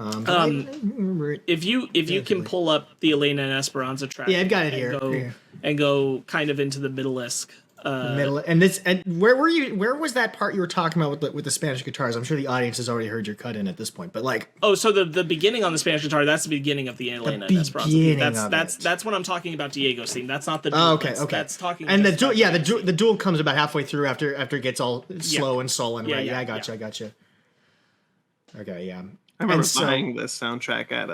If you can pull up the Elena and Esperanza track, I've got it here. And go kind of into the middle-esque. Where were you? Where was that part you were talking about with the Spanish guitars? I'm sure the audience has already heard your cut in at this point, but like, so the beginning on the Spanish guitar, that's the beginning of the Elena and Esperanza theme. That's when I'm talking about Diego's theme. That's not the duel. Okay. That's talking. And the duel comes about halfway through after it gets all slow and sullen. Right? Yeah, I got you. Okay, yeah. I remember buying this soundtrack at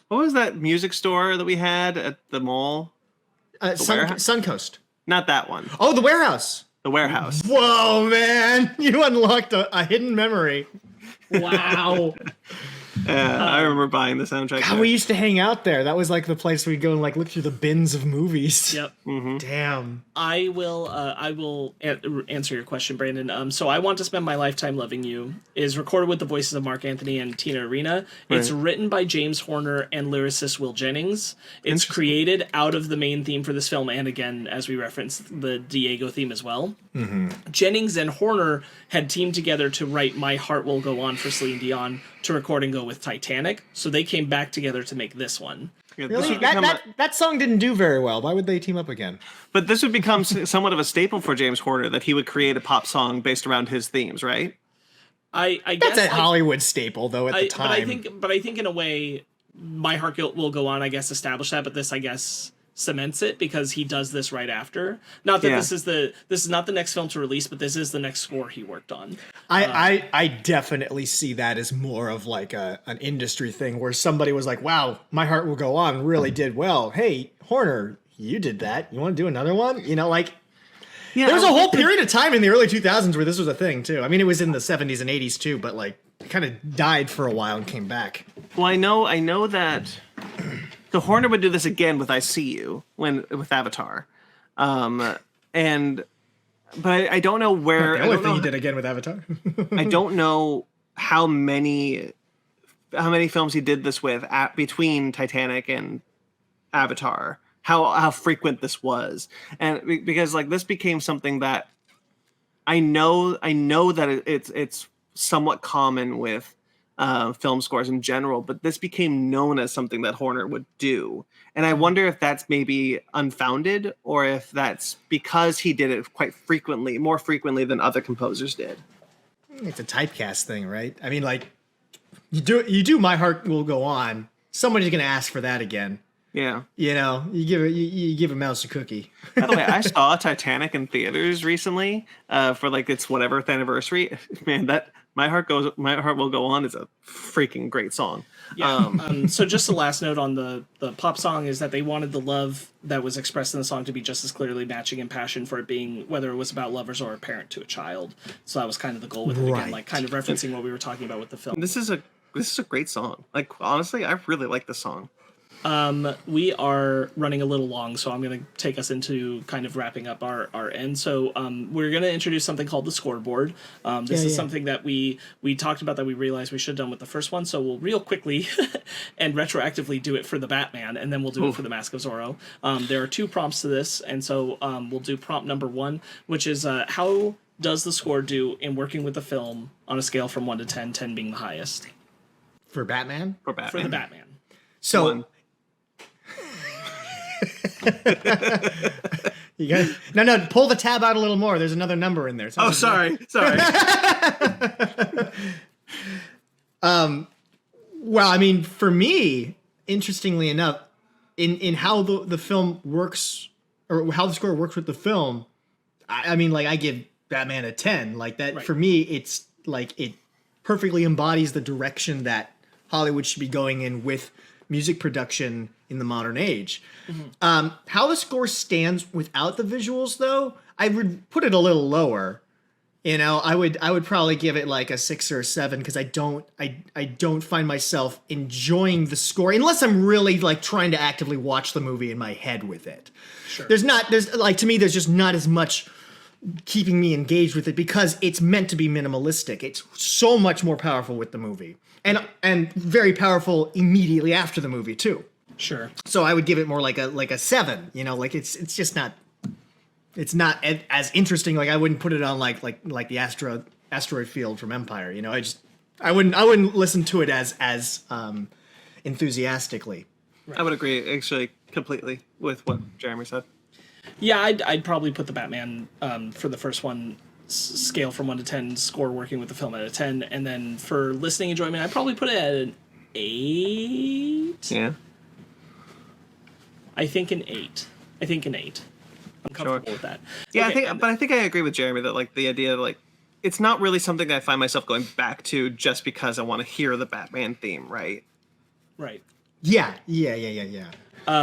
what was that music store that we had at the mall? Suncoast. Not that one. Oh, the Warehouse. The Warehouse. Whoa, man! You unlocked a hidden memory. Wow. I remember buying the soundtrack. God, we used to hang out there. That was like the place we'd go and like look through the bins of movies. Yep. Mm-hmm. Damn. I will answer your question, Brandon. So I Want to Spend My Lifetime Loving You is recorded with the voices of Mark Anthony and Tina Arena. Right. It's written by James Horner and lyricist Will Jennings. It's created out of the main theme for this film, and again, as we referenced, the Diego theme as well. Mm-hmm. Jennings and Horner had teamed together to write My Heart Will Go On for Celine Dion to record and go with Titanic, so they came back together to make this one. Really? That song didn't do very well. Why would they team up again? But this would become somewhat of a staple for James Horner, that he would create a pop song based around his themes, right? I guess that's a Hollywood staple, though, at the time. But I think in a way, My Heart Will Go On, I guess, established that, but this, I guess, cements it because he does this right after. Not that this is not the next film to release, but this is the next score he worked on. I definitely see that as more of like an industry thing where somebody was like, wow, My Heart Will Go On really did well. Hey, Horner, you did that. You want to do another one? You know, like, there was a whole period of time in the early 2000s where this was a thing too. I mean, it was in the 70s and 80s too, but like it kind of died for a while and came back. Well, I know that the Horner would do this again with I See You with Avatar. But I don't know where. The only thing he did again with Avatar. I don't know how many films he did this with between Titanic and Avatar. How frequent this was, and because like this became something that I know that it's somewhat common with film scores in general, but this became known as something that Horner would do. And I wonder if that's maybe unfounded or if that's because he did it quite frequently, more frequently than other composers did. It's a typecast thing, right? I mean, like, you do My Heart Will Go On. Somebody's going to ask for that again. Yeah. You know, you give a mouse a cookie. By the way, I saw Titanic in theaters recently for like its whateverth anniversary. Man, that My Heart Will Go On is a freaking great song. Yeah. So just the last note on the pop song is that they wanted the love that was expressed in the song to be just as clearly matching in passion for it being whether it was about lovers or a parent to a child. So that was kind of the goal with it again, like kind of referencing what we were talking about with the film. This is a great song. Like honestly, I really like the song. We are running a little long, so I'm going to take us into kind of wrapping up our end. So we're going to introduce something called the scoreboard. This is something that we talked about that we realized we should have done with the first one, so we'll real quickly and retroactively do it for the Batman, and then we'll do it for the Mask of Zorro. There are 2 prompts to this, and so we'll do prompt number 1, which is how does the score do in working with the film on a scale from 1 to 10, 10 being the highest? For Batman? For Batman. For the Batman. So... 1. You got no. Pull the tab out a little more. There's another number in there. Oh, sorry. Well, I mean, for me, interestingly enough, in how the film works or how the score works with the film, I mean, like I give Batman a 10. Like that for me, it's like it perfectly embodies the direction that Hollywood should be going in with music production in the modern age. How the score stands without the visuals, though, I would put it a little lower. You know, I would probably give it like a 6 or a 7 because I don't find myself enjoying the score unless I'm really like trying to actively watch the movie in my head with it. Sure. There's like to me there's just not as much keeping me engaged with it because it's meant to be minimalistic. It's so much more powerful with the movie. And very powerful immediately after the movie too. Sure. So I would give it more like a 7. You know, like it's just not. It's not as interesting. Like I wouldn't put it on like the asteroid field from Empire. You know, I wouldn't listen to it as enthusiastically. Right. I would agree actually completely with what Jeremy said. Yeah, I'd probably put the Batman for the first one. Scale from 1 to 10, score working with the film at a 10, and then for listening enjoyment, I'd probably put it at an 8. Yeah. I think an 8. I'm comfortable with that. Yeah, okay, I think I agree with Jeremy that like the idea of, like it's not really something that I find myself going back to just because I want to hear the Batman theme, right? Right. Yeah. And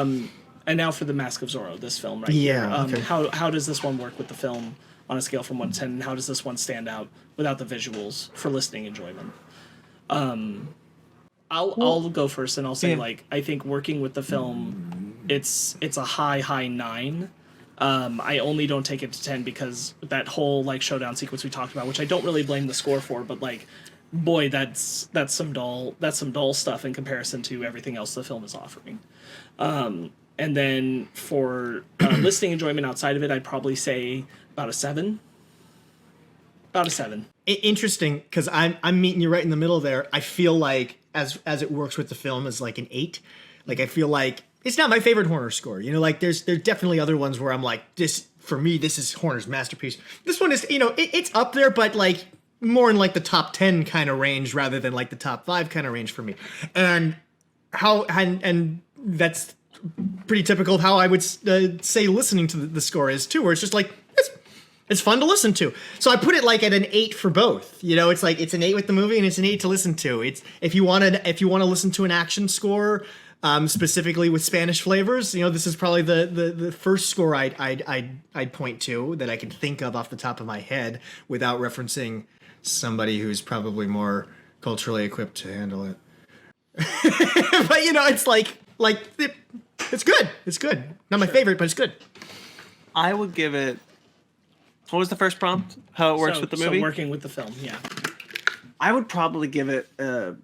now for the Mask of Zorro, this film right here. Okay. How does this one work with the film on a scale from 1 to 10, and how does this one stand out without the visuals for listening enjoyment? I'll go first, and I'll say like I think working with the film, it's a high 9. I only don't take it to 10 because that whole like showdown sequence we talked about, which I don't really blame the score for, but like, boy, that's some dull stuff in comparison to everything else the film is offering. And then for listening enjoyment outside of it, I'd probably say about a 7. About a 7. Interesting, because I'm meeting you right in the middle there. I feel like as it works with the film is like an 8. Like I feel like it's not my favorite Horner score. You know, like there's definitely other ones where I'm like, this for me, this is Horner's masterpiece. This one is, you know, it's up there, but like more in like the top 10 kind of range rather than like the top 5 kind of range for me. And that's pretty typical of how I would say listening to the score is too, where it's just like it's fun to listen to. So I put it like at an 8 for both. You know, it's like it's an 8 with the movie and it's an 8 to listen to. It's if you want to listen to an action score, specifically with Spanish flavors, you know, this is probably the first score I'd point to that I can think of off the top of my head without referencing somebody who's probably more culturally equipped to handle it. But you know, it's it's good. It's good. Not my favorite, but it's good. I would give it. What was the first prompt? How it works with the movie? So working with the film, yeah. I would probably give it. I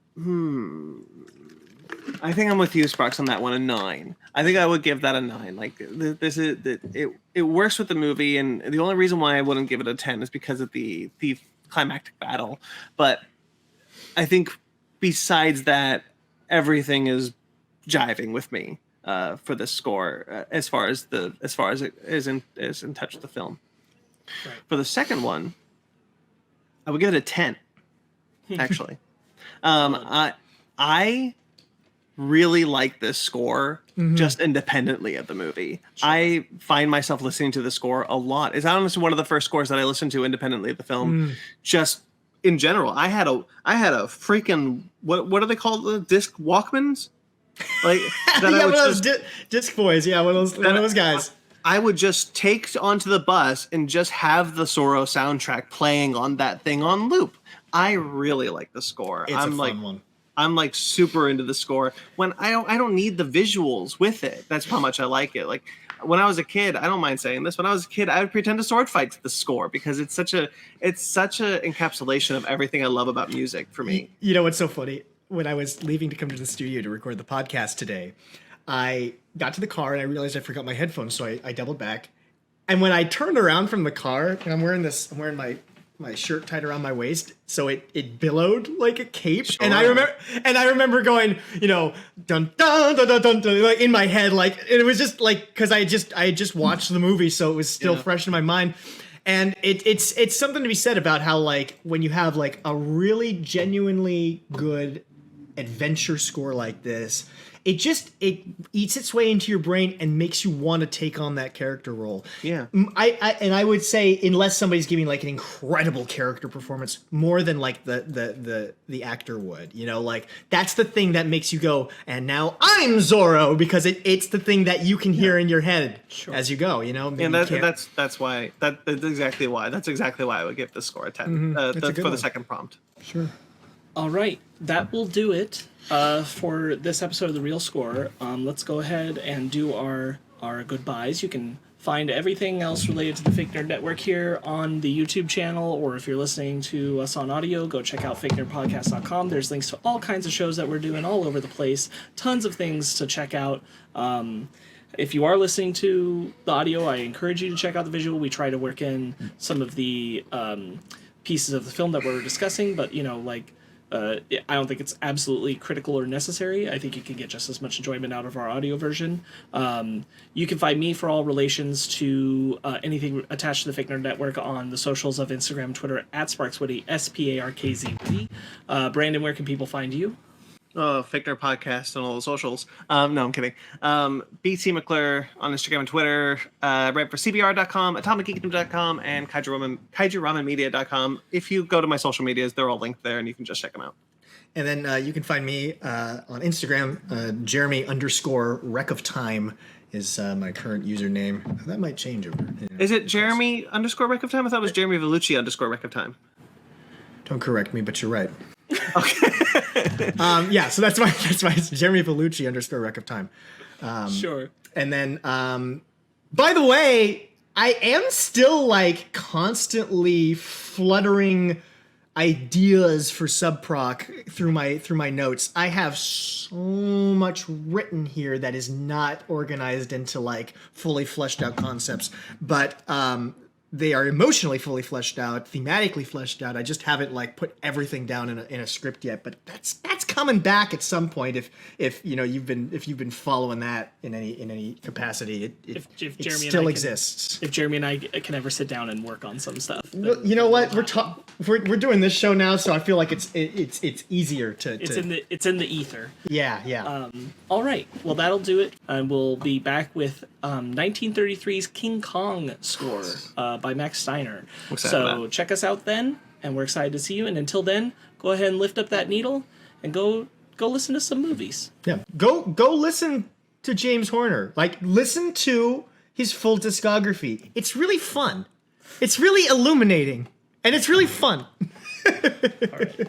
think I'm with you, Sparks, on that one. A 9. I think I would give that a 9. Like this is it works with the movie, and the only reason why I wouldn't give it a 10 is because of the climactic battle. But I think besides that, everything is jiving with me for this score as far as it is in touch with the film. Right. For the second one, I would give it a 10. Actually, I really like this score just independently of the movie. Sure. I find myself listening to the score a lot. It's honestly one of the first scores that I listened to independently of the film. Just in general, I had a freaking what do they call the disc Walkmans? Like that yeah, one of those disc boys. Yeah, one of those guys. I would just take onto the bus and just have the Zorro soundtrack playing on that thing on loop. I really like the score. It's a fun one. I'm like super into the score. When I don't need the visuals with it. That's how much I like it. Like when I was a kid, I don't mind saying this. When I was a kid, I would pretend to sword fight to the score because it's such a encapsulation of everything I love about music for me. You know what's so funny? When I was leaving to come to the studio to record the podcast today, I got to the car and I realized I forgot my headphones, so I doubled back. And when I turned around from the car, and I'm wearing my shirt tied around my waist, so it billowed like a cape. Sure. And I remember going, you know, dun dun dun dun dun, dun like in my head, like, and it was just like because I had just watched the movie, so it was still fresh in my mind. And it's something to be said about how, like, when you have like a really genuinely good adventure score like this, it eats its way into your brain and makes you want to take on that character role. Yeah. I would say, unless somebody's giving like an incredible character performance, more than like the actor would, you know, like that's the thing that makes you go, and now I'm Zorro, because it's the thing that you can hear in your head as you go, you know. And that's exactly why I would give this score a 10 for the second prompt. Sure. All right, that will do it for this episode of The Real Score. Let's go ahead and do our goodbyes. You can find everything else related to the Fake Nerd Network here on the YouTube channel, or if you're listening to us on audio, go check out fakenerdpodcast.com. There's links to all kinds of shows that we're doing all over the place. Tons of things to check out. If you are listening to the audio, I encourage you to check out the visual. We try to work in some of the pieces of the film that we're discussing, but, you know, like, I don't think it's absolutely critical or necessary. I think you can get just as much enjoyment out of our audio version. You can find me for all relations to anything attached to the Fake Nerd Network on the socials of Instagram, Twitter, at SparksWitty, SPARKZ. Brandon, where can people find you? Fake Nerd Podcast on all the socials. No, I'm kidding. BT McClure on Instagram and Twitter. Write for CBR.com, AtomicGeekdom.com, and KaijuRamenMedia.com. If you go to my social medias, they're all linked there, and you can just check them out. And then you can find me on Instagram. Jeremy_Wreck of Time is my current username. That might change over. Is it Jeremy_Wreck of Time? I thought it was Jeremy Villucci _Wreck of Time. Don't correct me, but you're right. Okay. Yeah, so that's my Jeremy Villucci _Wreck of Time. Sure. And then, by the way, I am still like constantly fluttering ideas for subproc through my notes. I have so much written here that is not organized into like fully fleshed out concepts, but they are emotionally fully fleshed out, thematically fleshed out. I just haven't like put everything down in a script yet, but that's coming back at some point if you know you've been following that in any capacity. It still exists. If Jeremy and I can ever sit down and work on some stuff. Well, you know what? We're doing this show now, so I feel like it's easier to. It's in the ether. Yeah. All right. Well, that'll do it. And we'll be back with 1933's King Kong score by Max Steiner. So check us out then, and we're excited to see you. And until then, go ahead and lift up that needle and go listen to some movies. Yeah. Go listen to James Horner. Like, listen to his full discography. It's really fun. It's really illuminating, and it's really fun. All right.